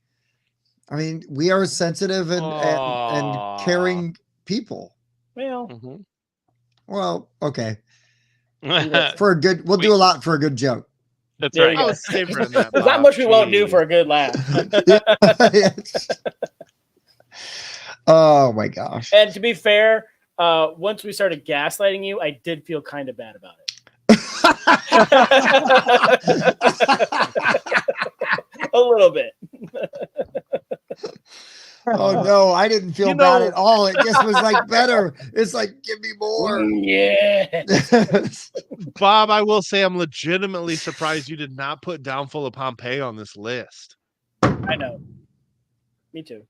I mean, we are sensitive and caring people. Well, okay. For a good, we'll do a lot for a good joke. That's right. There's not much we won't do for a good laugh. Oh my gosh. And to be fair, once we started gaslighting you, I did feel kind of bad about it. A little bit. Oh no, I didn't feel bad at all. It just was like better. It's like, give me more. Yeah. Bob, I will say I'm legitimately surprised you did not put Downfall of Pompeii on this list. I know. Me too.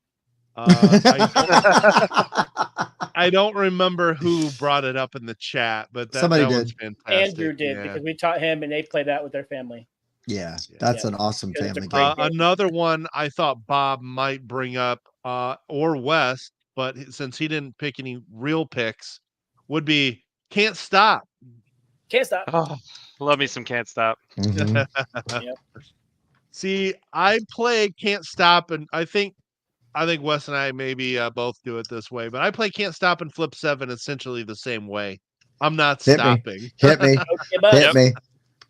I don't remember who brought it up in the chat, but Somebody that one's did. fantastic. Andrew did because we taught him and they played that with their family. Yeah, that's an awesome Because it's a family great game. game. Another one I thought Bob might bring up, or West, but since he didn't pick any real picks, would be Can't Stop. Can't Stop. Oh, love me some Can't Stop. Mhm. Yep. See, I play Can't Stop, and I think Wes and I maybe both do it this way, but I play Can't Stop and Flip 7 essentially the same way. I'm not Hit me. stopping. Hit me. Okay, but Hit me.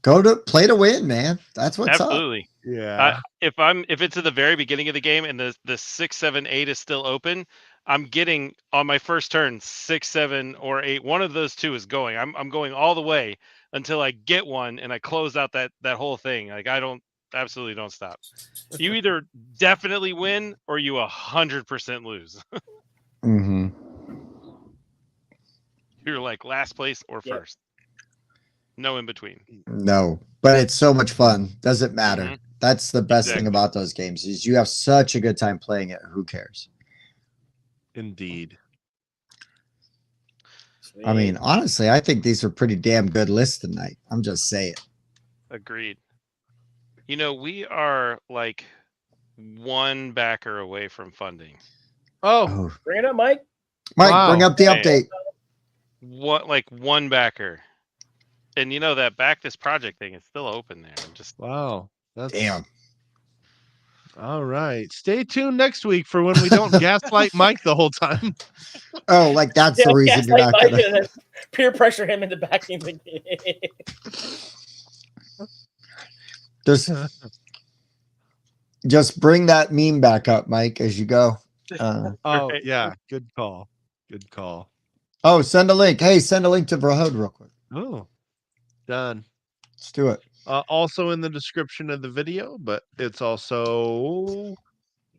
Go to play to win, man. That's what's Absolutely. Yeah. If it's at the very beginning of the game and the 6, 7, 8 is still open, I'm getting on my first turn 6, 7, or 8. One of those two is going. I'm going all the way until I get one and I close out that whole thing. Like I absolutely don't stop. You either definitely win or you 100% lose. up. Mm-hmm. You're like last place or Yep. first. No in between. No, but it's so much fun. Doesn't matter. Mhm. That's the best Exactly. thing about those games is you have such a good time playing it. Who cares? Indeed. I mean, honestly, I think these are pretty damn good lists tonight. I'm just saying. Agreed. You know, we are like one backer away from funding. Oh, bring it up, Mike. Mike, Wow. bring up the Hey. update. What, like one backer? And you know that back this project thing is still open there. I'm just wow. That's Damn. all right. Stay tuned next week for when we don't gaslight Mike the whole time. Oh, like that's the reason you're not Mike gonna. and then peer pressure him into backing the game. Just bring that meme back up, Mike, as you go. Oh, Right. yeah. Good call. Good call. Oh, send a link. Hey, send a link to Vrahode real quick. Oh, done. Let's do it. Also in the description of the video, but it's also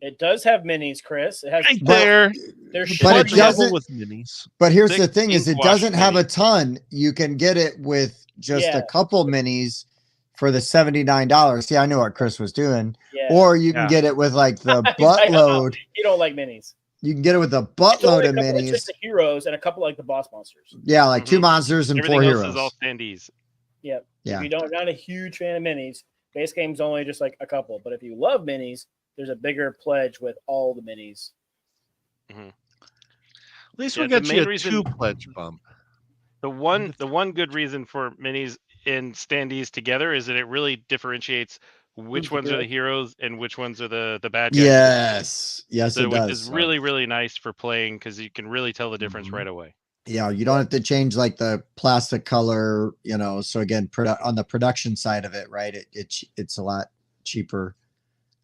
It does have minis, Chris. It has right there. there's But it Plunge level doesn't- with minis. But here's the 6 thing: is ink it wash doesn't have a mini. ton. You can get it with just Yeah. a couple minis for the $79. See, I knew what Chris was doing. Yeah. Or you can Yeah. get it with like the He's like, buttload. you don't like minis. You can get it with a It's buttload only a of couple, it's just minis. the heroes and a couple like the boss monsters. Yeah, like 2 Mhm. monsters and Everything 4 else heroes. is all standees. Yep. Yeah. If you don't not a huge fan of minis, base game's only just like a couple. But if you love minis, there's a bigger pledge with all the minis. At least Yeah, we'll the get you main a reason- 2 pledge bump. The one good reason for minis and standees together is that it really differentiates which the ones are hero? the heroes and which ones are the bad guys. Yes. Yes, So, it which does. is really, really nice for playing because you can really tell the difference Mhm. right away. Yeah, you don't have to change like the plastic color, So again, on the production side of it, right? It's a lot cheaper.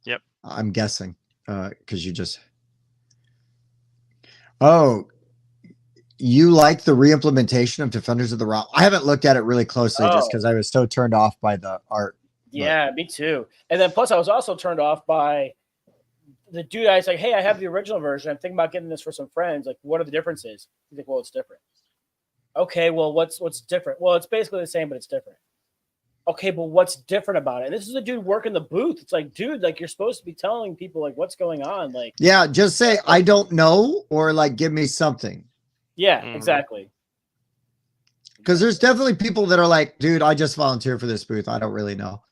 Yep. I'm guessing because you just. Oh, you like the reimplementation of Defenders of the Realm? I haven't looked at it really closely just because I was so turned off by the art. Yeah, me too. And then plus I was also turned off by the dude. I was like, hey, I have the original version. I'm thinking about getting this for some friends. Like, what are the differences? He's like, well, it's different. Okay, well, what's different? Well, it's basically the same, but it's different. Okay, but what's different about it? And this is a dude working the booth. It's like, dude, like you're supposed to be telling people like what's going on. Like, Yeah, just say I don't know or like give me something. yeah, Mhm. exactly. Because there's definitely people that are like, dude, I just volunteered for this booth. I don't really know.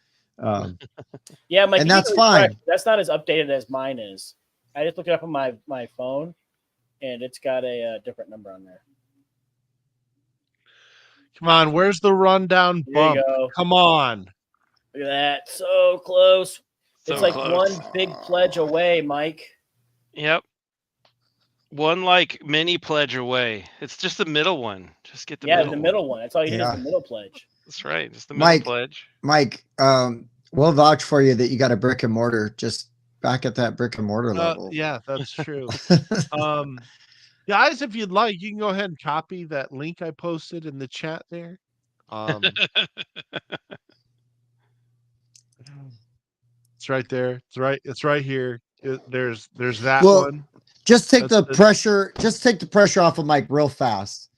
Yeah, Mike, And you that's can fine. refresh. That's not as updated as mine is. I just looked it up on my phone, and it's got a different number on there. Come on, where's the rundown There bump? you go. Come on. Look at that. So close. It's So like close. one big pledge away, Mike. Yep. One like mini pledge away. It's just the middle one. Just get the Yeah, middle. the middle one. That's all you need Yeah. is the middle pledge. That's right. Just the middle Mike, pledge. Mike, we'll vouch for you that you got a brick and mortar just back at that brick and mortar level. Yeah, that's true. Guys, if you'd like, you can go ahead and copy that link I posted in the chat there. It's right there. It's right here. There's that Well, one. just take That's the pressure. Just take the pressure off of Mike real fast.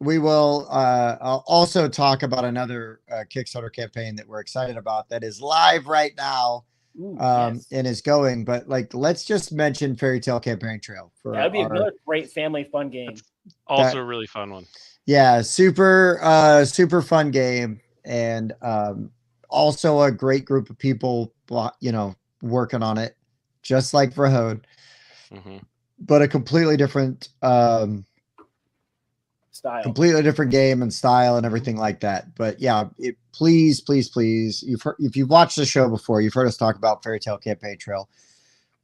We will I'll also talk about another Kickstarter campaign that we're excited about that is live right now. Ooh, And is going, but like, let's just mention Fairy Tale Campaign Trail for that'd be another great family fun game. That's also a really fun one. Yeah, super fun game, and also a great group of people, working on it, just like Vrahode, but a completely different style, completely different game and style and everything like that. But yeah, please, if you've watched the show before, you've heard us talk about Fairy Tale Campaign Trail.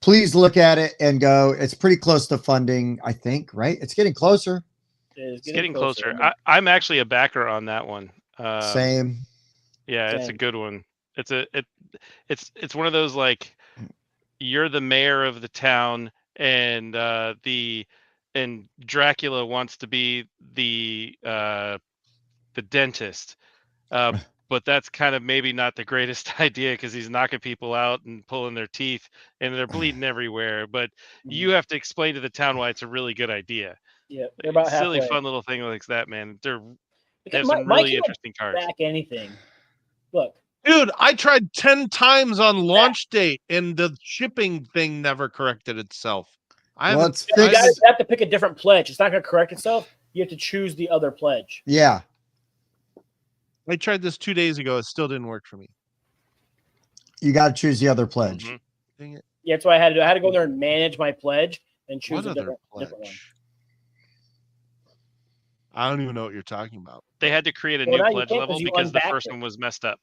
Please look at it and go. It's pretty close to funding, I think, right? It's getting closer. It's getting closer. I'm actually a backer on that one. Same. Yeah, it's a good one. It's one of those, like, you're the mayor of the town, and Dracula wants to be the dentist, but that's kind of maybe not the greatest idea because he's knocking people out and pulling their teeth and they're bleeding everywhere. But you have to explain to the town why it's a really good idea. Yeah, they're about silly, halfway. fun little thing like that, man. They have Mike, some really interesting cards. Back anything. Look, dude, I tried 10 times on launch date, and the shipping thing never corrected itself. You have to pick a different pledge. It's not going to correct itself. You have to choose the other pledge. Yeah. I tried this 2 days ago. It still didn't work for me. You got to choose the other pledge. Dang it. Yeah, that's why I had to go there and manage my pledge and choose a different one. I don't even know what you're talking about. They had to create a new pledge level because the first one was messed up.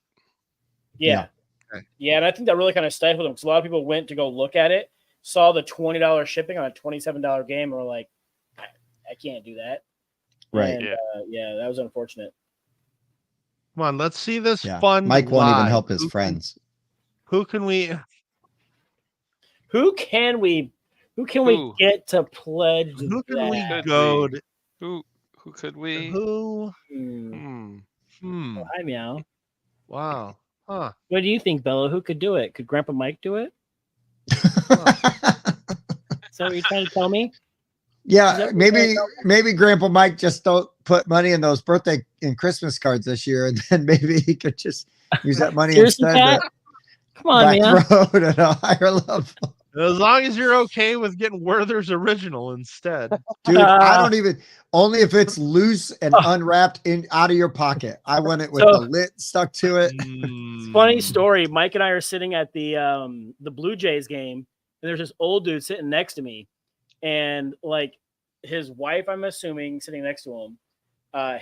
Yeah. Okay. Yeah, and I think that really kind of stifled them because a lot of people went to go look at it, saw the $20 shipping on a $27 game, and were like, I can't do that. Right. And, yeah, that was unfortunate. Come on, let's see this fun. Mike won't even help his friends. Who can we get to pledge? Who can we go to? Who could we? Oh, hi, Meow. Wow. Huh. What do you think, Bella? Who could do it? Could Grandpa Mike do it? Is that what you're trying to tell me? Yeah, maybe Grandpa Mike just don't put money in those birthday and Christmas cards this year, and then maybe he could just use that money instead. Come on, man. Road at a higher level. As long as you're okay with getting Werther's original instead. Dude, I don't even, only if it's loose and unwrapped out of your pocket. I want it with the lid stuck to it. Funny story. Mike and I are sitting at the Blue Jays game, and there's this old dude sitting next to me, and like his wife, I'm assuming, sitting next to him,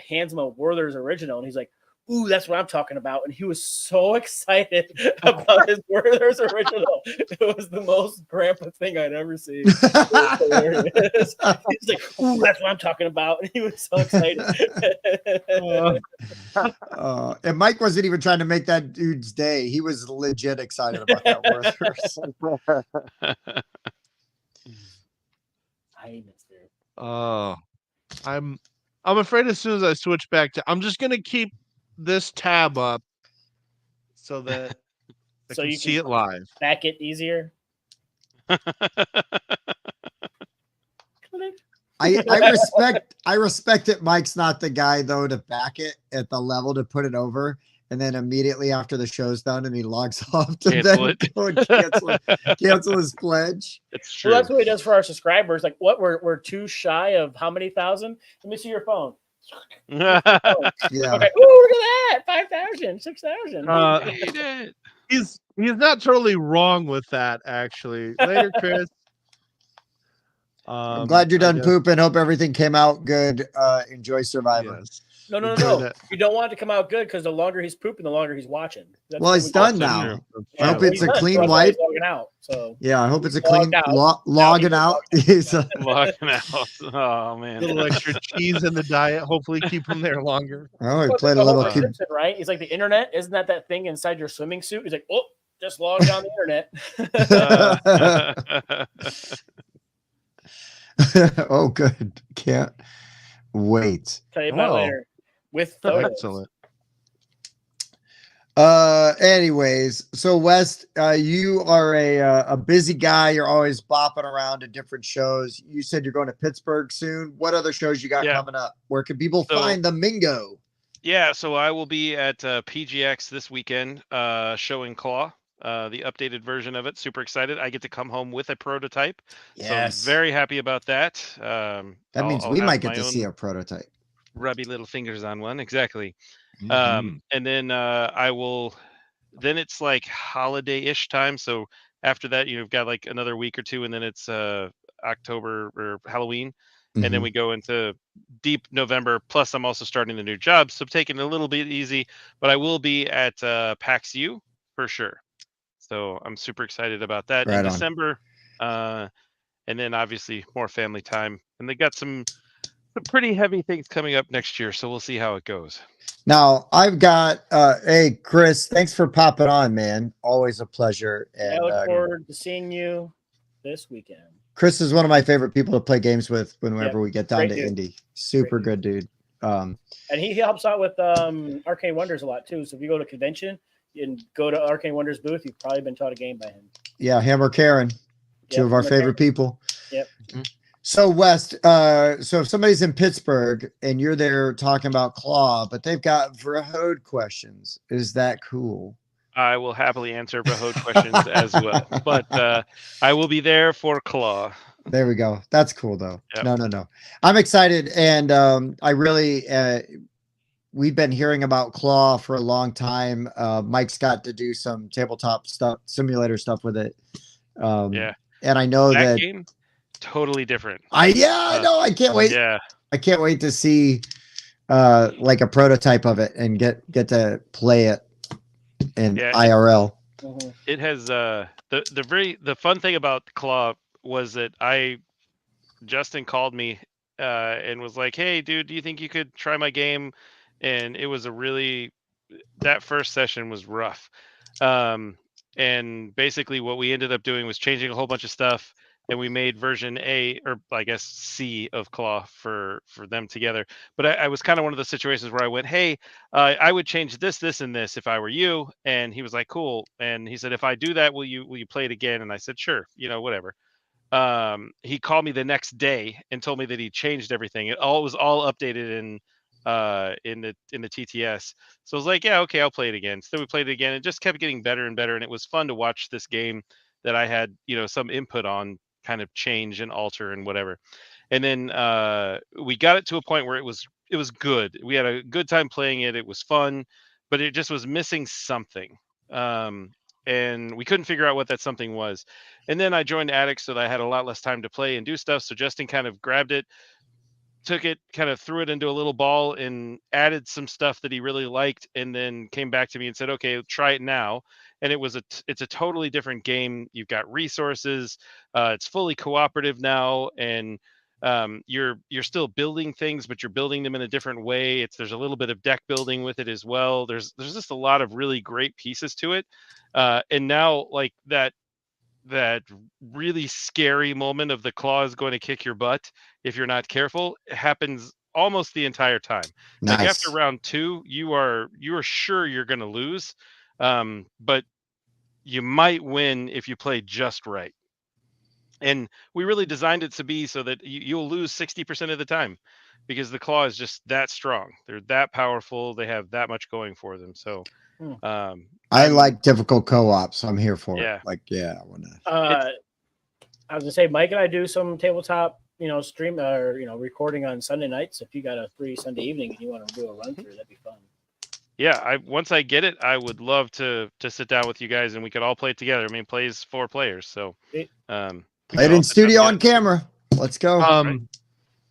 hands him a Werther's original, and he's like, "Ooh, that's what I'm talking about." And he was so excited about his Werther's original. It was the most grandpa thing I'd ever seen. He's like, "Ooh, that's what I'm talking about." And he was so excited. And Mike wasn't even trying to make that dude's day. He was legit excited about that Werther's. Hi, mister. Oh, I'm afraid as soon as I switch back to, I'm just gonna keep this tab up so that I can see it live. Back it easier. I respect it. Mike's not the guy though to back it at the level to put it over, and then immediately after the show's done and he logs off to then go and cancel his pledge. It's true. Well, that's what he does for our subscribers. Like, what we're too shy of how many thousand? Let me see your phone. Yeah. Okay. Ooh, look at that! 5,000, 6,000. He's not totally wrong with that, actually. Later, Chris. I'm glad you're done pooping. Hope everything came out good. Enjoy Survivor. Yes. No. You don't want it to come out good because the longer he's pooping, the longer he's watching. Well, he's done now. I hope it's a clean wipe. Yeah, I hope it's a clean logging out. He's logging out. Oh man, a little extra cheese in the diet. Hopefully, keep him there longer. Oh, he played a little kid, right? He's like the internet. Isn't that thing inside your swimming suit? He's like, oh, just logged on the internet. Oh, good. Can't wait. Tell you about later with photos. Excellent. Anyways, so Wes, you are a busy guy. You're always bopping around to different shows. You said you're going to Pittsburgh soon. What other shows you got Yeah. coming up? Where can people So- find the Mingo? Yeah, so I will be at PGX this weekend, showing Claw, the updated version of it. Super excited. I get to come home with a prototype, so I'm Yes. very happy about that. That means I'll we have might get my to see own a prototype. rubby little fingers on one. Exactly. Mhm. And then I will. Then it's like holiday-ish time. So after that, you've got like another week or two, and then it's October or Halloween, and then Mhm. we go into deep November. Plus, I'm also starting the new job, so taking it a little bit easy. But I will be at PAX U for sure. So I'm super excited about that in Right on. December. And then obviously more family time, and they got some pretty heavy things coming up next year. So we'll see how it goes. Now I've got hey Chris, thanks for popping on, man. Always a pleasure. I And look forward to seeing you this weekend. Chris is one of my favorite people to play games with whenever Yep. we get down Great to dude. Indy. Super Great good dude. And he helps out with Arcane Wonders a lot too. So if you go to a convention and go to Arcane Wonders booth, you've probably been taught a game by him. Yeah, him or Karen, two of our favorite people. Yep. So West, so if somebody's in Pittsburgh and you're there talking about Claw, but they've got Vrahode questions, is that cool? I will happily answer Vrahode questions as well, but I will be there for Claw. There we go. That's cool though. Yep. No. I'm excited, and I really we've been hearing about Claw for a long time. Mike's got to do some tabletop stuff, simulator stuff with it. Yeah, and I know that game totally different. I know. I can't wait. Yeah, I can't wait to see like a prototype of it and get to play it in IRL. It has the fun thing about Claw was that Justin called me and was like, "Hey, dude, do you think you could try my game?" And it was that first session was rough. And basically what we ended up doing was changing a whole bunch of stuff, and we made version A, or I guess C, of Claw for them together. But I was kind of one of the situations where I went, "Hey, I would change this, and this if I were you." And he was like, "Cool." And he said, "If I do that, will you play it again?" And I said, "Sure, whatever." He called me the next day and told me that he changed everything. It was all updated in the TTS. So I was like, "Yeah, okay, I'll play it again." So we played it again. It just kept getting better and better, and it was fun to watch this game that I had some input on kind of change and alter and whatever. And then we got it to a point where it was good. We had a good time playing it. It was fun, but it just was missing something. And we couldn't figure out what that something was. And then I joined Addicts, so that I had a lot less time to play and do stuff. So Justin kind of grabbed it, took it, kind of threw it into a little ball and added some stuff that he really liked, and then came back to me and said, "Okay, try it now." And it's a totally different game. You've got resources. It's fully cooperative now, and you're still building things, but you're building them in a different way. There's a little bit of deck building with it as well. There's just a lot of really great pieces to it. And now, like that really scary moment of the claw is going to kick your butt if you're not careful, it happens almost the entire time. Nice. Like after round 2, you are sure you're going to lose, but you might win if you play just right. And we really designed it to be so that you'll lose 60% of the time, because the claw is just that strong. They're that powerful. They have that much going for them. So I like difficult co-op, so I'm here for Yeah. it. Like, yeah, I want to. I was gonna say, Mike and I do some tabletop, stream or recording on Sunday nights. If you got a free Sunday evening and you want to do a run through, that'd be fun. Yeah, once I get it, I would love to sit down with you guys and we could all play it together. I mean, plays 4 players, so Play it in studio on camera. Let's go.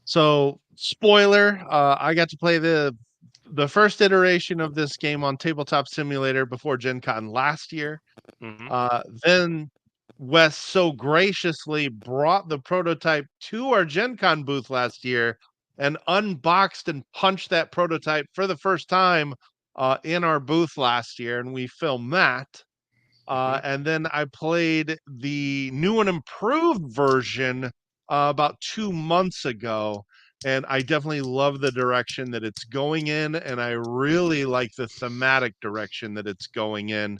So spoiler, I got to play the first iteration of this game on Tabletop Simulator before Gen Con last year. Then Wes so graciously brought the prototype to our Gen Con booth last year and unboxed and punched that prototype for the first time in our booth last year, and we filmed that. And then I played the new and improved version about 2 months ago. and I definitely love the direction that it's going in, and I really like the thematic direction that it's going in.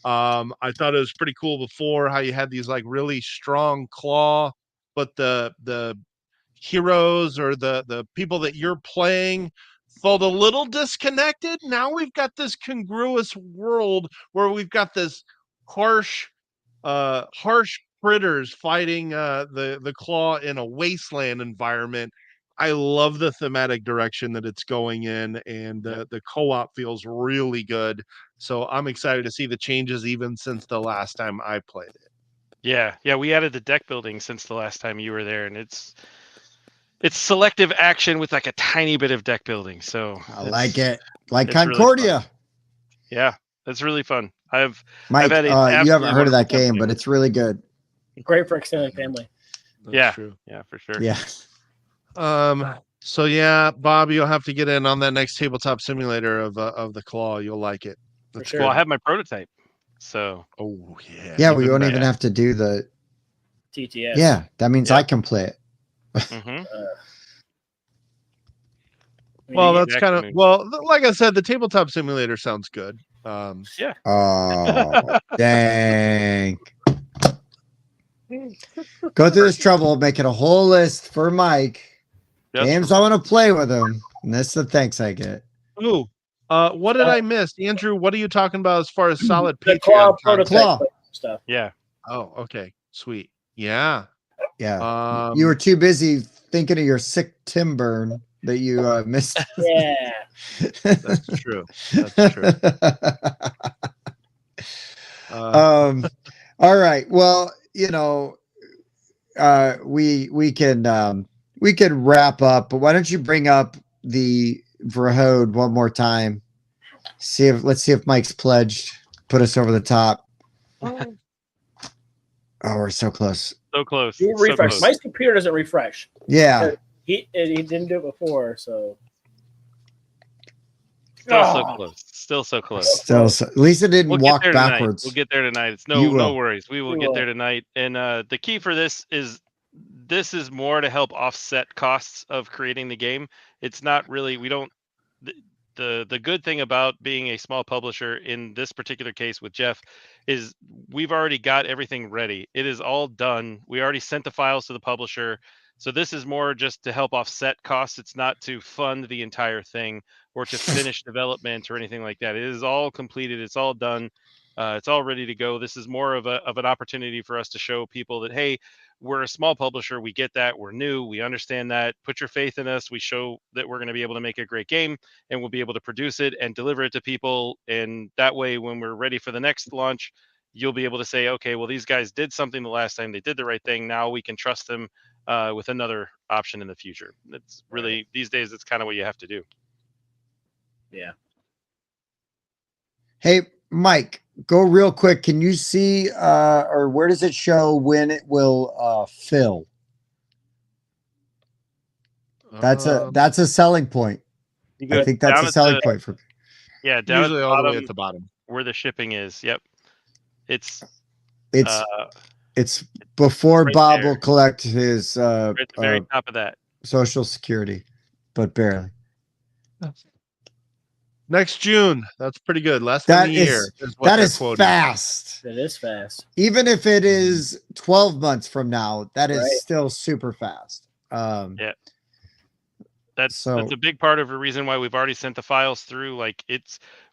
I thought it was pretty cool before how you had these like really strong claw, but the heroes or the people that you're playing felt a little disconnected. Now we've got this congruous world where we've got this harsh harsh critters fighting the claw in a wasteland environment. I love the thematic direction that it's going in, and the co-op feels really good. So I'm excited to see the changes even since the last time I played it. Yeah, we added the deck building since the last time you were there, and it's selective action with like a tiny bit of deck building. So I like it, like it's really Concordia. fun. Yeah, that's really fun. Mike, had a you haven't absolutely heard of that wonderful game, time but it's really good. Great for extended family. That's Yeah. true. Yeah, for sure. Yeah. So yeah, Bob, you'll have to get in on that next tabletop simulator of the claw. You'll like it. That's sure. Well, I good. have my prototype. So Oh yeah. Yeah, we even won't better. even have to do the. TTS. Yeah, that means Yeah. I can play it. mhm. Well, that's kind of Exactly. like I said, the tabletop simulator sounds good. Yeah. Oh, dang. Go through this trouble of making a whole list for Mike. Just Games for- I want to play with him. And that's the thanks I get. Ooh, what did I miss, Andrew? What are you talking about as far as solid The claw Patreon prototype Claw. stuff. Yeah. Oh, okay, sweet. Yeah. Yeah. You were too busy thinking of your sick Tim burn that you missed. Yeah. That's true. That's true. All right. Well, we can wrap up, but why don't you bring up the Vrahode one more time? Let's see if Mike's pledged. Put us over the top. Oh, we're so close. So close. You refresh. So close. My computer doesn't refresh. Yeah. He didn't do it before, so. Still so close. Still so close. Lisa didn't We'll walk get there backwards. Tonight. We'll get there tonight. It's You will. no worries. We will We get will. there tonight. And the key for this is more to help offset costs of creating the game. It's not really the good thing about being a small publisher in this particular case with Jeff is we've already got everything ready. It is all done. We already sent the files to the publisher. So this is more just to help offset costs. It's not to fund the entire thing or to finish development or anything like that. It is all completed. It's all done. It's all ready to go. This is more of an opportunity for us to show people that, hey, we're a small publisher. We get that. We're new. We understand that. Put your faith in us. We show that we're going to be able to make a great game and we'll be able to produce it and deliver it to people. And that way, when we're ready for the next launch, you'll be able to say, okay, well, these guys did something the last time. They did the right thing. Now we can trust them with another option in the future. It's really, these days, it's kind of what you have to do. Yeah. Hey, Mike, go real quick. Can you see or where does it show when it will fill? That's a selling point. I think that's a selling point for. Yeah, down usually at the all bottom, the way at the bottom where the shipping is. Yep. It's before right Bob there. will collect his Right at the very top of that. Social Security, but barely. next June. That's pretty good. Less than a year. That is fast. It is fast. Even if it is 12 months from now, that is Right. still super fast. Yeah. That's So- a big part of the reason why we've already sent the files through. Like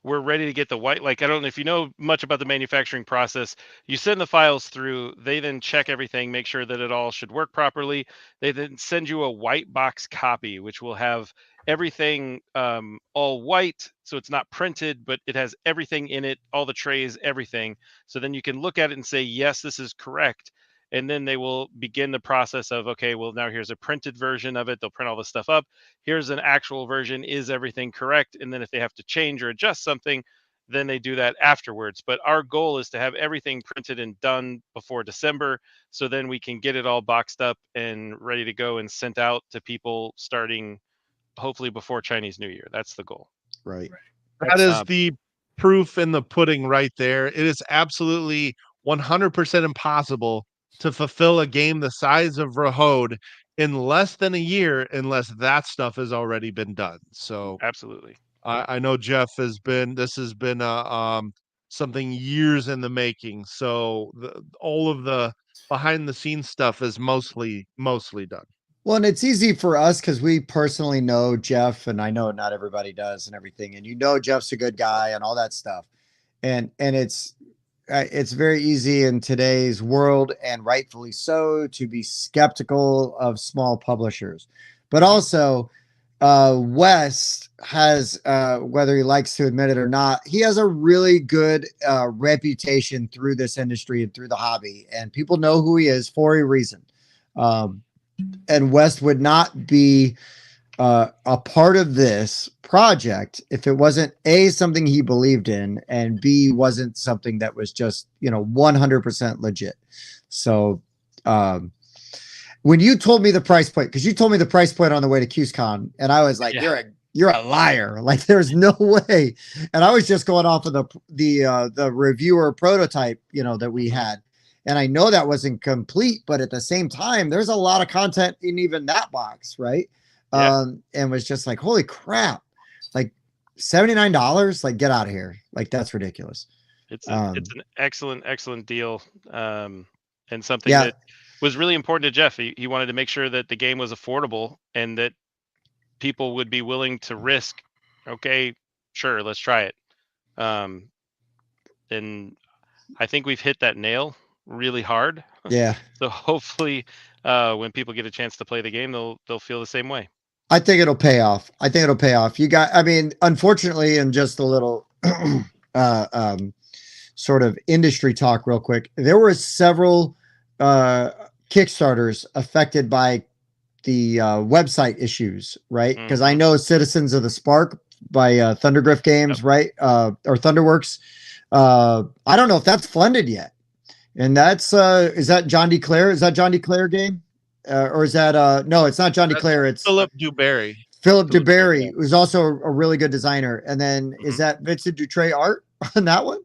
we're ready to get the white. Like I don't know if you know much about the manufacturing process. You send the files through. They then check everything, make sure that it all should work properly. They then send you a white box copy, which will have everything all white, so it's not printed, but it has everything in it, all the trays, everything. So then you can look at it and say, yes, this is correct. And then they will begin the process of, okay, well, now here's a printed version of it. They'll print all this stuff up. Here's an actual version. Is everything correct? And then if they have to change or adjust something, then they do that afterwards. But our goal is to have everything printed and done before December. So then we can get it all boxed up and ready to go and sent out to people starting hopefully before Chinese New Year. That's the goal. Right. That is the proof in the pudding right there. It is absolutely 100% impossible to fulfill a game the size of Vrahode in less than a year unless that stuff has already been done. So Absolutely. I know Jeff this has been something years in the making. So all of the behind the scenes stuff is mostly done. Well, and it's easy for us because we personally know Jeff, and I know not everybody does and everything. And Jeff's a good guy and all that stuff. And it's very easy in today's world, and rightfully so, to be skeptical of small publishers. But also, West has, whether he likes to admit it or not, he has a really good reputation through this industry and through the hobby, and people know who he is for a reason. And West would not be a part of this project if it wasn't A, something he believed in, and B, wasn't something that was just 100% legit. So when you told me the price point, because you told me the price point on the way to QSCon, and I was like, you're a liar. Like, there's no way. And I was just going off of the reviewer prototype that we had. And I know that wasn't complete, but at the same time, there's a lot of content in even that box, right? Yeah. And was just like, holy crap, like $79, like, get out of here. Like, that's ridiculous. It's an excellent deal. And something that was really important to Jeff. He wanted to make sure that the game was affordable and that people would be willing to risk, okay, sure, let's try it. And I think we've hit that nail really hard. Yeah. So hopefully when people get a chance to play the game, they'll feel the same way. I think it'll pay off. Unfortunately, and just a little sort of industry talk real quick, there were several Kickstarters affected by the website issues, right? Because I know Citizens of the Spark by Thundergriff Games, right? Or Thunderworks. I don't know if that's funded yet. And that's is that John DeClaire? Is that John DeClaire game? Or is that no, it's not John DeClaire, it's Philip DuBarry. Philip DuBarry, who's also a really good designer. And then is that Vincent Dutray art on that one?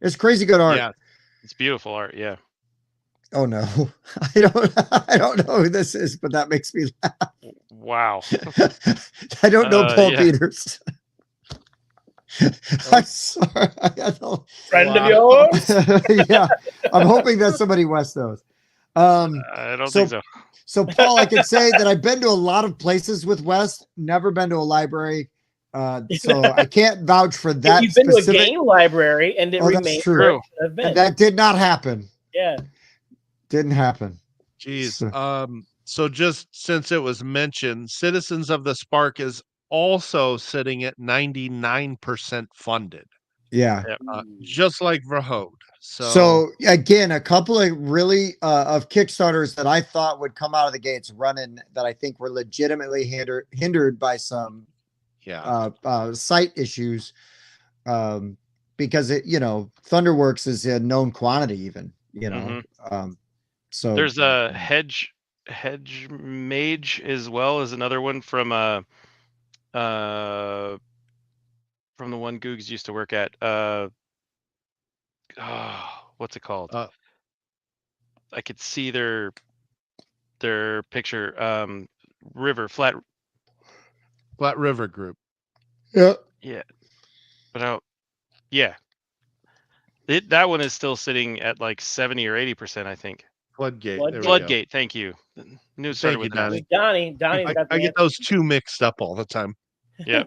It's crazy good art. Yeah, it's beautiful art. Yeah. Oh no, I don't know who this is, but that makes me laugh. Wow. I don't know Paul Peters. I'm sorry. Friend of yours? Yeah, I'm hoping that somebody West knows. I don't think so. So, Paul, I can say that I've been to a lot of places with West, never been to a library. So I can't vouch for that. You've been to a game library and it remains true. And that did not happen. Yeah. Didn't happen. Jeez. So just since it was mentioned, Citizens of the Spark is also sitting at 99% funded. Yeah. Just like Vrahode. So again, a couple of really of Kickstarters that I thought would come out of the gates running that I think were legitimately hindered by some site issues, because Thunderworks is a known quantity even, so there's a hedge mage as well as another one from the one Googs used to work at. What's it called? I could see their picture. Flat River Group. Yeah. But that one is still sitting at like 70 or 80%, I think. Floodgate. Thank you. Thank you, Donnie. Donnie. I get those two mixed up all the time. Yeah.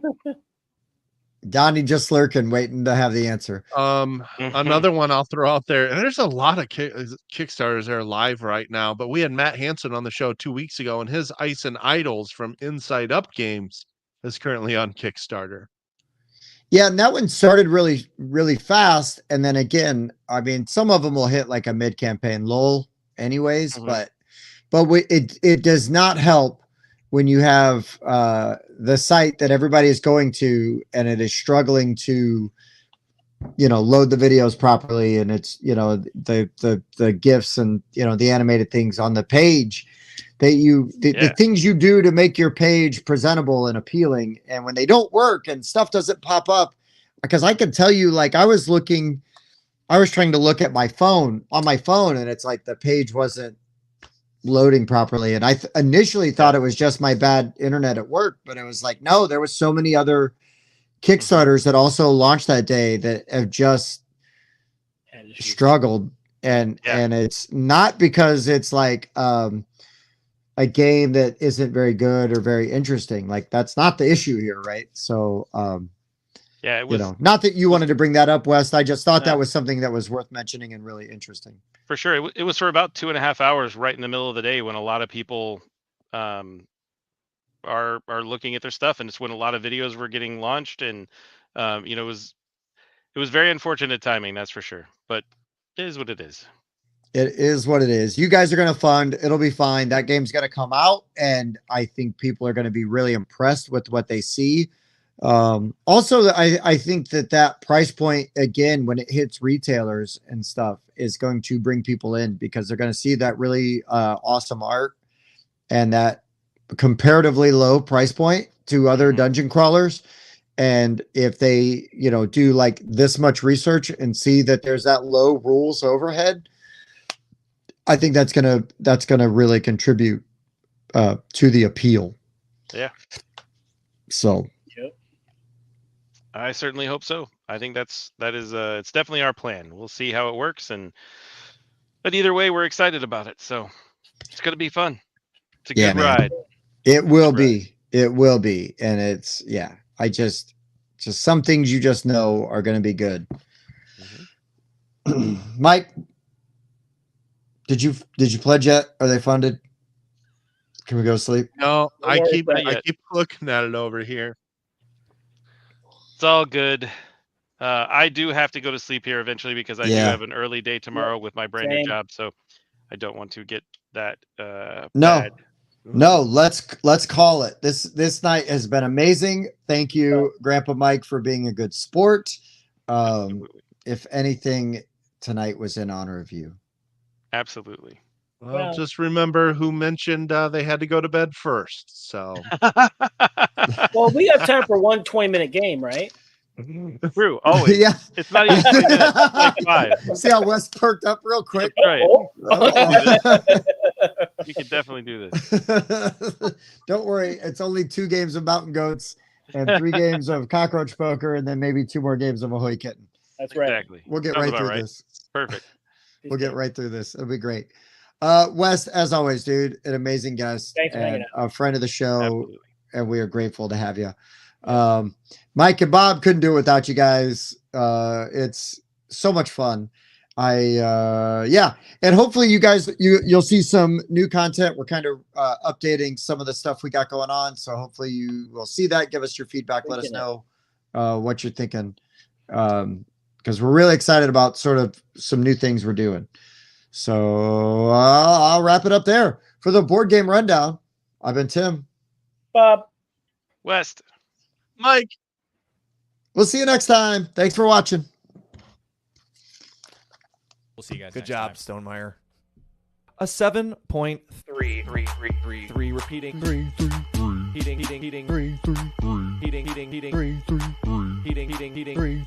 Donnie just lurking, waiting to have the answer. Another one I'll throw out there, and there's a lot of Kickstarters that are live right now, but we had Matt Hansen on the show 2 weeks ago, and his Ice and Idols from Inside Up Games is currently on Kickstarter. Yeah, and that one started really, really fast. And then again, some of them will hit like a mid-campaign lull anyways, but it does not help when you have the site that everybody is going to and it is struggling to load the videos properly, and it's the GIFs and the animated things on the page that the things you do to make your page presentable and appealing, and when they don't work and stuff doesn't pop up, because I can tell you, like, I was trying to look at my phone and it's like the page wasn't loading properly. And I initially thought it was just my bad internet at work, but it was like, no, there was so many other Kickstarters that also launched that day that have just struggled. And it's not because it's like a game that isn't very good or very interesting. Like that's not the issue here, right? So yeah, it was, not that you wanted to bring that up, West. I just thought that was something that was worth mentioning and really interesting. For sure. It was for about 2.5 hours right in the middle of the day when a lot of people are looking at their stuff, and it's when a lot of videos were getting launched, and it was very unfortunate timing, that's for sure. But it is what it is. It is what it is. You guys are going to fund. It'll be fine. That game's going to come out, and I think people are going to be really impressed with what they see. Also, I think that price point, again, when it hits retailers and stuff, is going to bring people in because they're going to see that really awesome art and that comparatively low price point to other dungeon crawlers. And if they, do like this much research and see that there's that low rules overhead, I think that's gonna really contribute to the appeal. Yeah. So. Yep. I certainly hope so. I think it's definitely our plan. We'll see how it works, but either way, we're excited about it. So it's gonna be fun. It's a good ride. It will be. It will be, and it's I just some things you just know are going to be good. Mike, did you pledge yet? Are they funded? Can we go to sleep? No, I keep looking at it over here. It's all good. I do have to go to sleep here eventually because I do have an early day tomorrow with my brand new job, so I don't want to get that bad. No, let's call it. This night has been amazing. Thank you, Grandpa Mike, for being a good sport. If anything, tonight was in honor of you. Absolutely. Well, just remember who mentioned they had to go to bed first. So, well, we have time for one 20-minute game, right? True. Always. Yeah. It's not even 20 minutes. It's like 5. See how Wes perked up real quick? Right. Oh. You can definitely do this. Don't worry. It's only 2 games of Mountain Goats and 3 games of Cockroach Poker, and then maybe 2 more games of Ahoy Kitten. That's right. Exactly. We'll get Sounds right through right. this. Perfect. We'll get right through this. It'll be great. Wes, as always, dude, an amazing guest. Thanks for hanging a friend of the show. Absolutely. And we are grateful to have you. Mike and Bob couldn't do it without you guys. It's so much fun. And hopefully you guys, you'll see some new content. We're kind of updating some of the stuff we got going on. So hopefully you will see that. Give us your feedback. Let us know what you're thinking. Because we're really excited about sort of some new things we're doing. So I'll wrap it up there for the board game rundown. I've been Tim. Bob. West. Mike. We'll see you next time. Thanks for watching. We'll see you guys. Good next job, time. Stonemeyer. A 7.3 repeating. 3 heating. 3 heating.